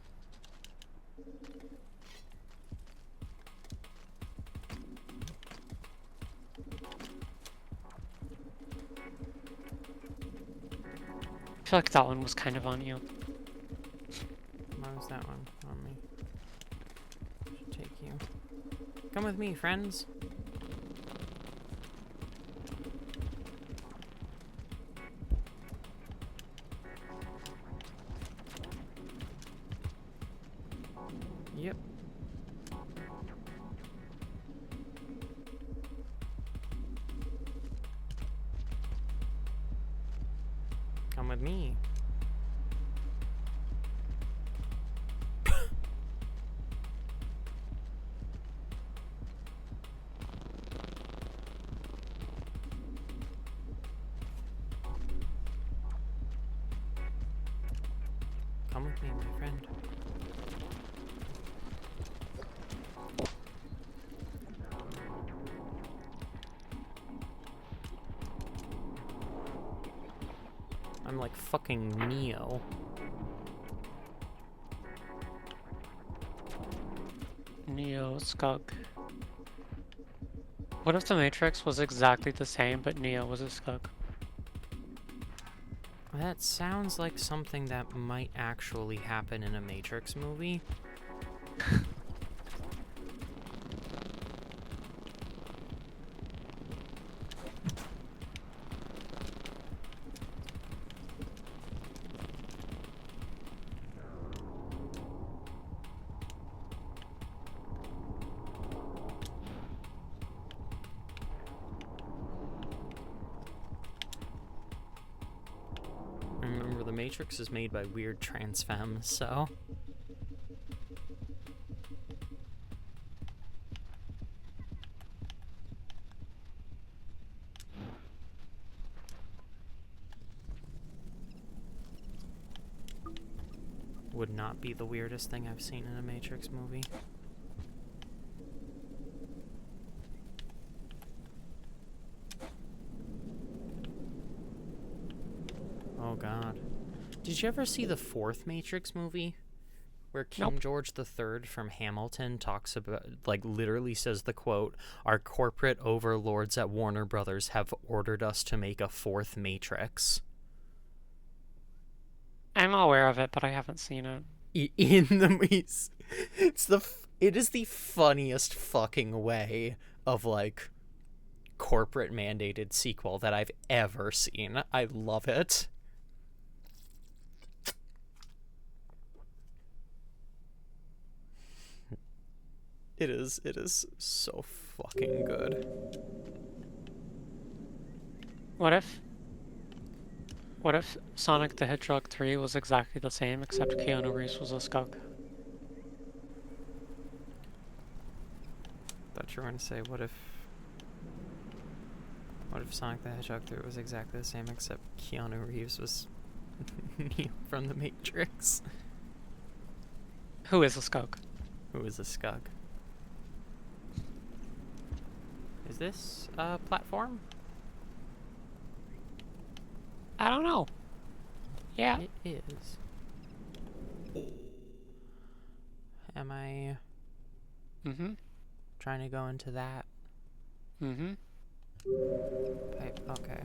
I feel like that one was kind of on you. Why was that one on me? Should take you. Come with me, friends. Yep. Come with me. Come with me, my friend. I'm like fucking Neo. Neo, skunk. What if the Matrix was exactly the same, but Neo was a skunk? That sounds like something that might actually happen in a Matrix movie. Remember, the Matrix is made by weird trans femmes, so... would not be the weirdest thing I've seen in a Matrix movie. Oh god. Did you ever see the fourth Matrix movie? Where King Nope. George III from Hamilton talks about, like, literally says the quote, "Our corporate overlords at Warner Brothers have ordered us to make a fourth Matrix." I'm aware of it, but I haven't seen it. In the movies. It is the funniest fucking way of, like, corporate mandated sequel that I've ever seen. I love it. It is so fucking good. What if Sonic the Hedgehog 3 was exactly the same, except Keanu Reeves was a skunk? Thought you were going to say, what if Sonic the Hedgehog 3 was exactly the same, except Keanu Reeves was Neo from the Matrix? Who is a skunk? Who is a skunk? this a platform? I don't know. Yeah. It is. Am I Mm-hmm. trying to go into that Mm-hmm. pipe? Okay.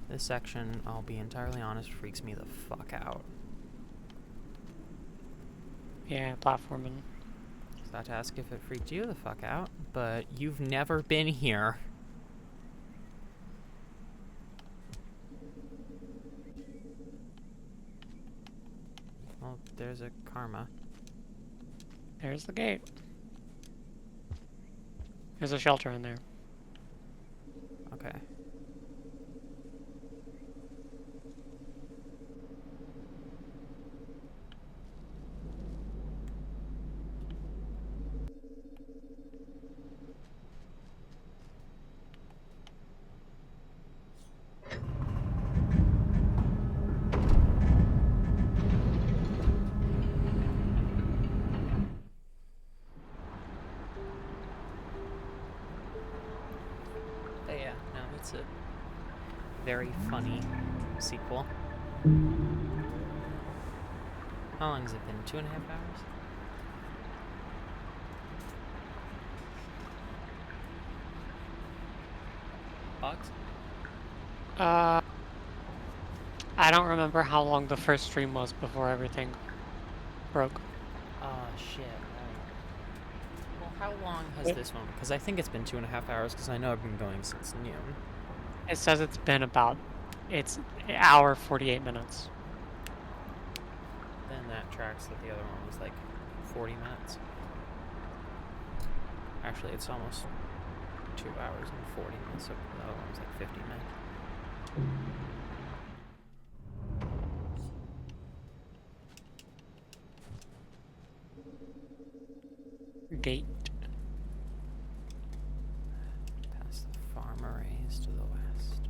This section, I'll be entirely honest, freaks me the fuck out. Yeah, platforming. I was about to ask if it freaked you the fuck out, but you've never been here. Well, there's a karma. There's the gate. There's a shelter in there. Okay. But yeah, no, it's a very funny sequel. How long has it been? 2.5 hours? Bugs? I don't remember how long the first stream was before everything broke. Oh, shit. Well, how long has this one? Because I think it's been 2.5 hours, because I know I've been going since noon. It says it's been about, it's an hour, 48 minutes. Then that tracks that the other one was like 40 minutes. Actually, it's almost 2 hours and 40 minutes, so the other one was like 50 minutes. Gate. Past the farm arrays to the west.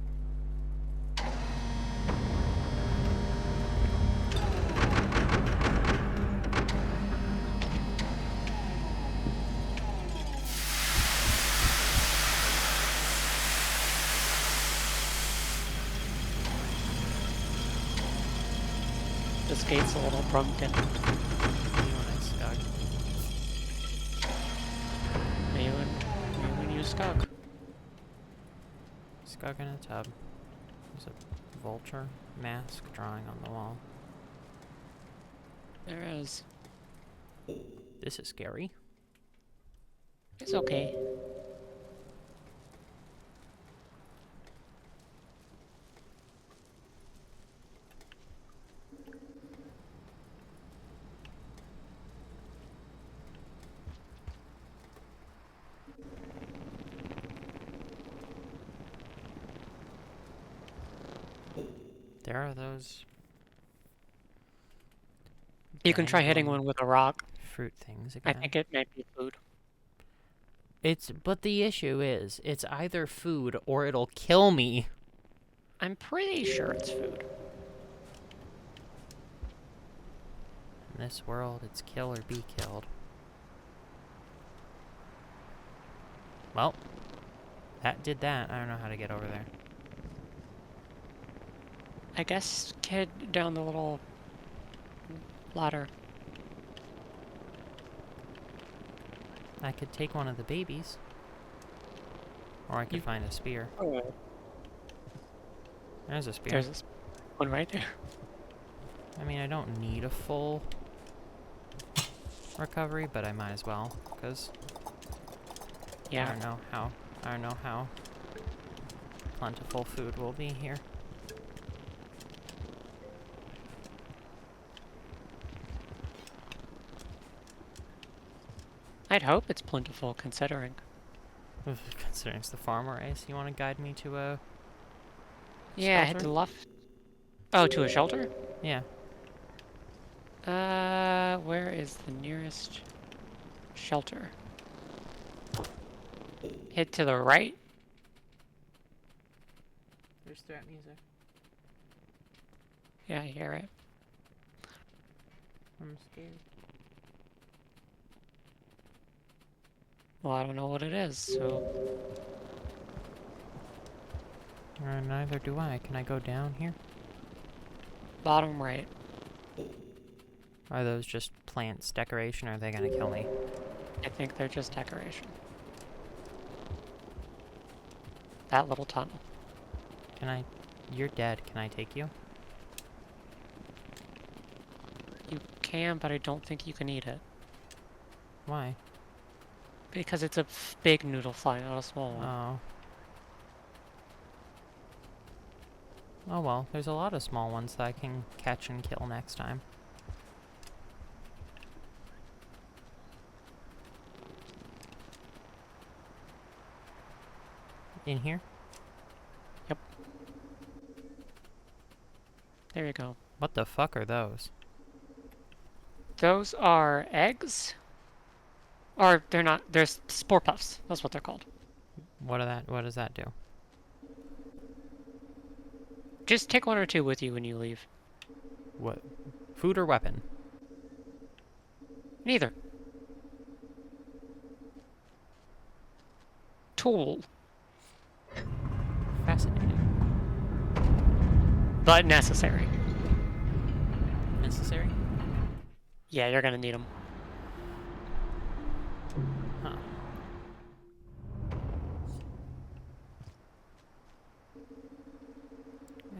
This gate's a little broken. You and You and you skug. Skug in a tub. There's a vulture mask drawing on the wall. There is. This is scary. It's okay. There are those. You can try hitting one with a rock. Fruit things I again. think it might be food. But the issue is, it's either food or it'll kill me. I'm pretty sure it's food. In this world, it's kill or be killed. Well, that did that. I don't know how to get over there. I guess kid down the little ladder. I could take one of the babies. Or I could find a spear. Oh, There's a spear. there's this one right there. I mean, I don't need a full recovery, but I might as well, because Yeah. I don't know how plentiful food will be here. I'd hope it's plentiful, considering. Considering it's the farmer race, you want to guide me to a Yeah, head shelter? to the left. Oh, to a shelter? Yeah. Where is the nearest shelter? Head to the right. There's threat music. Yeah, I hear it. I'm scared. Well, I don't know what it is, so... Neither do I. Can I go down here? Bottom right. Are those just plants, decoration, or are they gonna kill me? I think they're just decoration. That little tunnel. Can I... You're dead. Can I take you? You can, but I don't think you can eat it. Why? Because it's a big noodle fly, not a small one. Oh. Oh well, there's a lot of small ones that I can catch and kill next time. In here? Yep. There you go. What the fuck are those? Those are eggs? Or they're not, they're spore puffs. That's what they're called. What does that do? Just take one or two with you when you leave. What? Food or weapon? Neither. Tool. Fascinating. But necessary. Necessary? Yeah, you're gonna need them. Huh.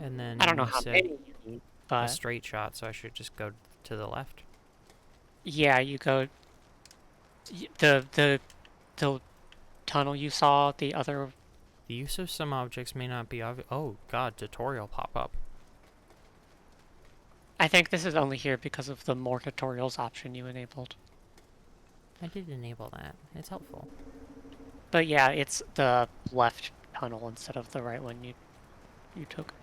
And then I don't know you how said many you need, a but... straight shot, so I should just go to the left? Yeah, you go... The tunnel you saw, the other... The use of some objects may not be obvious. Oh god, tutorial pop-up. I think this is only here because of the more tutorials option you enabled. I did enable that. It's helpful. But yeah, it's the left tunnel instead of the right one you took.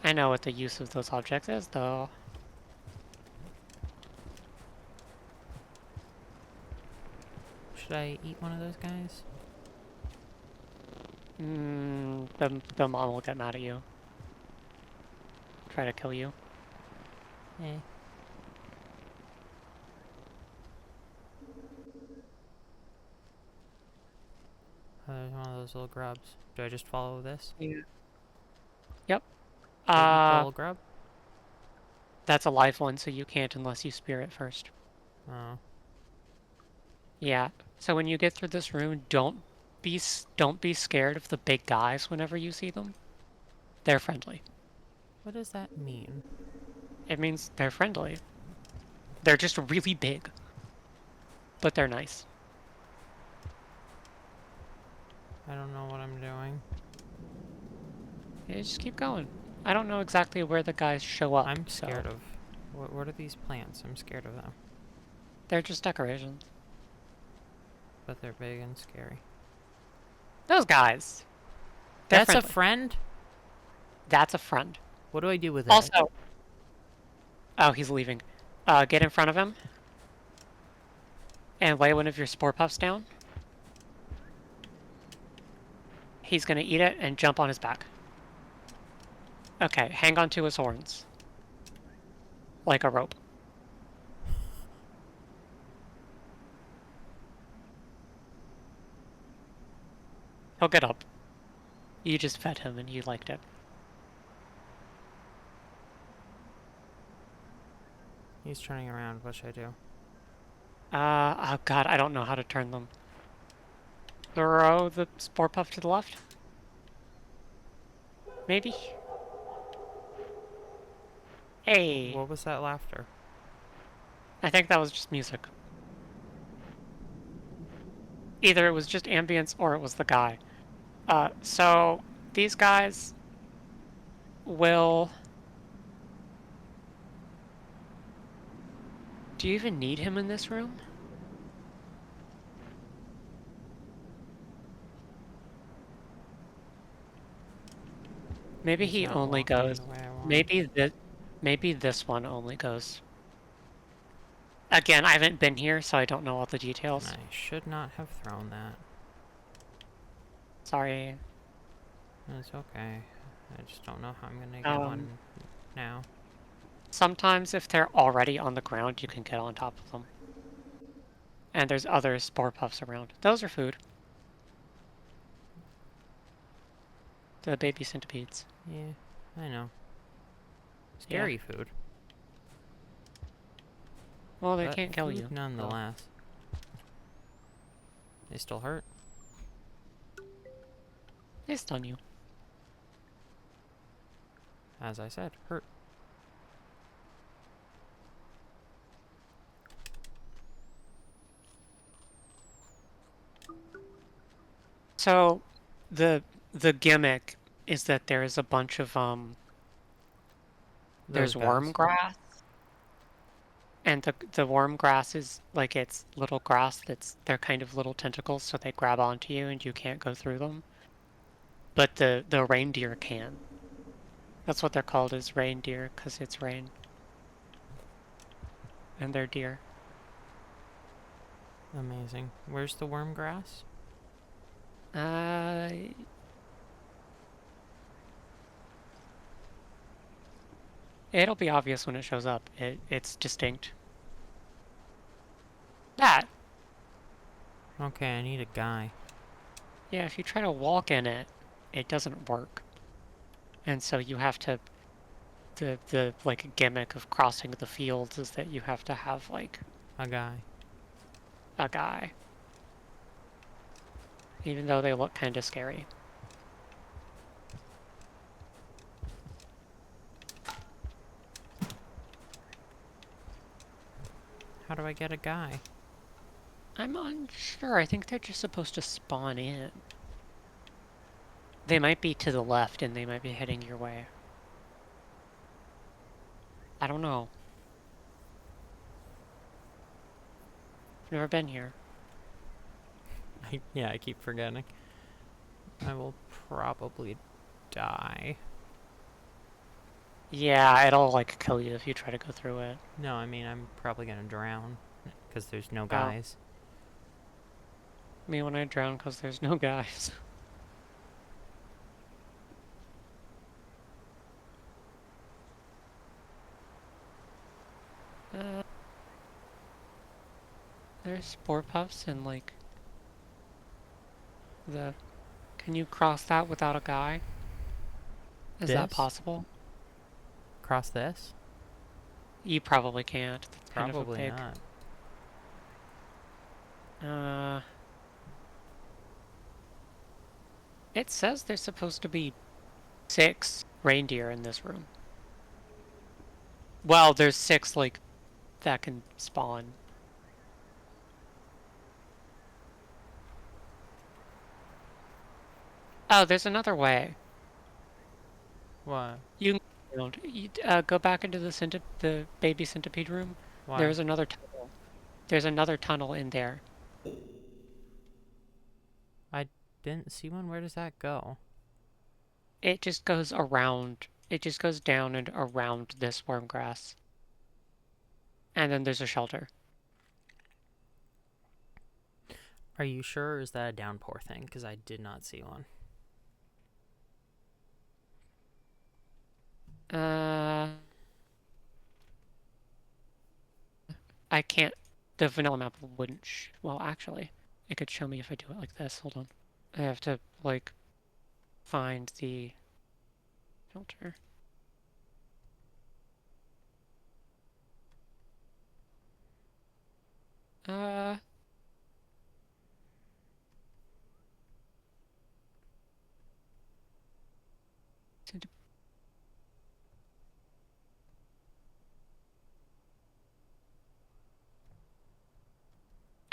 I know what the use of those objects is, though. Should I eat one of those guys? The mom will get mad at you. Try to kill you. Eh. Oh, there's one of those little grubs. Do I just follow this? Yeah. Yep. Do I eat the little grub? That's a live one, so you can't unless you spear it first. Oh. Yeah. So when you get through this room, don't be scared of the big guys whenever you see them. They're friendly. What does that mean? It means they're friendly. They're just really big. But they're nice. I don't know what I'm doing. Yeah, just keep going. I don't know exactly where the guys show up. I'm scared so. of... What are these plants? I'm scared of them. They're just decorations. But they're big and scary. Those guys. They're That's friendly. a friend? That's a friend. What do I do with it? Also... Oh, he's leaving. Get in front of him. And lay one of your spore puffs down. He's gonna eat it and jump on his back. Okay, hang on to his horns. Like a rope. He'll get up. You just fed him and you liked it. He's turning around. What should I do? Oh god, I don't know how to turn them. Throw the spore puff to the left? Maybe? Hey! What was that laughter? I think that was just music. Either it was just ambience or it was the guy. So these guys will... Do you even need him in this room? Maybe he only goes... Maybe this one only goes. Again, I haven't been here, so I don't know all the details. I should not have thrown that. Sorry. It's okay. I just don't know how I'm gonna get one now. Sometimes if they're already on the ground, you can get on top of them. And there's other spore puffs around. Those are food. The baby centipedes. Yeah, I know. Scary food. Well, they But can't kill food you. nonetheless. They still hurt. They stun you. As I said, hurt. So, the gimmick is that there is a bunch of Those there's worm guys. grass, and the worm grass is like it's little grass they're kind of little tentacles, so they grab onto you and you can't go through them. But the reindeer can. That's what they're called, is reindeer, because it's rain. And they're deer. Amazing. Where's the worm grass? Uh, It'll be obvious when it shows up. It's distinct. That. Okay, I need a guy. Yeah, if you try to walk in it, it doesn't work. And so you have to, the like gimmick of crossing the fields is that you have to have like A guy. a guy. Even though they look kind of scary. How do I get a guy? I'm unsure. I think they're just supposed to spawn in. They might be to the left and they might be heading your way. I don't know. I've never been here. Yeah, I keep forgetting. I will probably die. Yeah, it'll like kill you if you try to go through it. No, I mean, I'm probably gonna drown. Because there's no guys. Me when I drown because there's no guys. There's spore puffs and like the... Can you cross that without a guy? Is that This? possible? Cross this? You probably can't. That's kind of a Probably big... not. It says there's supposed to be 6 reindeer in this room. Well, there's 6 like that can spawn. Oh, there's another way. What? You can go back into the baby centipede room. Why? There's another tunnel. There's another tunnel in there. I didn't see one. Where does that go? It just goes around. It just goes down and around this worm grass. And then there's a shelter. Are you sure, or is that a downpour thing? Because I did not see one. I can't. The vanilla map wouldn't. Well, actually, it could show me if I do it like this. Hold on. I have to like find the filter. Uh.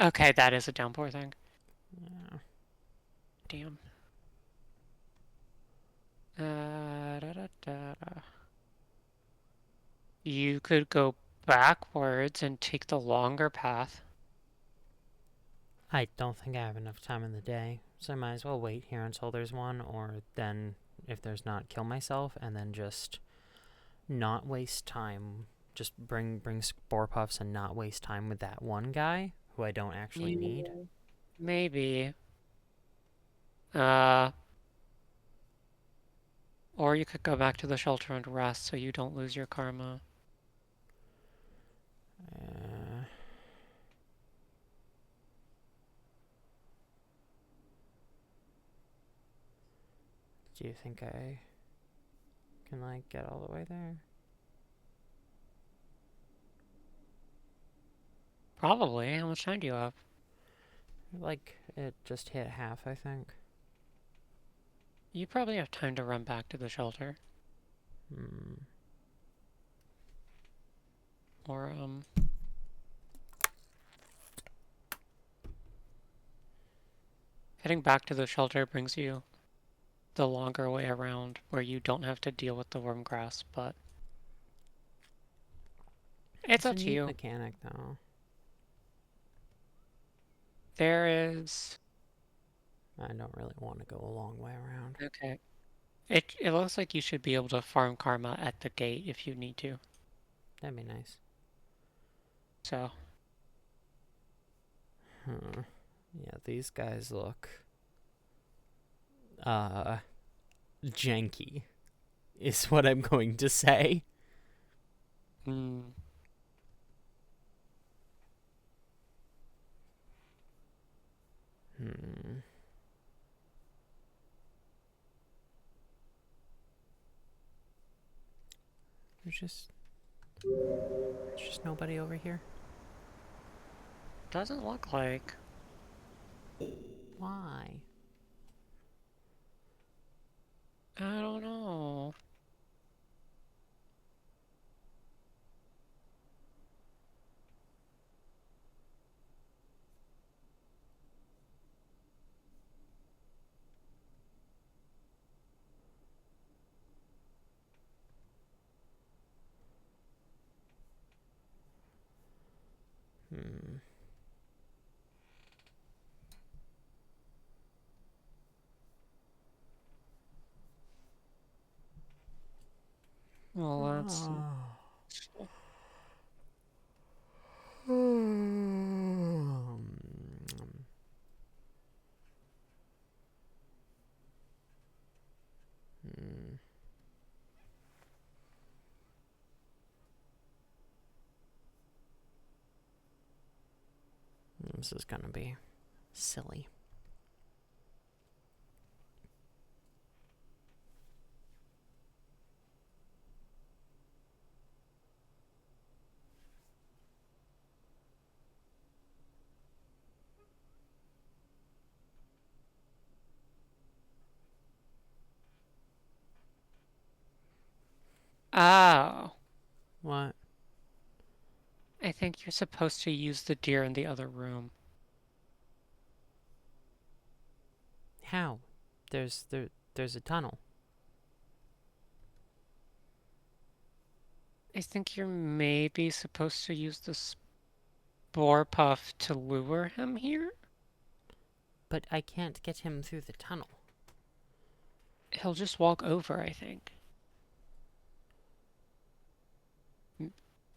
Okay, that is a downpour thing. Yeah. Damn. You could go backwards and take the longer path. I don't think I have enough time in the day, so I might as well wait here until there's one, or then, if there's not, kill myself, and then just not waste time. Just bring spore puffs and not waste time with that one guy who I don't actually need. Maybe. Or you could go back to the shelter and rest so you don't lose your karma. Do you think I can, like, get all the way there? Probably. How much time do you have? Like, it just hit half, I think. You probably have time to run back to the shelter. Hmm. Or, heading back to the shelter brings you the longer way around, where you don't have to deal with the worm grass, but it's up a to neat you. mechanic, though. There is... I don't really want to go a long way around. Okay. It looks like you should be able to farm karma at the gate if you need to. That'd be nice. So, Huh. Yeah, these guys look... janky, is what I'm going to say. hmm. Hmm. There's just nobody over here. Doesn't look like. Why? I don't know. Hmm. Well, that's... This is gonna be silly. Oh. What? I think you're supposed to use the deer in the other room. How? There's a tunnel. I think you're maybe supposed to use the spore puff to lure him here? But I can't get him through the tunnel. He'll just walk over, I think.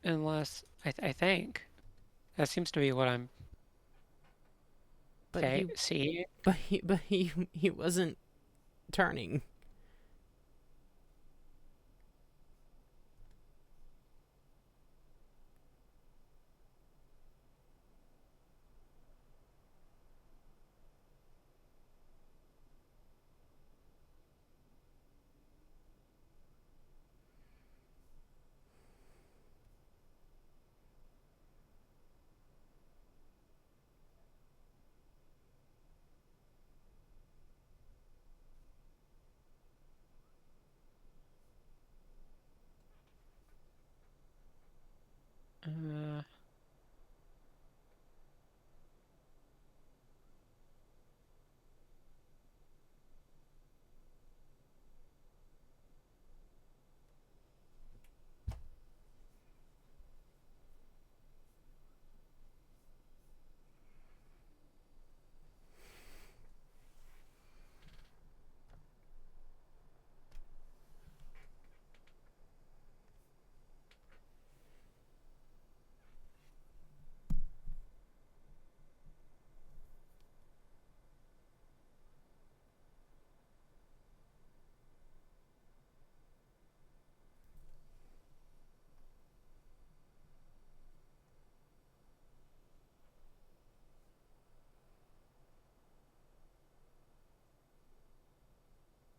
Unless... I think. That seems to be what I'm... But he seeing. he wasn't turning.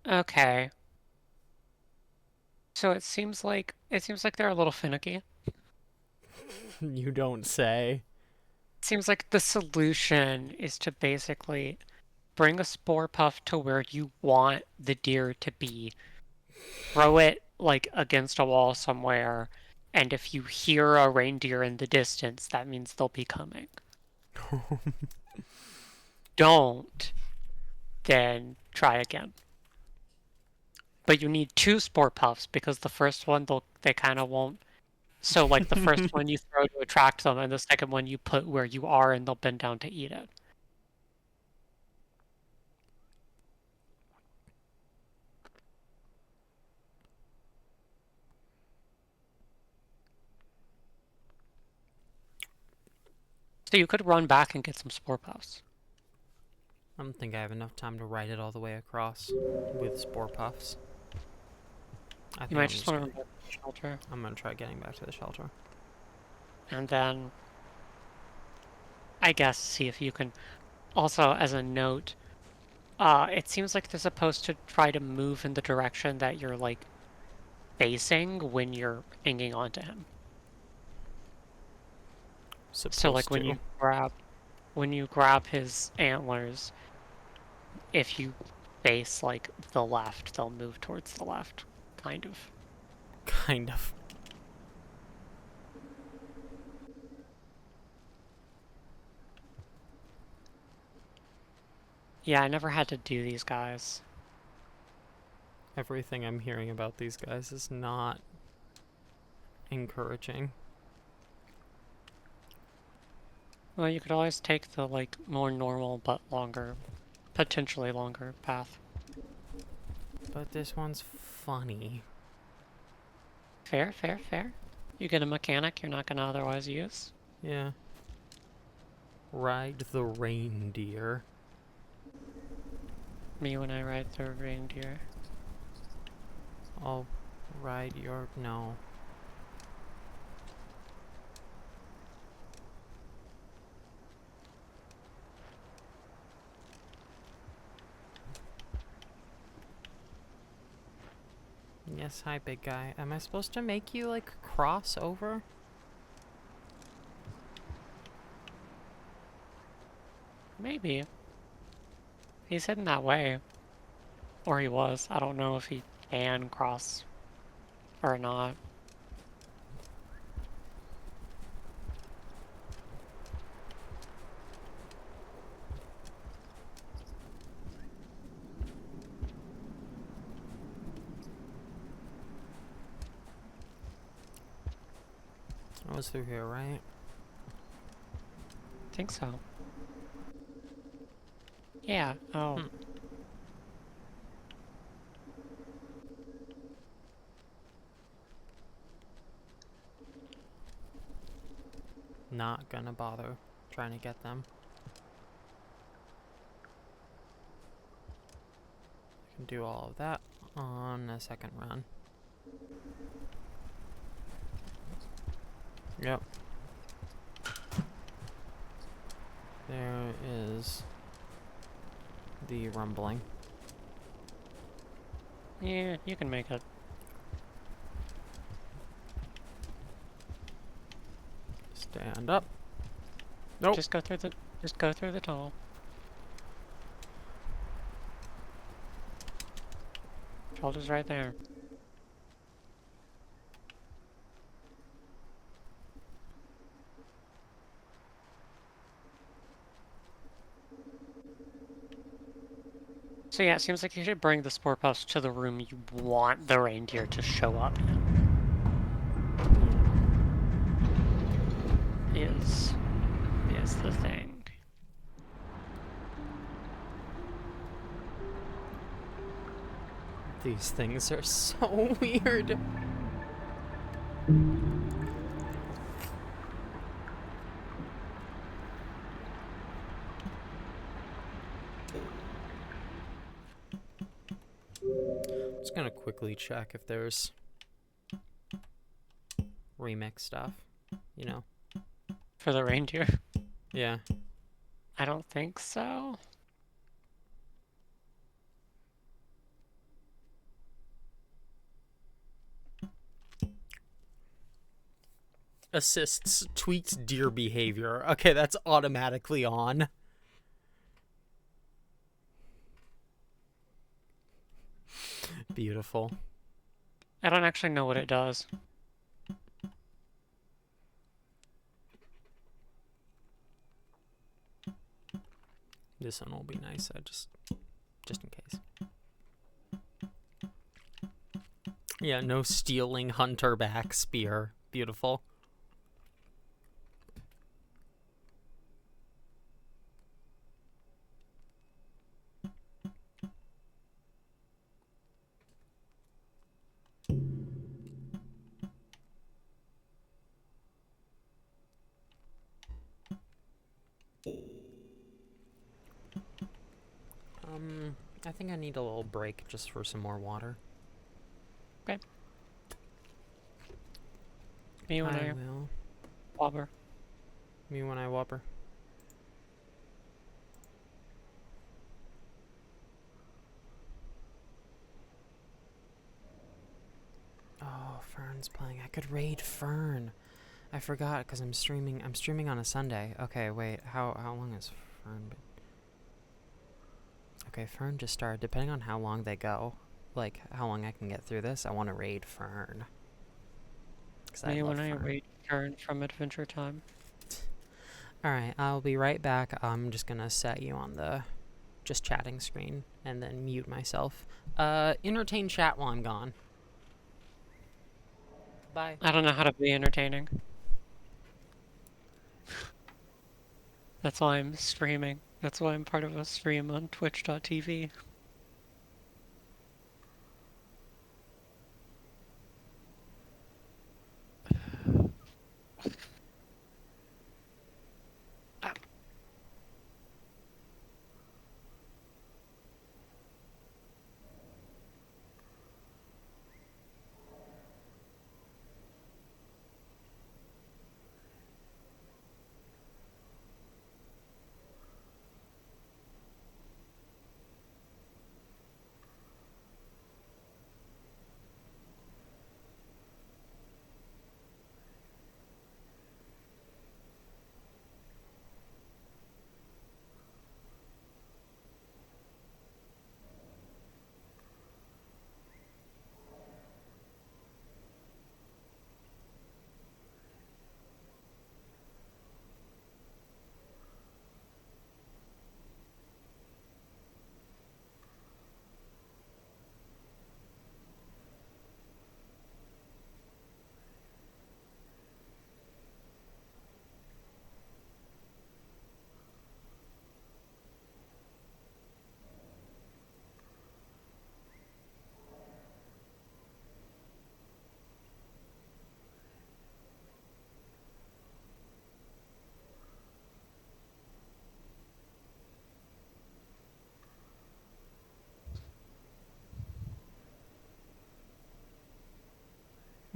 Okay. So it seems like they're a little finicky. You don't say. It seems like the solution is to basically bring a spore puff to where you want the deer to be. Throw it like against a wall somewhere, and if you hear a reindeer in the distance, that means they'll be coming. Don't, then try again. But you need 2 spore puffs because the first one they kind of won't. So like the first one you throw to attract them, and the second one you put where you are, and they'll bend down to eat it. So you could run back and get some spore puffs. I don't think I have enough time to ride it all the way across with spore puffs. You might just want to run back to the shelter. I'm gonna try getting back to the shelter. And then, I guess, see if you can... Also, as a note, it seems like they're supposed to try to move in the direction that you're, like, facing when you're hanging onto him. So, like, when you grab his antlers, if you face, like, the left, they'll move towards the left, kind of. Kind of. Yeah, I never had to do these guys. Everything I'm hearing about these guys is not encouraging. Well, you could always take the, like, more normal but longer, potentially longer path. But this one's funny. Fair, fair, fair. You get a mechanic you're not going to otherwise use. Yeah. Ride the reindeer. Me when I ride the reindeer. I'll ride your... No. Yes, hi, big guy. Am I supposed to make you, like, cross over? Maybe. He's heading that way. Or he was. I don't know if he can cross or not. I was through here, right? I think so. Yeah. Oh. Not gonna bother trying to get them. I can do all of that on a second run. Yep. There is the rumbling. Yeah, you can make it. Stand up. Nope. Just go through the tunnel. Shoulder's right there. So yeah, it seems like you should bring the spore puffs to the room you want the reindeer to show up in. Is the thing. These things are so weird. I'm just gonna quickly check if there's remix stuff, you know. For the reindeer? Yeah. I don't think so. assists tweaked deer behavior. Okay, that's automatically on. Beautiful. I don't actually know what it does. This one will be nice. Just in case. Yeah, no stealing hunter back spear. Beautiful. I think I need a little break just for some more water. Okay. Me when I will. wobber. Me when I whopper. Oh, Fern's playing. I could raid Fern. I forgot because I'm streaming. I'm streaming on a Sunday. Okay, wait. How long is Fern been? Okay, Fern just started. Depending on how long they go, like how long I can get through this, I want to raid Fern. Me when I raid Fern from Adventure Time. Alright, I'll be right back. I'm just gonna set you on the just chatting screen and then mute myself. Entertain chat while I'm gone. Bye. I don't know how to be entertaining. That's why I'm streaming. That's why I'm part of a stream on twitch.tv.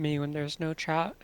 Me when there's no chat.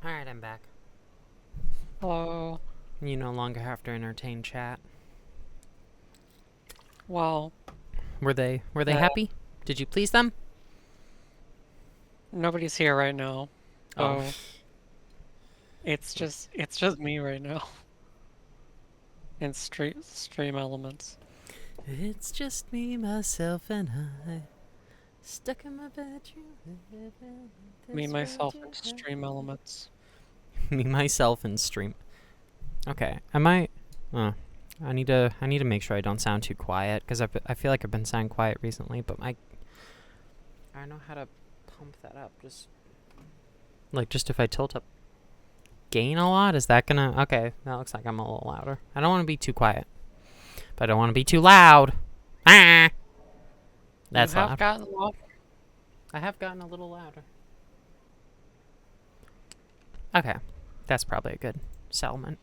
Alright, I'm back. Hello. You no longer have to entertain chat. Well. Were they happy? Did you please them? Nobody's here right now. So Oh. it's just me right now. And stream elements. It's just me, myself, and I. Stuck in my bedroom. Me, myself, and stream elements. Me, myself, and stream. Okay, I might. I need to make sure I don't sound too quiet because I feel like I've been sounding quiet recently, but I don't know how to pump that up. Just if I tilt up gain a lot, is that gonna? Okay, that looks like I'm a little louder. I don't want to be too quiet, but I don't want to be too loud. Ah, that's you have loud. gotten louder. I have gotten a little louder. Okay, that's probably a good settlement.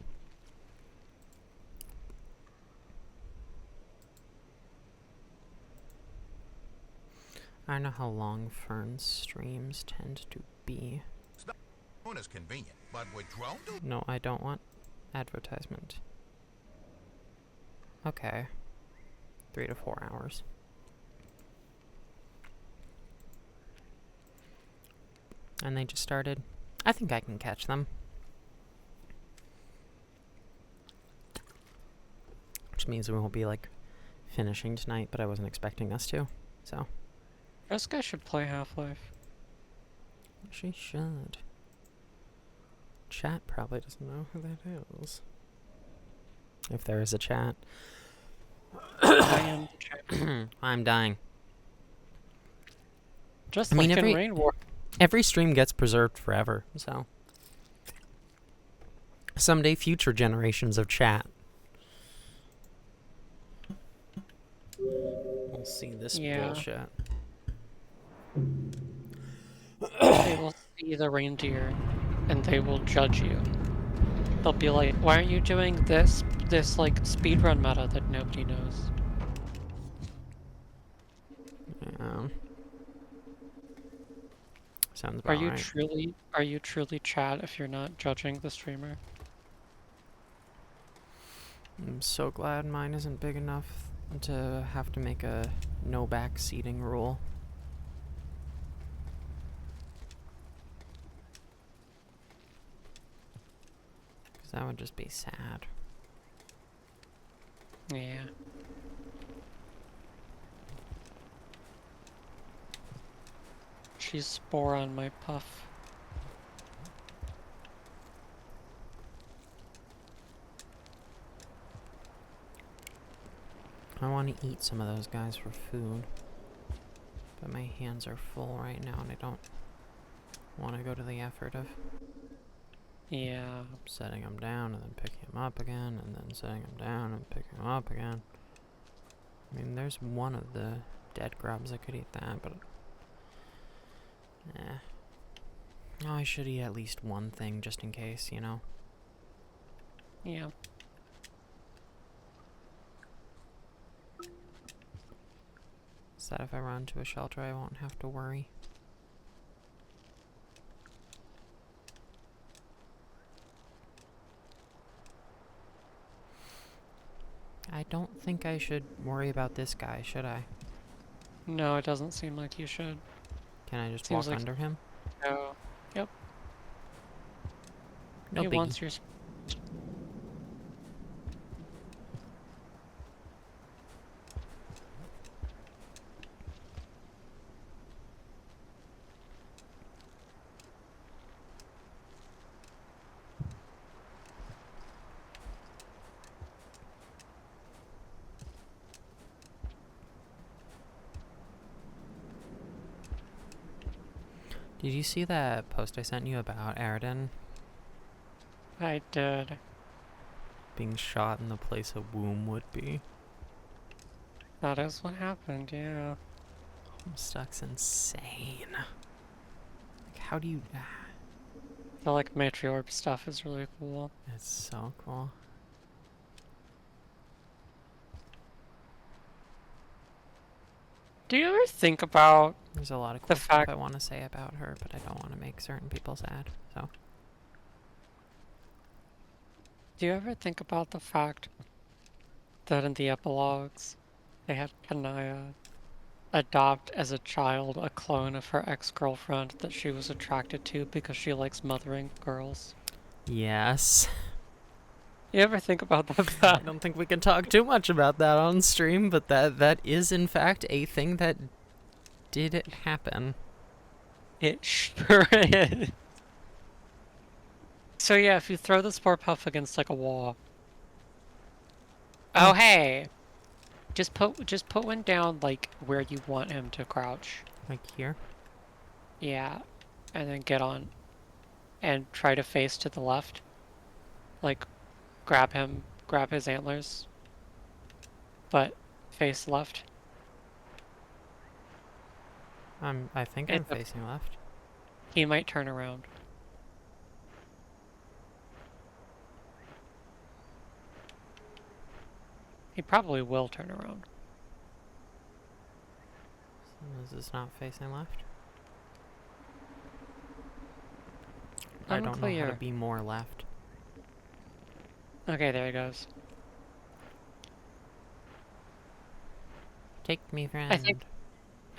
I don't know how long Fern's streams tend to be. It's not as convenient, but with drone. No, I don't want advertisement. Okay. 3 to 4 hours. And they just started. I think I can catch them. Which means we won't be like finishing tonight, but I wasn't expecting us to. So. This guy should play Half-Life. She should. Chat probably doesn't know who that is. If there is a chat. I am chat. I'm dying. Just I mean, like in Rain War. Every stream gets preserved forever, so. Someday future generations of chat will see this bullshit. They will see the reindeer, and they will judge you. They'll be like, why aren't you doing this like speedrun meta that nobody knows? Yeah. Sounds about right. Are you truly chat if you're not judging the streamer? I'm so glad mine isn't big enough to have to make a no back seating rule. Because that would just be sad. Yeah. She's spore on my puff. I want to eat some of those guys for food. But my hands are full right now and I don't want to go to the effort of setting them down and then picking them up again and then setting them down and picking them up again. I mean, there's one of the dead grubs. I could eat that, but oh, I should eat at least one thing just in case, you know? Yeah. So that if I run to a shelter, I won't have to worry. I don't think I should worry about this guy, should I? No, it doesn't seem like you should. Can I just walk under him? No. Yep. No he biggie. wants your... Did you see that post I sent you about Aridin? I did. Being shot in the place a womb would be. That is what happened, yeah. Homestuck's insane. Like, how do you... I feel like Matriarch stuff is really cool. It's so cool. Do you ever think about There's a lot of cool stuff I want to say about her, but I don't want to make certain people sad, so... Do you ever think about the fact that in the epilogues, they had Kanaya adopt as a child a clone of her ex-girlfriend that she was attracted to because she likes mothering girls? Yes. You ever think about that? I Pat? don't think we can talk too much about that on stream, but that is in fact a thing that did happen. It sure is. So yeah, if you throw the Spore Puff against like a wall. Oh hey! Just put one down like where you want him to crouch. Like here? Yeah. And then get on. And try to face to the left. Like grab his antlers. But face left. I think I'm facing left. He might turn around. He probably will turn around. So is this not facing left? Unclear. I don't know how to be more left. Okay, there he goes. Take me, friend.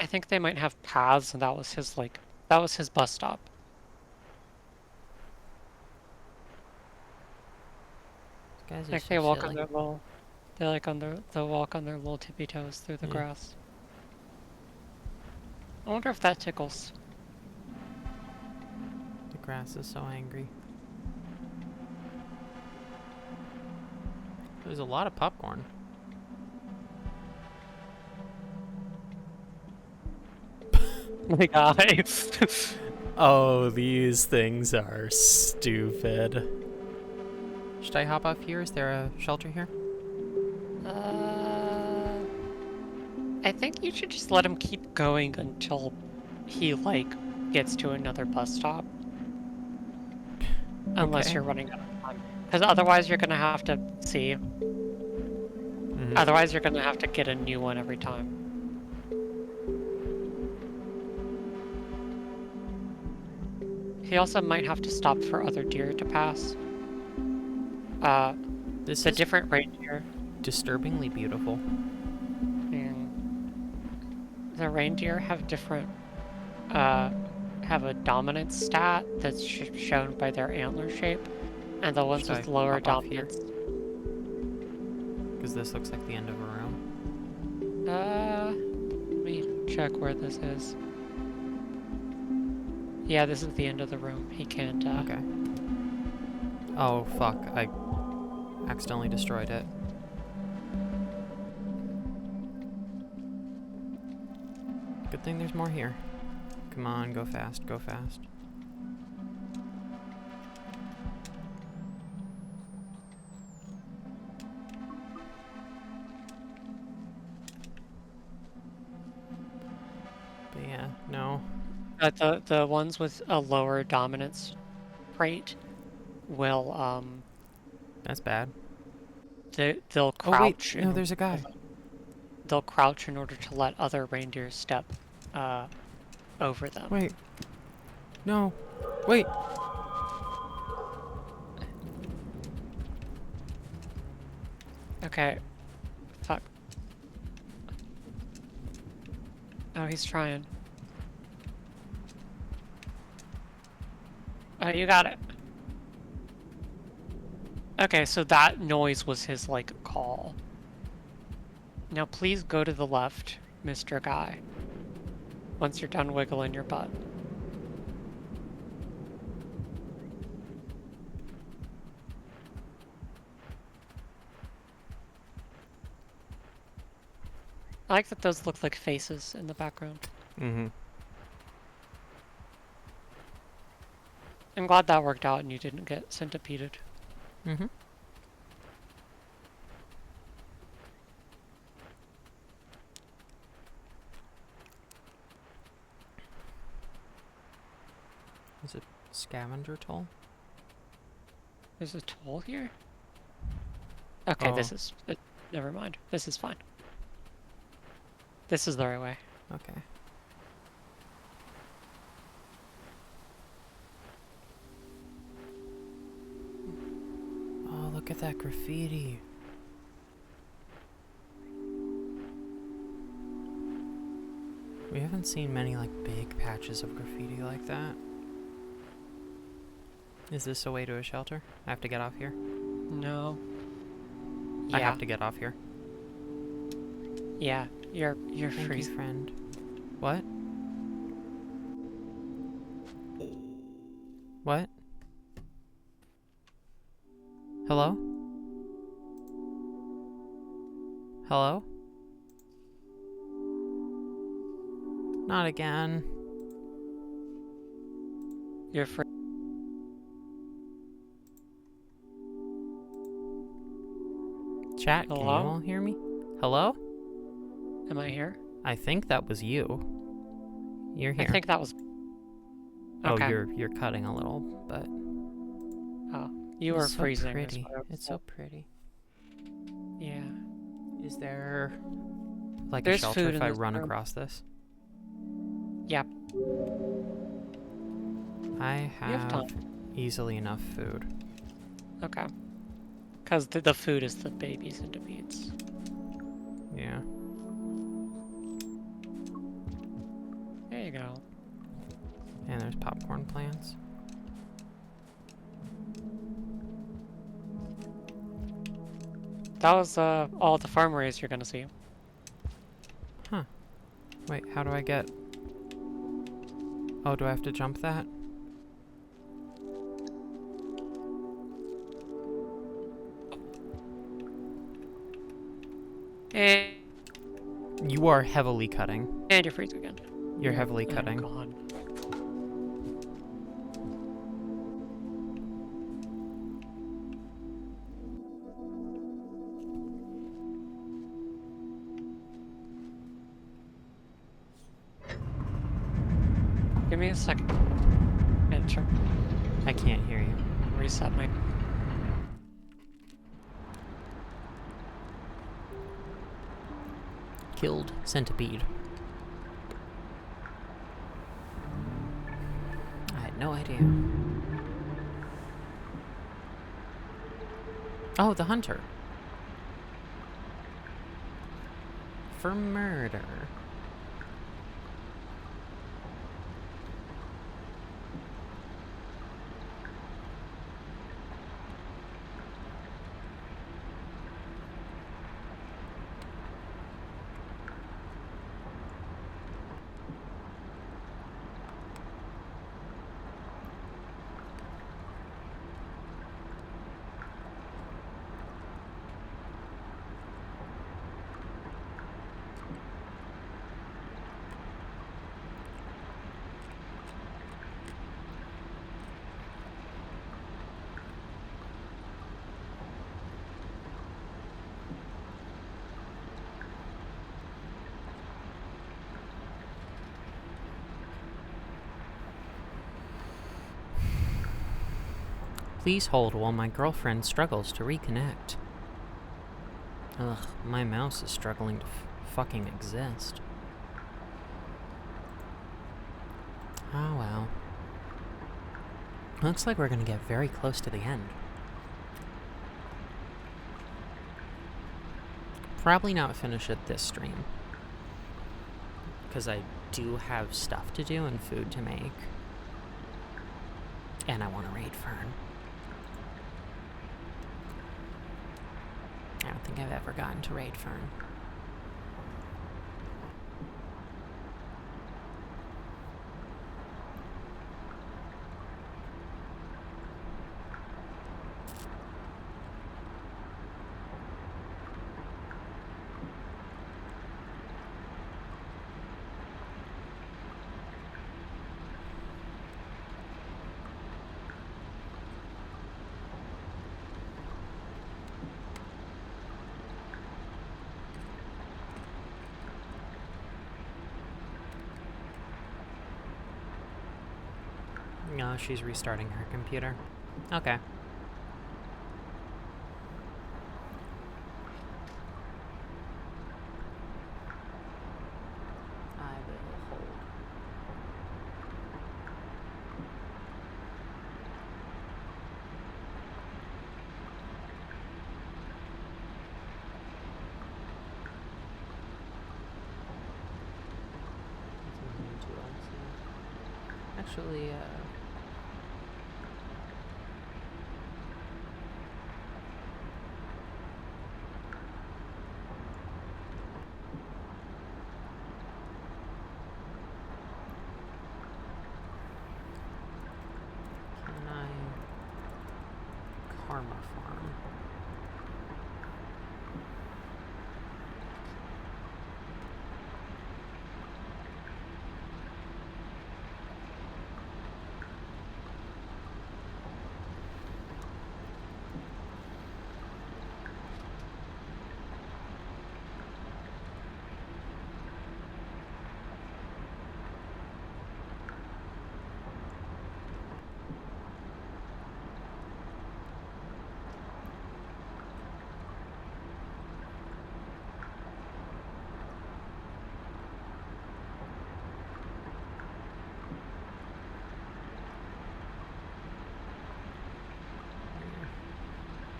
I think they might have paths, and that was his bus stop. These guys are Like so they walk silly. on their little, they'll walk on their little tippy toes through the grass. I wonder if that tickles. The grass is so angry. There's a lot of popcorn. My guy. Oh, these things are stupid. Should I hop off here? Is there a shelter here? I think you should just let him keep going until he like gets to another bus stop. Unless you're running out of time. Because otherwise you're gonna have to see. Otherwise you're gonna have to get a new one every time. He also might have to stop for other deer to pass. This The is different reindeer. disturbingly beautiful. The reindeer have different, have a dominance stat that's shown by their antler shape, and the ones with lower dominance. Because this looks like the end of a room. Let me check where this is. Yeah, this is the end of the room. He can't, Okay. Oh, fuck. I accidentally destroyed it. Good thing there's more here. Come on, go fast, go fast. But yeah, no. the ones with a lower dominance rate will, That's bad. they'll crouch. Oh wait, no, there's a guy. They'll crouch in order to let other reindeer step, over them. Wait. No. Wait. Okay. Fuck. Oh, he's trying. Oh, you got it. Okay, so that noise was his, like, call. Now please go to the left, Mr. Guy. Once you're done wiggling your butt. I like that those look like faces in the background. Mm-hmm. I'm glad that worked out and you didn't get centipeded. Mm-hmm. Is it scavenger toll? There's a toll here? Okay, Oh. this is... never mind. This is fine. This is the right way. Okay. Oh, look at that graffiti. We haven't seen many, like, big patches of graffiti like that. Is this a way to a shelter? I have to get off here? No. I Yeah. have to get off here. Yeah. You're Thank free. you, friend. What? What? Hello? Hello? Not again. You're free. Chat, can you Hello? all hear me? Hello? Am I here? I think that was you. You're here. I think that was. Oh, Okay. you're cutting a little, but Oh, you were it's so freezing. is pretty. what I was It's so told. pretty. Yeah. Is there like There's a shelter food if in I this run room. across this? Yep. I You have have time. easily enough food. Okay. Because the food is the babies and the meats. Yeah. There you go. And there's popcorn plants. That was all the farm raised you're gonna see. Huh. Wait, how do I get... Oh, do I have to jump that? And You are heavily cutting. you're freezing again. You're heavily I'm cutting. gone. Give me a second. Enter. I can't hear you. Reset my. Killed centipede. I had no idea. Oh, the hunter. For murder. Please hold while my girlfriend struggles to reconnect. Ugh, my mouse is struggling to fucking exist. Oh well. Looks like we're gonna get very close to the end. Probably not finish it this stream. Because I do have stuff to do and food to make. And I want to raid Fern. I don't think I've ever gotten to raid Fern. No, she's restarting her computer. Okay. I will hold. Actually, Karma Farm.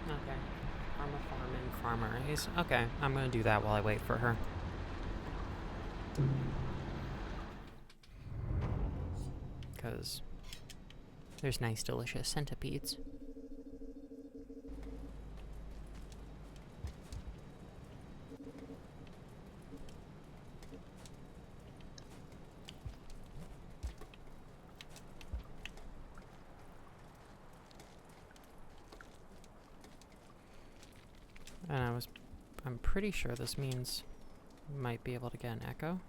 Okay. Karma Farm and Farmer Ace. Okay, I'm gonna do that while I wait for her. Because there's nice, delicious centipedes. And I'm pretty sure this means we might be able to get an echo.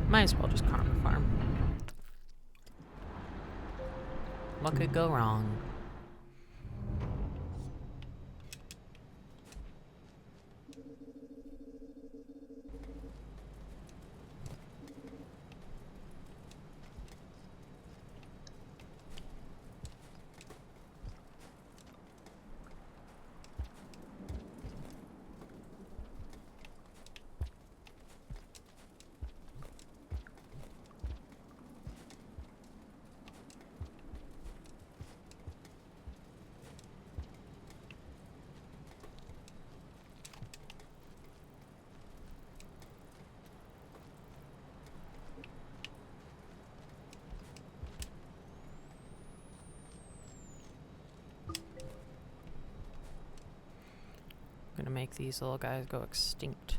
Might as well just Karma Farm. What could go wrong? I'm gonna make these little guys go extinct.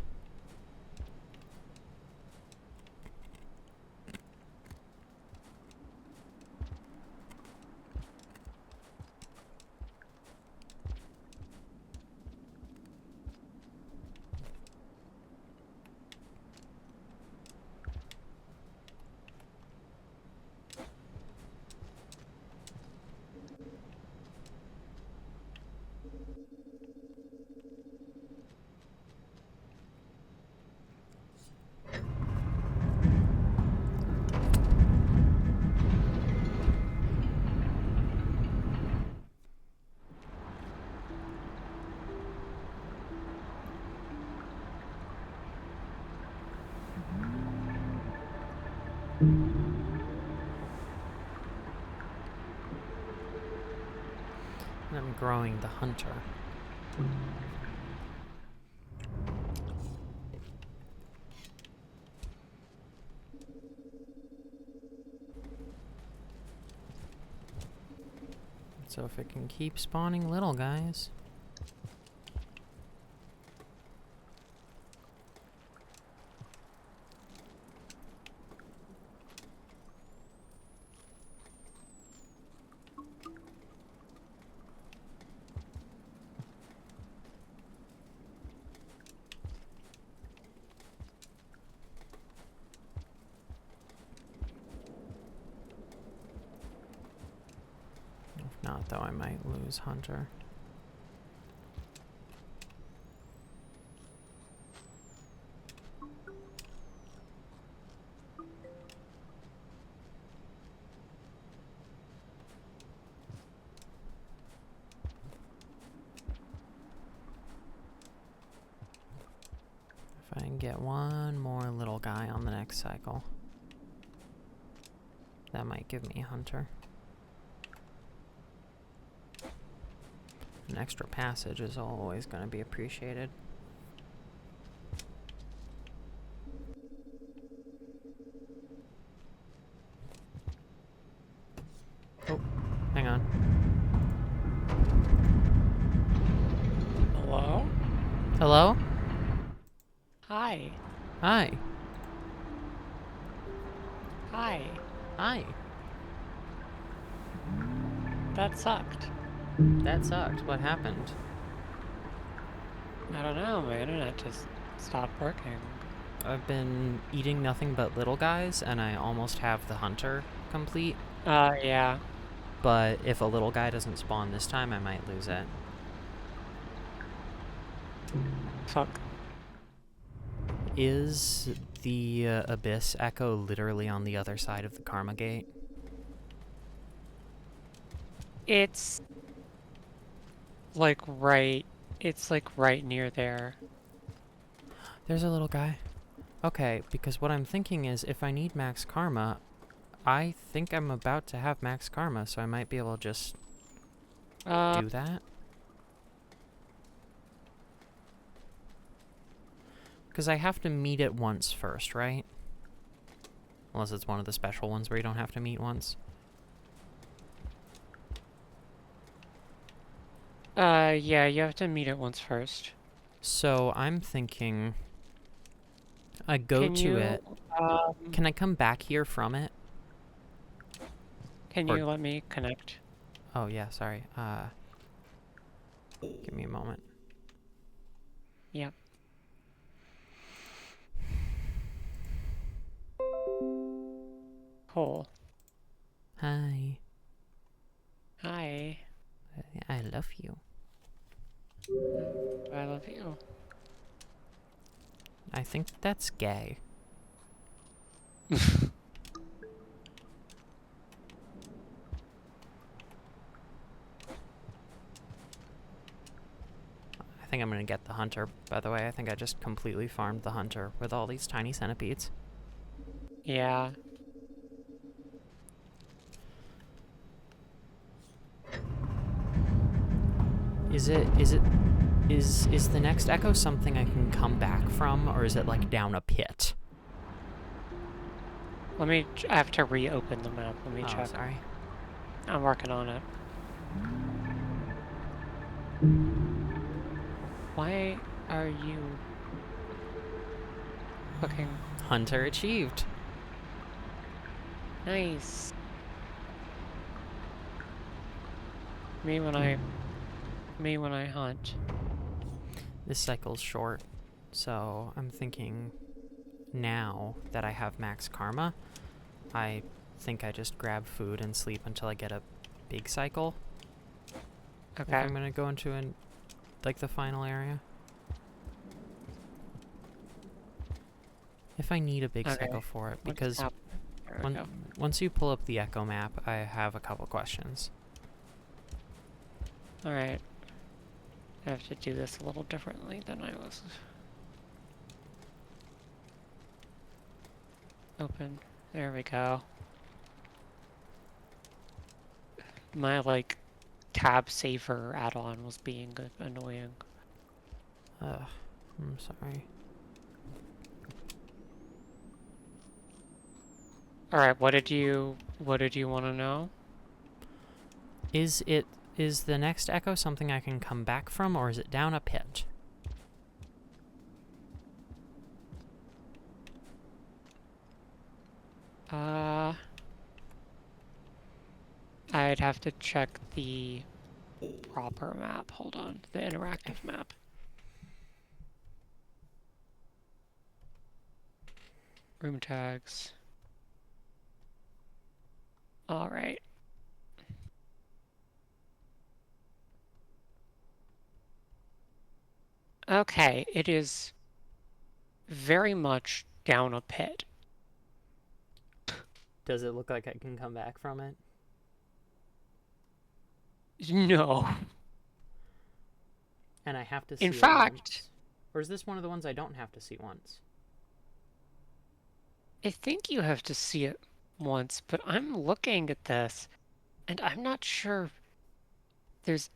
And I'm growing the hunter. So if it can keep spawning little guys. not, though. I might lose Hunter. If I can get one more little guy on the next cycle, that might give me Hunter. An extra passage is always going to be appreciated. Oh, hang on. Hello? Hello? Hi. Hi. Hi. Hi. That sucked. That sucked. What happened? I don't know, my internet just stopped working. I've been eating nothing but little guys, and I almost have the Hunter complete. Yeah. But if a little guy doesn't spawn this time, I might lose it. Fuck. Is the Abyss Echo literally on the other side of the Karma Gate? It's like right near there. There's a little guy. Okay, because what I'm thinking is if I need max karma, I think I'm about to have max karma, so I might be able to just do that. Because I have to meet it once first, right? Unless it's one of the special ones where you don't have to meet once. Yeah, you have to meet it once first. So I'm thinking I go Can to you, it. Can I come back here from it? Can you let me connect? Oh yeah, sorry. Give me a moment. Yep. Cool. Hi. Hi. I love you. I love you. I think that's gay. I think I'm gonna get the Hunter, by the way. I think I just completely farmed the Hunter with all these tiny centipedes. Yeah. Is the next echo something I can come back from, or is it like down a pit? I have to reopen the map. Let me check. Sorry. I'm working on it. Why are you looking? Hunter achieved. Nice. Me when I hunt. This cycle's short, so I'm thinking now that I have max karma, I think I just grab food and sleep until I get a big cycle. Okay. If I'm gonna go into the final area. If I need a big cycle for it, because once you pull up the echo map, I have a couple questions. Alright. I have to do this a little differently than I was. Open. There we go. My, tab saver add-on was being annoying. I'm sorry. Alright, what did you want to know? Is the next echo something I can come back from, or is it down a pit? I'd have to check the proper map. Hold on. The interactive map. Room tags. Alright. Okay, it is very much down a pit. Does it look like I can come back from it? No. And I have to see In it fact, once? Or is this one of the ones I don't have to see once? I think you have to see it once, but I'm looking at this, and I'm not sure there's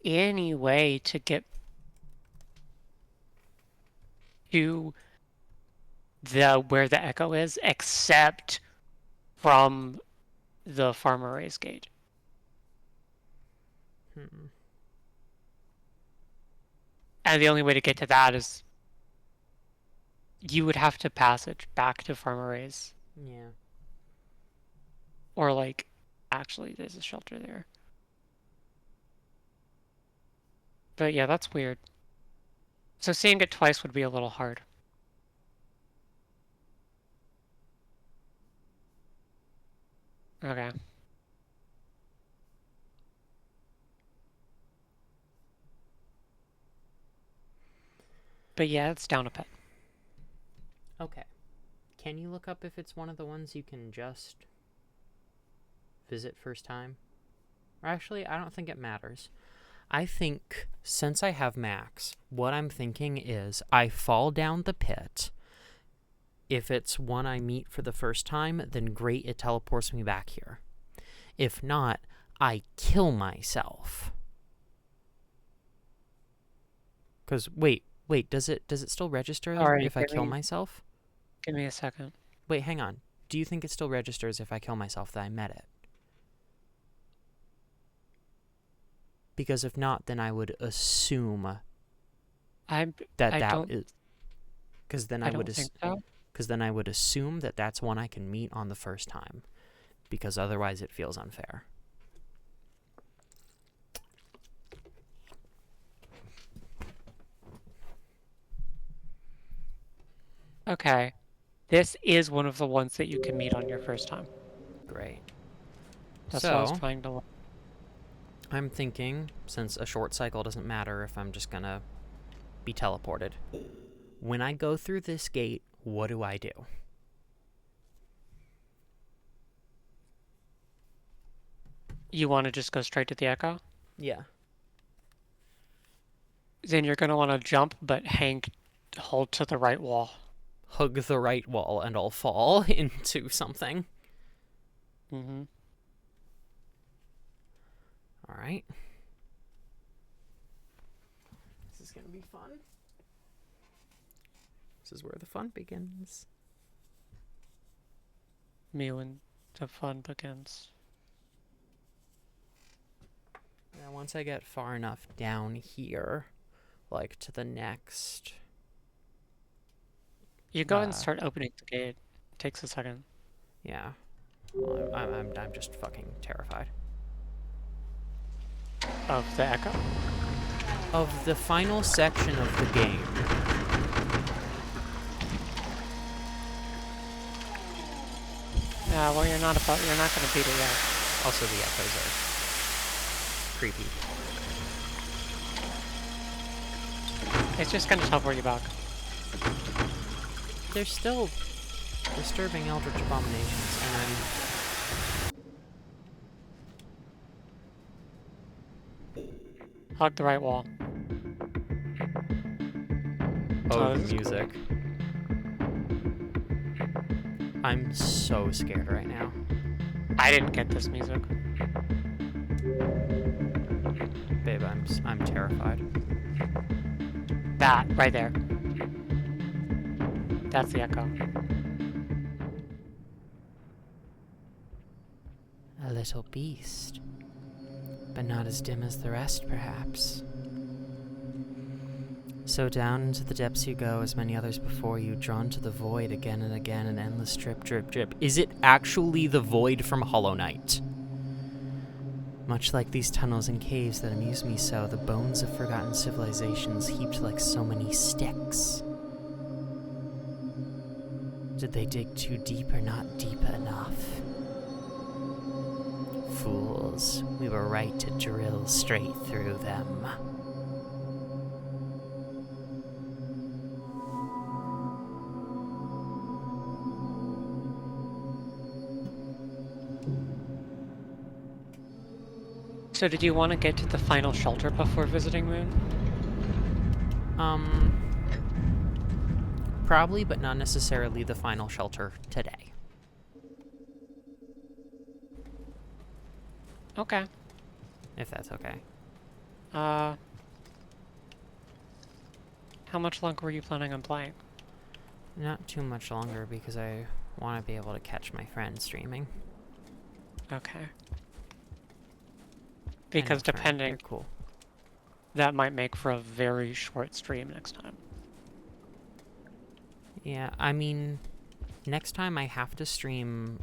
any way to get to where the echo is, except from the Farmer Race gate. And the only way to get to that is you would have to passage back to Farmer Ray's. Yeah. Or like, actually, there's a shelter there. But yeah, that's weird. So seeing it twice would be a little hard. Okay. But yeah, it's down a pit. Okay. Can you look up if it's one of the ones you can just visit first time? Or actually, I don't think it matters. I think, since I have Max, what I'm thinking is I fall down the pit. If it's one I meet for the first time, then great, it teleports me back here. If not, I kill myself. Because, wait, does it still register if I kill myself? Give me a second. Wait, hang on. Do you think it still registers if I kill myself that I met it? Because if not, then I would assume that is... Because then I would think so. Because then I would assume that that's one I can meet on the first time. Because otherwise it feels unfair. Okay. This is one of the ones that you can meet on your first time. Great. That's what I was trying to look. I'm thinking, since a short cycle doesn't matter if I'm just gonna be teleported. When I go through this gate, what do I do? You want to just go straight to the echo? Yeah. Then you're going to want to jump, but hold to the right wall. Hug the right wall and I'll fall into something. Mm-hmm. Alright. This is gonna be fun. This is where the fun begins. Me when the fun begins. Now, once I get far enough down here, like to the next... You go and start opening the gate. It takes a second. Yeah. Well, I'm just fucking terrified. Of the echo? Of the final section of the game. Yeah, well, you're not gonna beat it yet. Also, the echoes are creepy. It's just gonna teleport you back. They're still disturbing eldritch abominations, and Hug the right wall. oh, the music. Cool. I'm so scared right now. I didn't get this music. Babe, I'm terrified. That, right there. That's the echo. A little beast, but not as dim as the rest, perhaps. So down into the depths you go, as many others before you, drawn to the void again and again, an endless drip, drip, drip. Is it actually the void from Hollow Knight? Much like these tunnels and caves that amuse me so, the bones of forgotten civilizations heaped like so many sticks. Did they dig too deep or not deep enough? Fools, we were right to drill straight through them. So did you want to get to the final shelter before visiting Moon? Probably, but not necessarily the final shelter today. Okay. If that's okay. How much longer were you planning on playing? Not too much longer because I want to be able to catch my friend streaming. Okay. Because depending, you're cool. that might make for a very short stream next time. Yeah, I mean, next time I have to stream.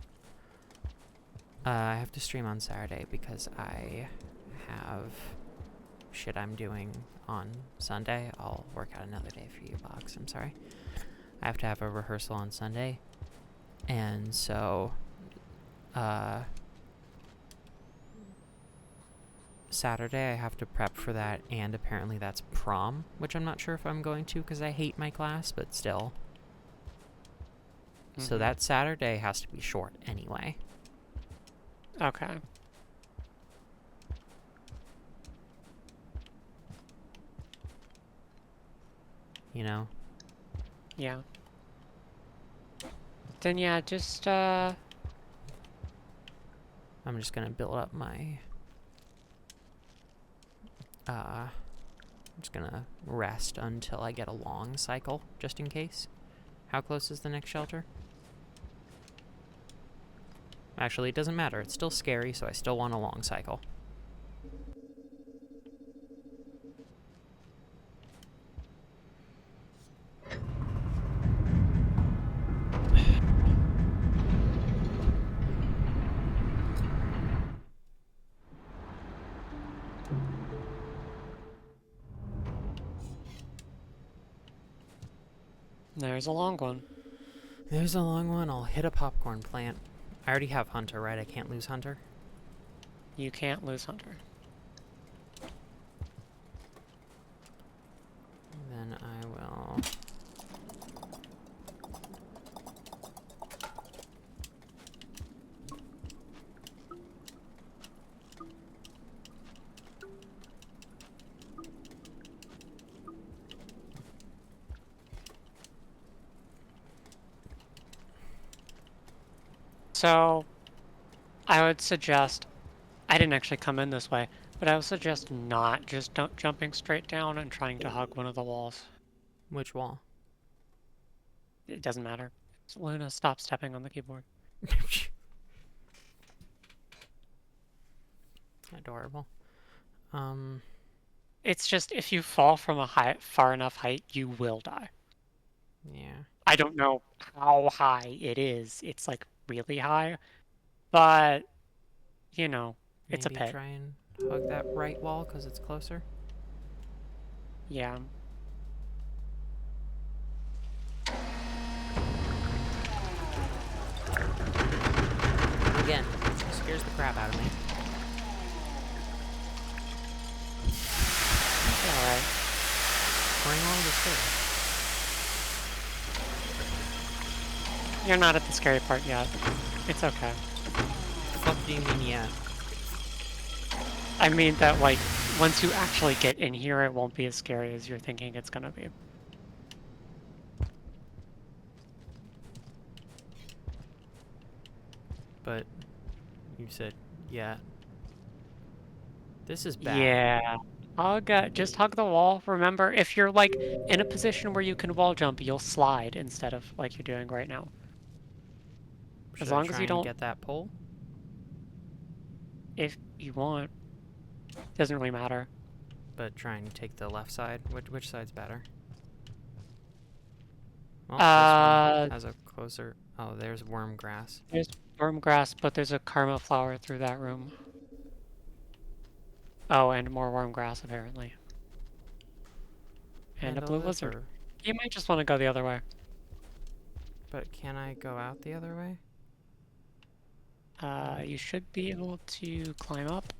I have to stream on Saturday because I have shit I'm doing on Sunday. I'll work out another day for you, Box. I'm sorry. I have to have a rehearsal on Sunday. And so, Saturday I have to prep for that, and apparently that's prom, which I'm not sure if I'm going to because I hate my class, but still. So that Saturday has to be short anyway. Okay. You know? Yeah. Then yeah, just I'm just gonna build up my... I'm just gonna rest until I get a long cycle, just in case. How close is the next shelter? Actually, it doesn't matter. It's still scary, so I still want a long cycle. there's a long one. There's a long one. I'll hit a popcorn plant. I already have Hunter, right? I can't lose Hunter? You can't lose Hunter. Then I will... So, I would suggest, I didn't actually come in this way, but I would suggest not just jumping straight down and trying to hug one of the walls. Which wall? It doesn't matter. Luna, stop stepping on the keyboard. Adorable. It's just, if you fall from a far enough height, you will die. Yeah. I don't know how high it is. It's like really high, but you know, it's a Maybe pit. try and hug that right wall because it's closer. Yeah. Again, it scares the crap out of me. Alright. Bring all the stairs. You're not at the scary part yet. It's okay. The fuck do you mean, yeah? I mean that, like, once you actually get in here, it won't be as scary as you're thinking it's gonna be. But you said, yeah. This is bad. Yeah. Just hug the wall. Remember, if you're, like, in a position where you can wall jump, you'll slide instead of like you're doing right now. Should As long I try as you and don't... get that pole? If you want. Doesn't really matter. But try and take the left side. Which side's better? Well, this one has a closer... Oh, there's worm grass. There's worm grass, but there's a karma flower through that room. Oh, and more worm grass, apparently. And a blue lizard. You might just want to go the other way. But can I go out the other way? You should be able to climb up.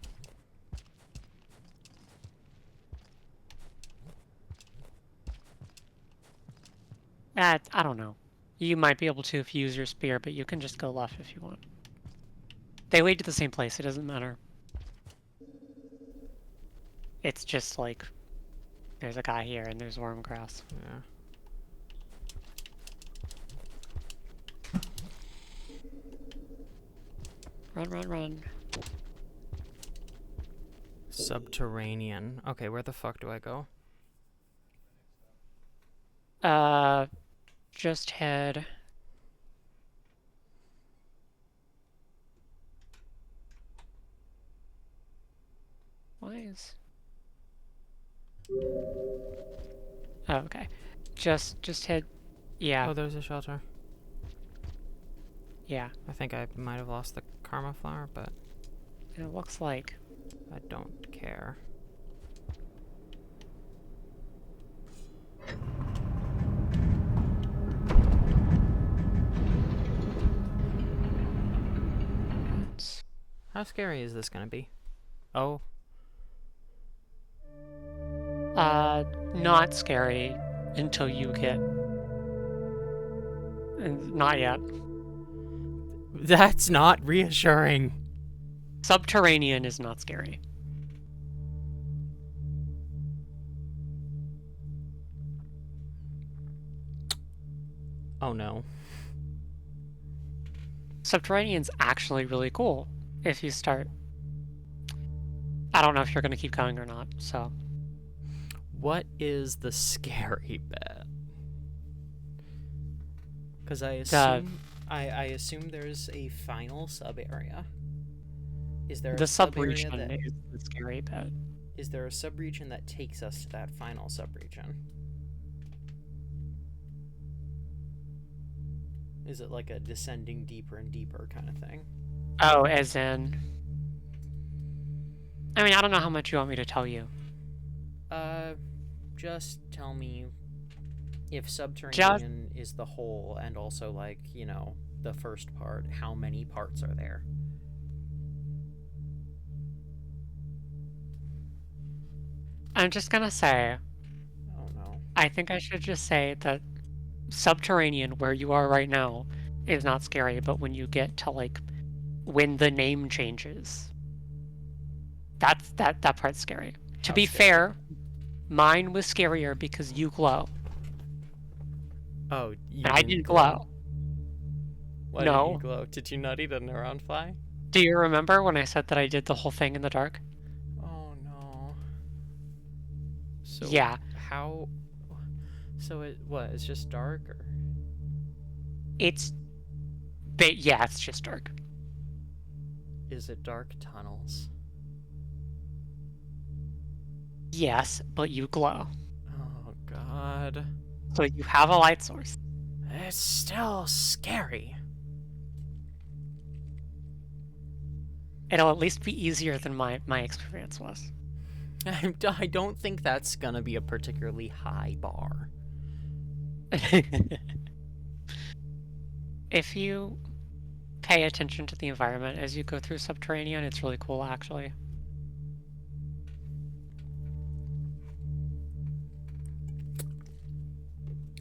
I don't know. You might be able to if you use your spear, but you can just go left if you want. They lead to the same place, it doesn't matter. It's just like there's a guy here and there's worm grass. Yeah. Run, run, run. Subterranean. Okay, where the fuck do I go? Just head. Why is... Oh, okay. Just head... Yeah. Oh, there's a shelter. Yeah. I think I might have lost the karma flower, but It looks like... I don't care. How scary is this gonna be? Oh. Not scary until you get... Not yet. That's not reassuring. Subterranean is not scary. Oh no. Subterranean's actually really cool if you start. I don't know if you're going to keep going or not, so. What is the scary bit? Because I assume I assume there's a final sub area. Is there the a sub-region that is the scary bit. is there a sub-region that takes us to that final sub-region? Is it like a descending deeper and deeper kind of thing? Oh, as in... I mean, I don't know how much you want me to tell you. Just tell me if subterranean is the whole, and also, like, you know, the first part, how many parts are there? I'm just gonna say... Oh no. I think I should just say that Subterranean, where you are right now, is not scary, but when you get to, like, when the name changes, that part's scary. To be fair, mine was scarier because you glow. Oh, you and I didn't glow. Why No. didn't you glow? Did you not eat a neuron fly? Do you remember when I said that I did the whole thing in the dark? Oh no. So Yeah. How? So it's just dark, or? Yeah, it's just dark. Is it dark tunnels? Yes, but you glow. Oh god. So you have a light source. It's still scary. It'll at least be easier than my experience was. I don't think that's gonna be a particularly high bar. If you pay attention to the environment as you go through Subterranean, it's really cool, actually.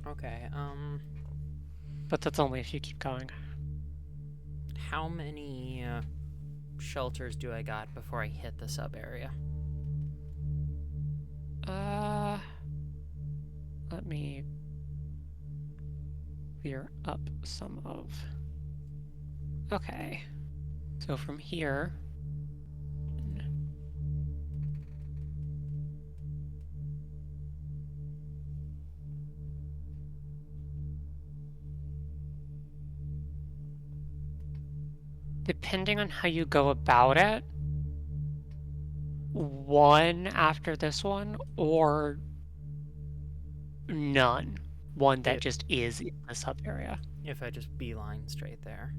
Okay, But that's only if you keep going. how many shelters do I got before I hit the sub area? Let me clear up some of... Okay. So from here... Depending on how you go about it, one after this one, or none. One that just is in the sub area. If I just beeline straight there.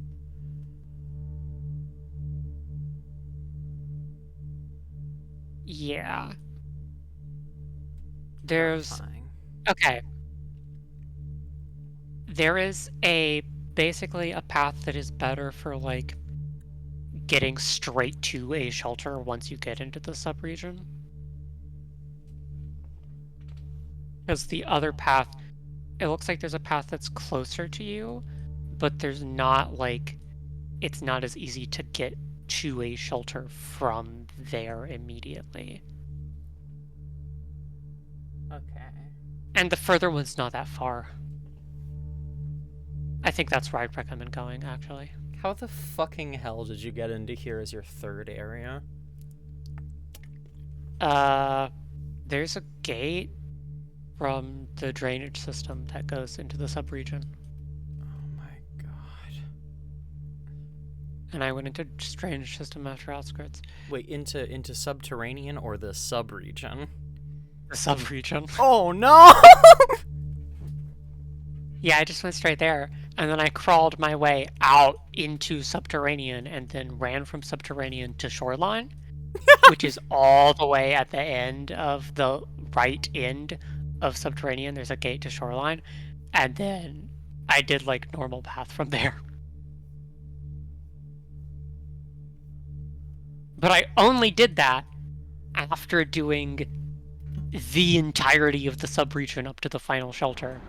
Yeah. There's... Horrifying. Okay. There is basically a path that is better for, like, getting straight to a shelter once you get into the sub-region. Because the other path, it looks like there's a path that's closer to you, but there's not, like, it's not as easy to get to a shelter from there immediately. Okay. And the further one's not that far. I think that's where I'd recommend going, actually. How the fucking hell did you get into here as your third area? There's a gate from the drainage system that goes into the subregion. Oh my god. And I went into drainage system after outskirts. Wait, into subterranean or the subregion? The subregion. Oh no! Yeah, I just went straight there. And then I crawled my way out into subterranean and then ran from subterranean to shoreline, which is all the way at the end of the right end of subterranean. There's a gate to shoreline. And then I did like normal path from there. But I only did that after doing the entirety of the subregion up to the final shelter.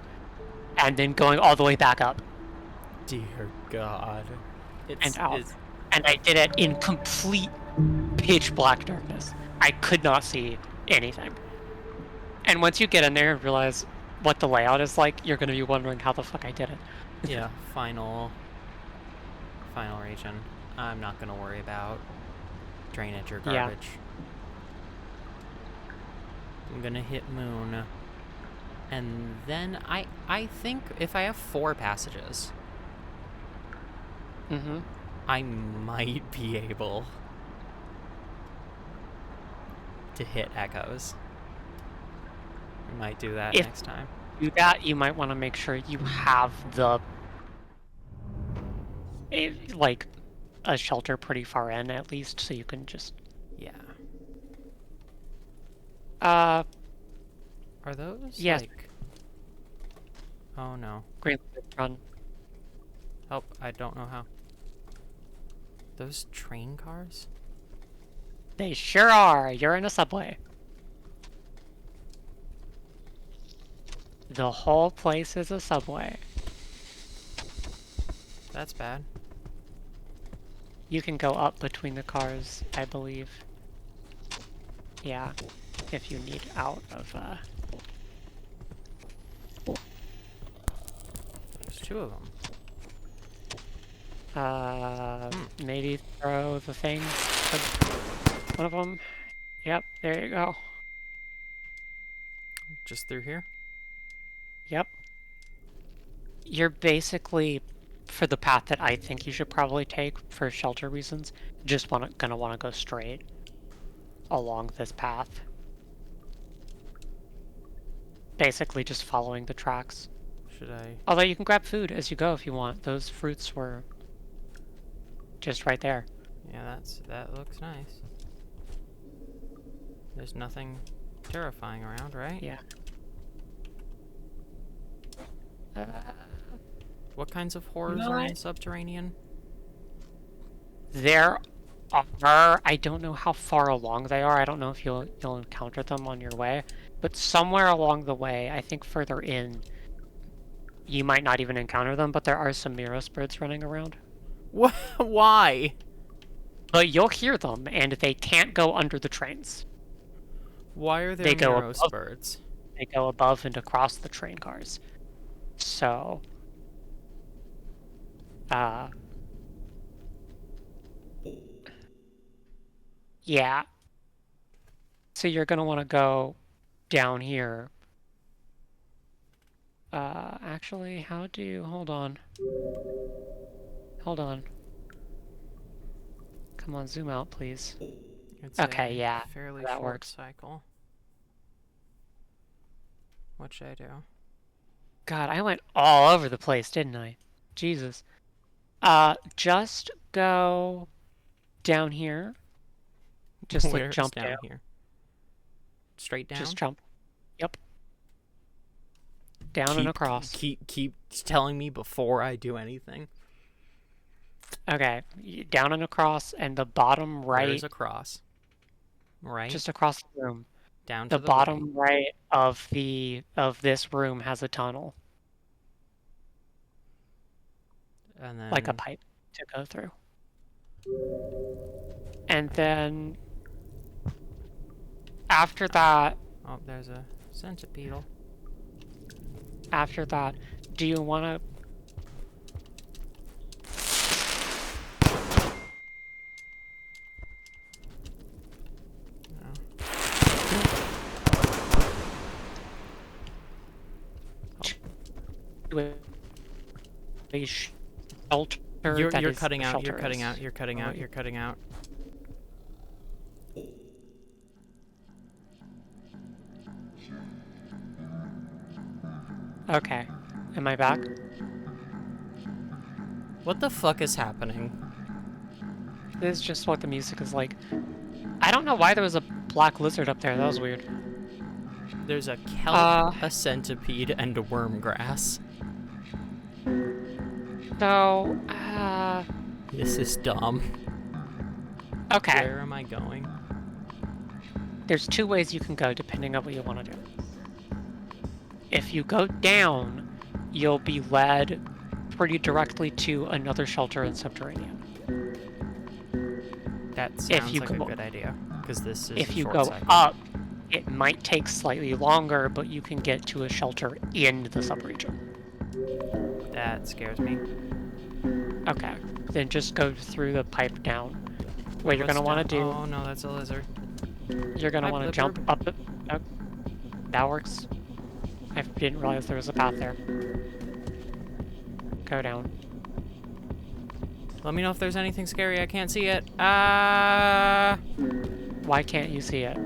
And then going all the way back up. Dear God. And out. And I did it in complete pitch black darkness. I could not see anything. And once you get in there and realize what the layout is like, you're going to be wondering how the fuck I did it. Yeah, final region. I'm not gonna worry about drainage or garbage. Yeah. I'm gonna hit moon. And then I think if I have 4 passages, I might be able to hit echoes. I might do that next time. If you do that, you might want to make sure you have like a shelter pretty far in at least, so you can just. Yeah. Are those? Yes. Like... Oh no. Green run. Oh, I don't know how. Those train cars? They sure are. You're in a subway. The whole place is a subway. That's bad. You can go up between the cars, I believe. Yeah, if you need out of, There's 2 of them. Maybe throw the thing. One of them. Yep, there you go. Just through here? Yep. You're basically, for the path that I think you should probably take for shelter reasons, just gonna want to go straight along this path. Basically just following the tracks. Should I? Although you can grab food as you go if you want. Those fruits were just right there. Yeah, that looks nice. There's nothing terrifying around, right? Yeah. What kinds of horrors are in subterranean? There are. I don't know how far along they are. I don't know if you'll encounter them on your way, but somewhere along the way, I think further in, you might not even encounter them. But there are some Miros birds running around. What? Why? But you'll hear them, and they can't go under the trains. Why are there Miros birds? They go above and across the train cars. So, yeah. So you're gonna want to go down here. Actually, hold on. Hold on. Come on, zoom out, please. It's okay, yeah, fairly that short works. cycle. What should I do? God, I went all over the place, didn't I? Jesus. Just go down here. Just like jump down here. Straight down? Just jump. Yep. Down and across. Keep telling me before I do anything. Okay, down and across, and the bottom right. There's across. Right. Just across the room. Down to the bottom right of this room has a tunnel. And then like a pipe to go through. And then after that, oh, there's a Centipedal. After that, do you want to... a shelter You're cutting out. You're cutting out. You're cutting out. You're cutting out. Okay. Am I back? What the fuck is happening? This is just what the music is like. I don't know why there was a black lizard up there. That was weird. There's a kelp, a centipede, and a worm grass. So, This is dumb. okay. Where am I going? There's two ways you can go depending on what you want to do. If you go down, you'll be led pretty directly to another shelter in Subterranean. That sounds like a good idea, because this is If a you short go cycle. up, it might take slightly longer, but you can get to a shelter in the subregion. That scares me. Okay, then just go through the pipe down. What you're gonna want to do? Oh no, that's a lizard. You're gonna Hi, want to lizard. jump up it. Oh, that works. I didn't realize there was a path there. Go down. Let me know if there's anything scary. I can't see it. Why can't you see it?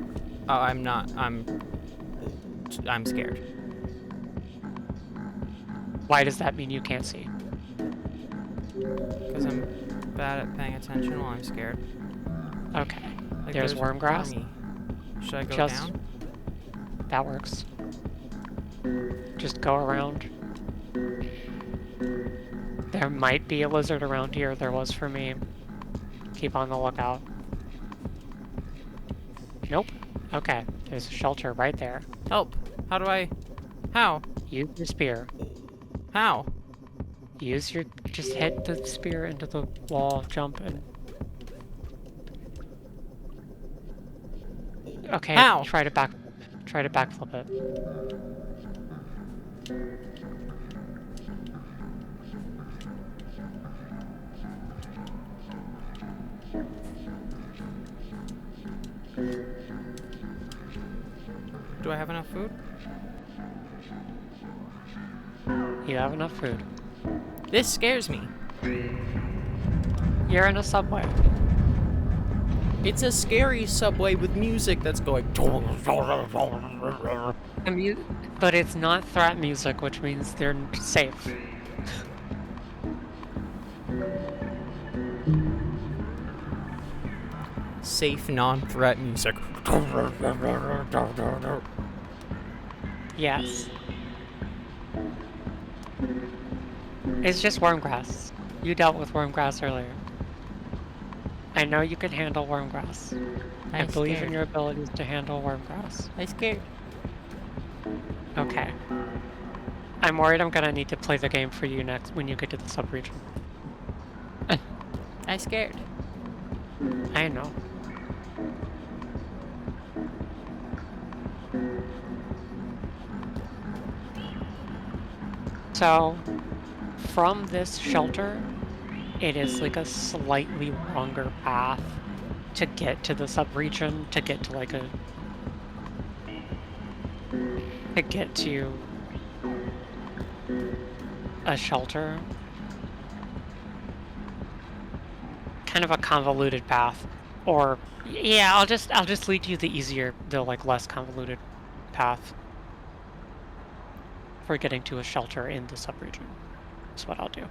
Oh, I'm not. I'm scared. Why does that mean you can't see? Because I'm bad at paying attention while I'm scared. Okay. Like, There's worm grass. wormy. Should I go Just- down? That works. Just go around. There might be a lizard around here. There was for me. Keep on the lookout. Nope. Okay. There's a shelter right there. Help! How do I... How? Use your spear. How? Use your... Just hit the spear into the wall, jump, and... Okay, How? try to backflip it. Do I have enough food? You have enough food. This scares me. You're in a subway. It's a scary subway with music that's going... But it's not threat music, which means they're safe. Safe, non-threat music. Yes. It's just worm grass. You dealt with worm grass earlier. I know you can handle worm grass. I I'm believe in scared. your abilities to handle worm grass. I'm scared. Okay. I'm worried I'm gonna need to play the game for you next when you get to the subregion. I'm scared. I know. So, from this shelter, it is like a slightly longer path to get to the subregion, to get to like a... to get to a shelter. Kind of a convoluted path. Or, yeah, I'll just lead you the like less convoluted path for getting to a shelter in the subregion. That's what I'll do.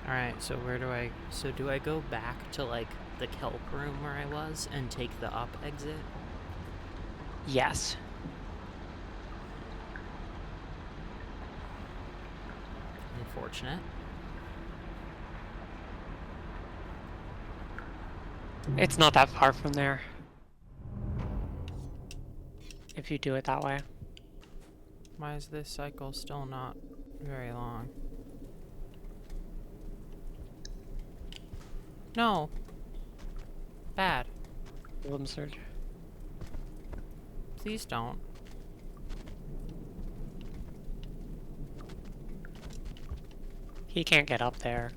Alright, so where do I... So do I go back to, like, the kelp room where I was and take the up exit? Yes. Unfortunate. It's not that far from there. If you do it that way. Why is this cycle still not very long? No. Bad. Golem surge. Please don't. He can't get up there.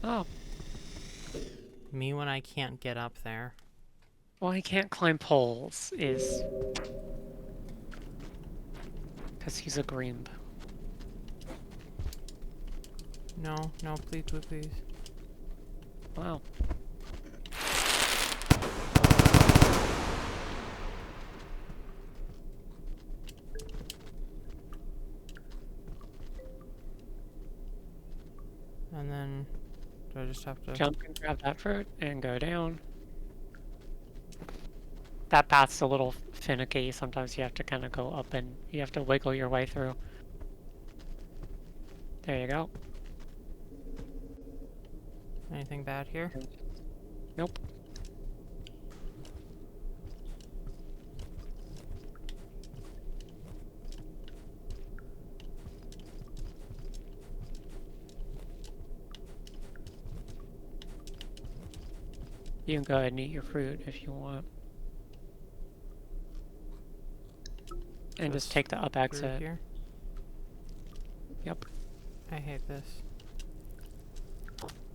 Oh. Me when I can't get up there. Well, he can't climb poles, is... because he's a green. No, no, please, please, please. Wow. And then, do I just have to... Jump and grab that fruit and go down. That path's a little finicky. Sometimes you have to kind of go up and you have to wiggle your way through. There you go. Anything bad here? Nope. You can go ahead and eat your fruit if you want. And just take the up Through exit. here? Yep. I hate this.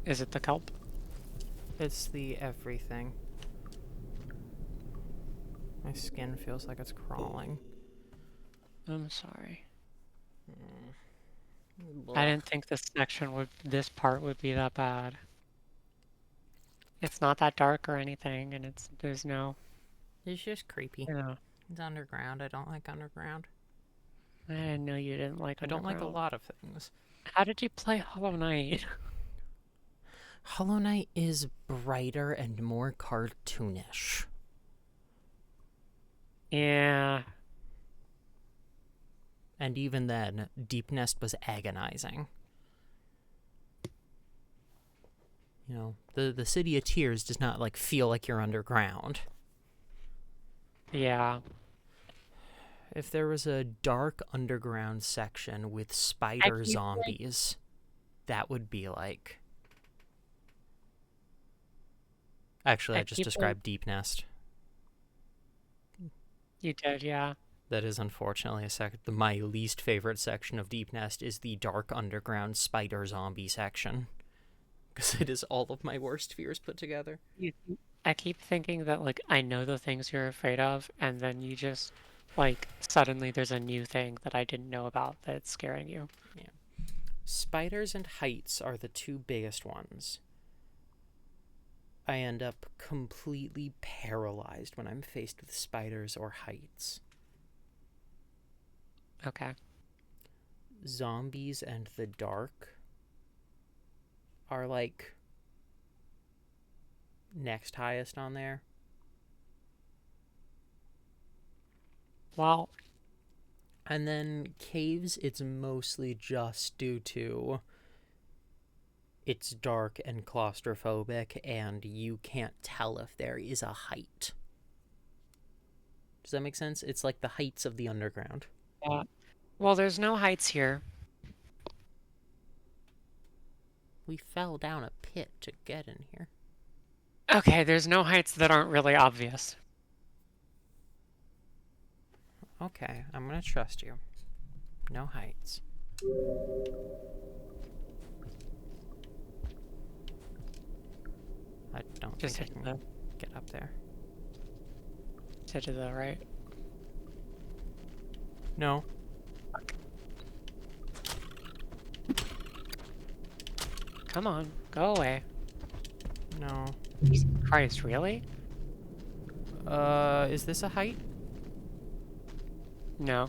Is it the kelp? It's the everything. My skin feels like it's crawling. I'm sorry. I didn't think this part would be that bad. It's not that dark or anything, and there's no, It's just creepy. you know. It's underground. I don't like underground. I didn't know you didn't like I don't like a underground. lot of things. How did you play Hollow Knight? Hollow Knight is brighter and more cartoonish. Yeah. And even then, Deep Nest was agonizing. You know, the City of Tears does not, like, feel like you're underground. Yeah. If there was a dark underground section with spider zombies, that would be like... Actually, I just described Deep Nest. You did, yeah. That is unfortunately my least favorite section of Deep Nest is the dark underground spider zombie section. Because it is all of my worst fears put together. I keep thinking that, like, I know the things you're afraid of, and then you just, like, suddenly there's a new thing that I didn't know about that's scaring you. Yeah. Spiders and heights are the two biggest ones. I end up completely paralyzed when I'm faced with spiders or heights. Okay. Zombies and the dark are like next highest on there. Well, And then caves, it's mostly just due to it's dark and claustrophobic and you can't tell if there is a height. Does that make sense? It's like the heights of the underground. well, there's no heights here. We fell down a pit to get in here. Okay, there's no heights that aren't really obvious. Okay, I'm gonna trust you. No heights. I don't Just think hit I the, can get up there. hit to the right. No. Come on, go away. No. Jesus Christ, really? Is this a height? No.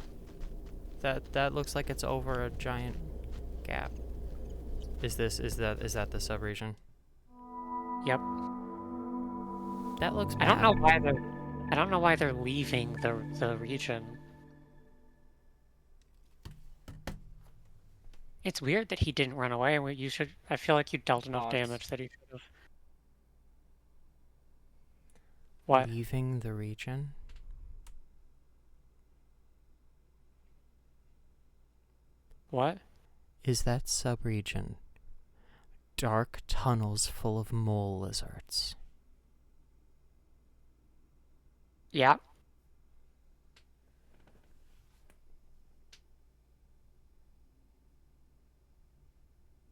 That looks like it's over a giant gap. Is that the subregion? Yep. That looks bad. I don't know why they're leaving the region. It's weird that he didn't run away. I feel like you dealt enough damage that he could have. What? Leaving the region? What? is that subregion. Dark tunnels full of mole lizards. Yeah.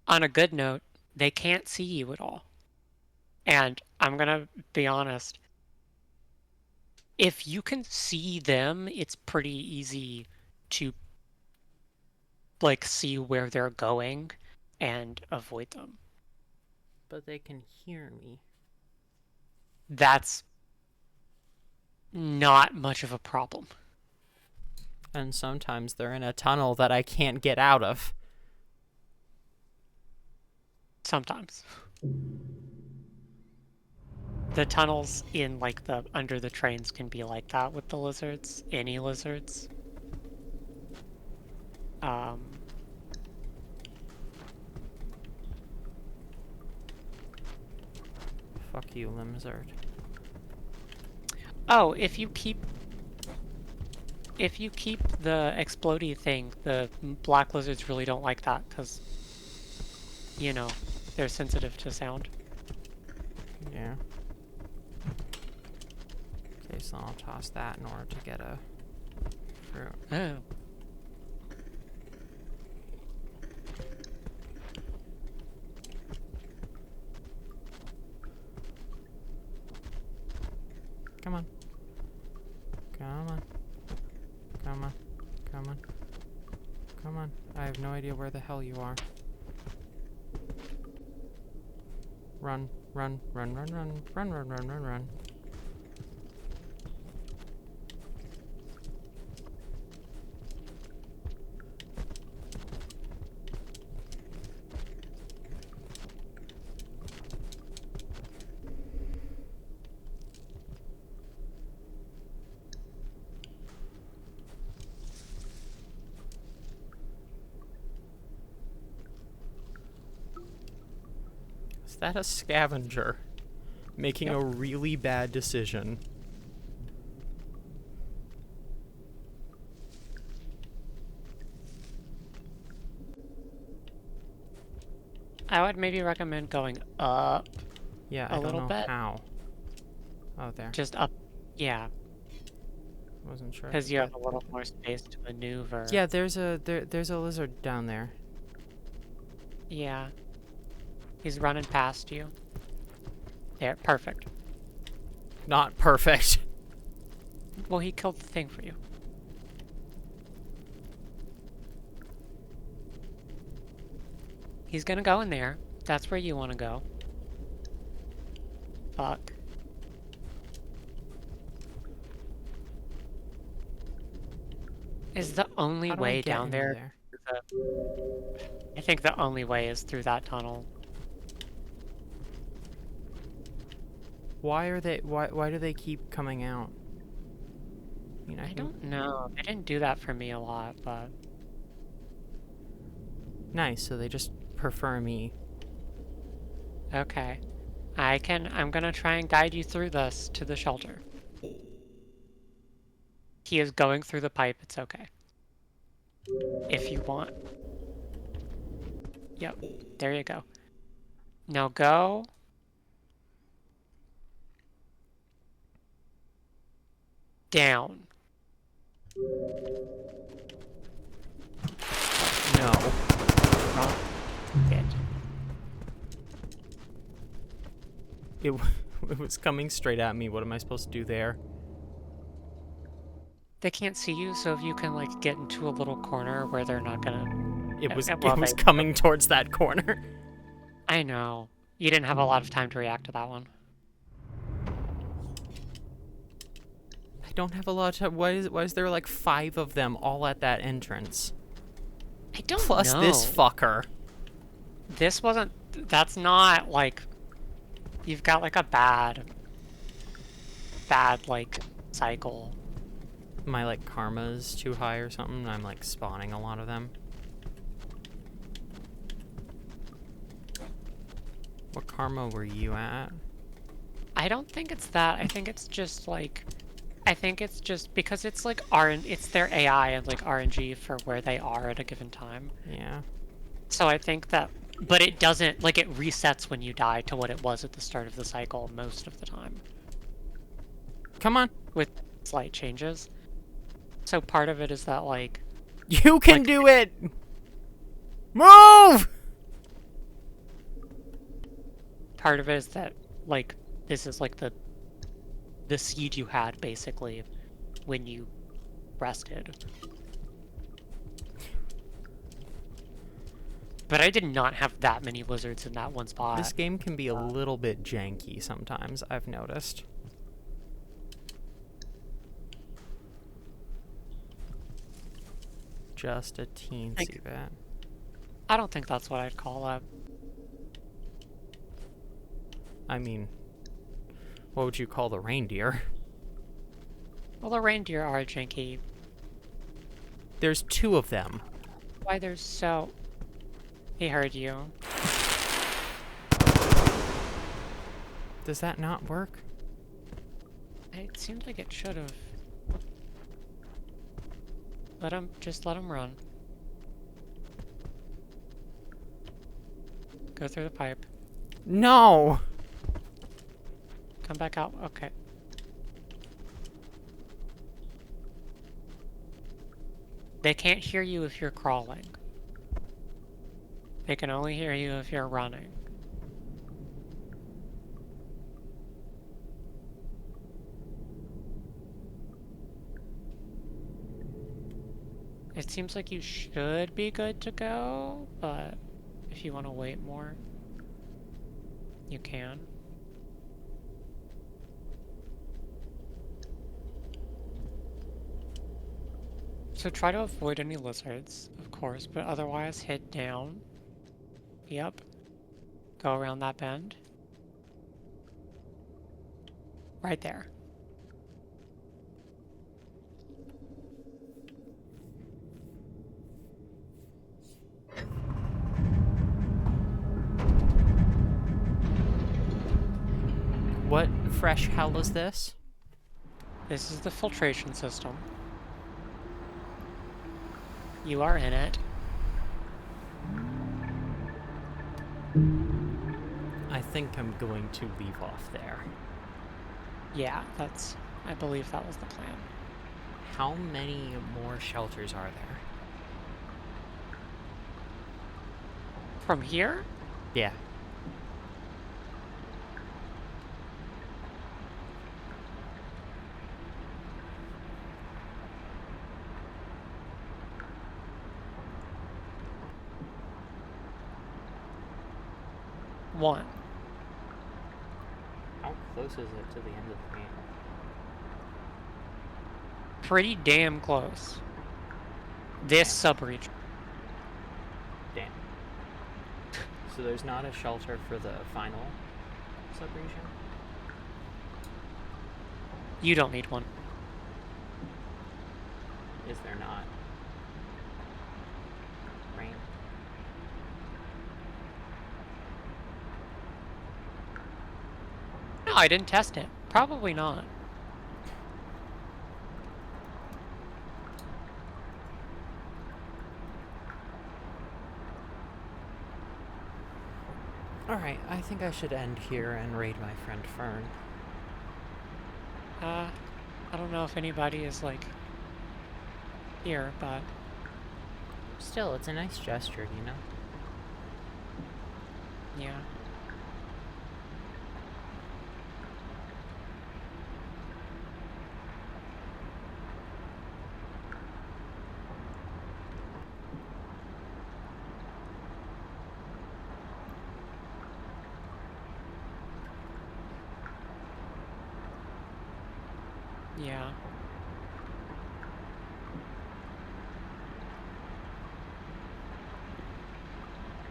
On a good note, they can't see you at all. And I'm gonna be honest, if you can see them, it's pretty easy to like see where they're going and avoid them. But they can hear me. That's not much of a problem. And sometimes they're in a tunnel that I can't get out of. Sometimes. The tunnels in like the under the trains can be like that with the lizards, any lizards. Fuck you, lizard. Oh, if you keep the explodey thing, the black lizards really don't like that because, you know, they're sensitive to sound. Yeah. Okay, so I'll toss that in order to get a fruit. Oh. Come on. Come on. Come on. Come on. Come on. I have no idea where the hell you are. Run, run, run, run, run, run, run, run, run, run. Is that a scavenger making a really bad decision? I would maybe recommend going up. Yeah, A I little don't know bit. how. Oh, there. Just up. Yeah, Wasn't sure. because you have a little more space to maneuver. Yeah, there's a lizard down there. Yeah. He's running past you. There, perfect. Not perfect. Well, he killed the thing for you. He's gonna go in there. That's where you want to go. Fuck. Is the only How do I way get down into there? I think the only way is through that tunnel. Why do they keep coming out? I mean, I don't know. They didn't do that for me a lot, but Nice, so they just prefer me. okay. I'm gonna try and guide you through this to the shelter. He is going through the pipe, it's okay. If you want. Yep, there you go. Now go. Down. No. Wrong bit. It was coming straight at me. What am I supposed to do there? They can't see you, so if you can like get into a little corner where they're not gonna. It was well, coming towards that corner. I know. You didn't have a lot of time to react to that one. I don't have a lot of time. Why is there like 5 of them all at that entrance? I don't Plus know. this fucker. This wasn't. That's not like. You've got like a bad like cycle. My like karma's too high or something. I'm like spawning a lot of them. What karma were you at? I don't think it's that. I think it's just like. I think it's just because it's like it's their AI and like RNG for where they are at a given time. Yeah. So I think that, but it doesn't, like, it resets when you die to what it was at the start of the cycle most of the time, Come on. with slight changes. So part of it is that, like... You can do it! Move! Part of it is that, like, this is, like, the seed you had, basically, when you rested. But I did not have that many lizards in that one spot. This game can be a little bit janky sometimes, I've noticed. Just a teensy bit. I don't think that's what I'd call it. I mean, what would you call the reindeer? Well, the reindeer are janky. There's 2 of them. Why there's so... He heard you. Does that not work? It seemed like it should have. Just let him run. Go through the pipe. No! Come back out. Okay. They can't hear you if you're crawling. They can only hear you if you're running. It seems like you should be good to go, but if you want to wait more, you can. So try to avoid any lizards, of course, but otherwise hit down. Yep. Go around that bend. Right there. What fresh hell is this? This is the filtration system. You are in it. I think I'm going to leave off there. Yeah, I believe that was the plan. How many more shelters are there? From here? Yeah. One. How close is it to the end of the game? Pretty damn close. This sub-region. Damn. So there's not a shelter for the final sub-region? You don't need one. Is there not? Rain? No, I didn't test it. Probably not. Alright, I think I should end here and raid my friend Fern. I don't know if anybody is, like, here, but... Still, it's a nice gesture, you know? Yeah. Yeah.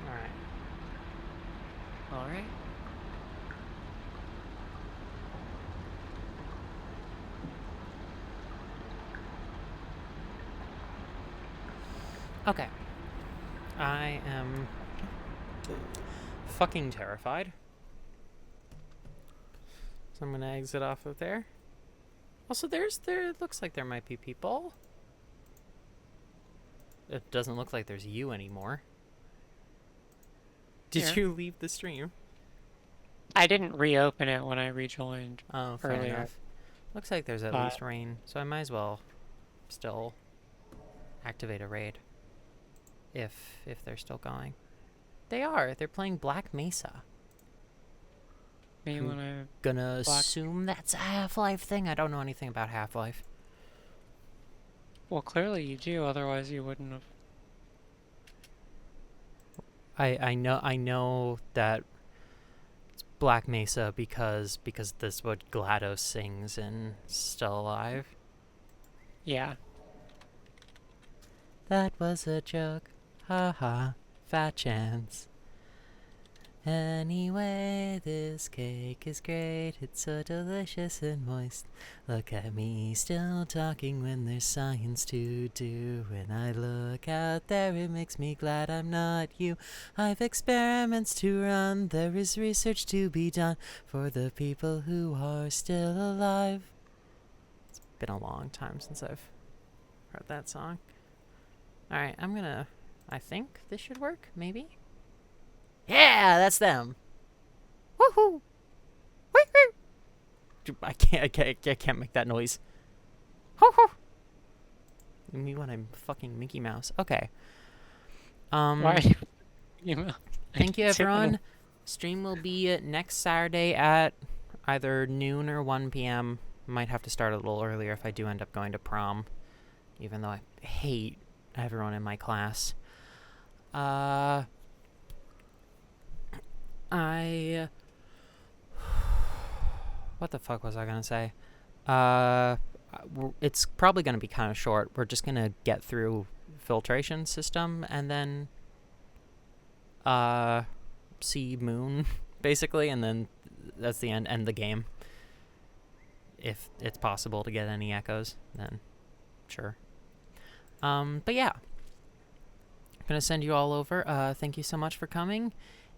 Alright. Alright. Okay. I am fucking terrified. So I'm gonna exit off of there. Also, there looks like there might be people. It doesn't look like there's you anymore. Did you leave the stream? I didn't reopen it when I rejoined Oh, fair earlier. enough. Looks like there's at least rain, so I might as well still activate a raid. If they're still going. They are. They're playing Black Mesa. Me when I Gonna assume that's a Half-Life thing. I don't know anything about Half-Life. Well, clearly you do, otherwise you wouldn't have. I know that it's Black Mesa because that's what GLaDOS sings in Still Alive. Yeah. That was a joke. Ha ha. Fat chance. Anyway, this cake is great. It's so delicious and moist. Look at me still talking when there's science to do. When I look out there, it makes me glad I'm not you. I've experiments to run. There is research to be done for the people who are still alive. It's been a long time since I've heard that song. Alright, I think this should work, maybe? Yeah, that's them. Woohoo! Woo-hoo! I can't make that noise. Woohoo! Me when I'm fucking Mickey Mouse. Okay. Why? Thank you, everyone. Stream will be next Saturday at either noon or 1 p.m. Might have to start a little earlier if I do end up going to prom, even though I hate everyone in my class. What the fuck was I gonna say? It's probably gonna be kind of short. We're just gonna get through filtration system and then see moon basically, and then that's the end the game. If it's possible to get any echoes, then sure. But yeah, I'm gonna send you all over. Thank you so much for coming,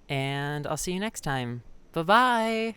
and I'll see you next time. Bye-bye!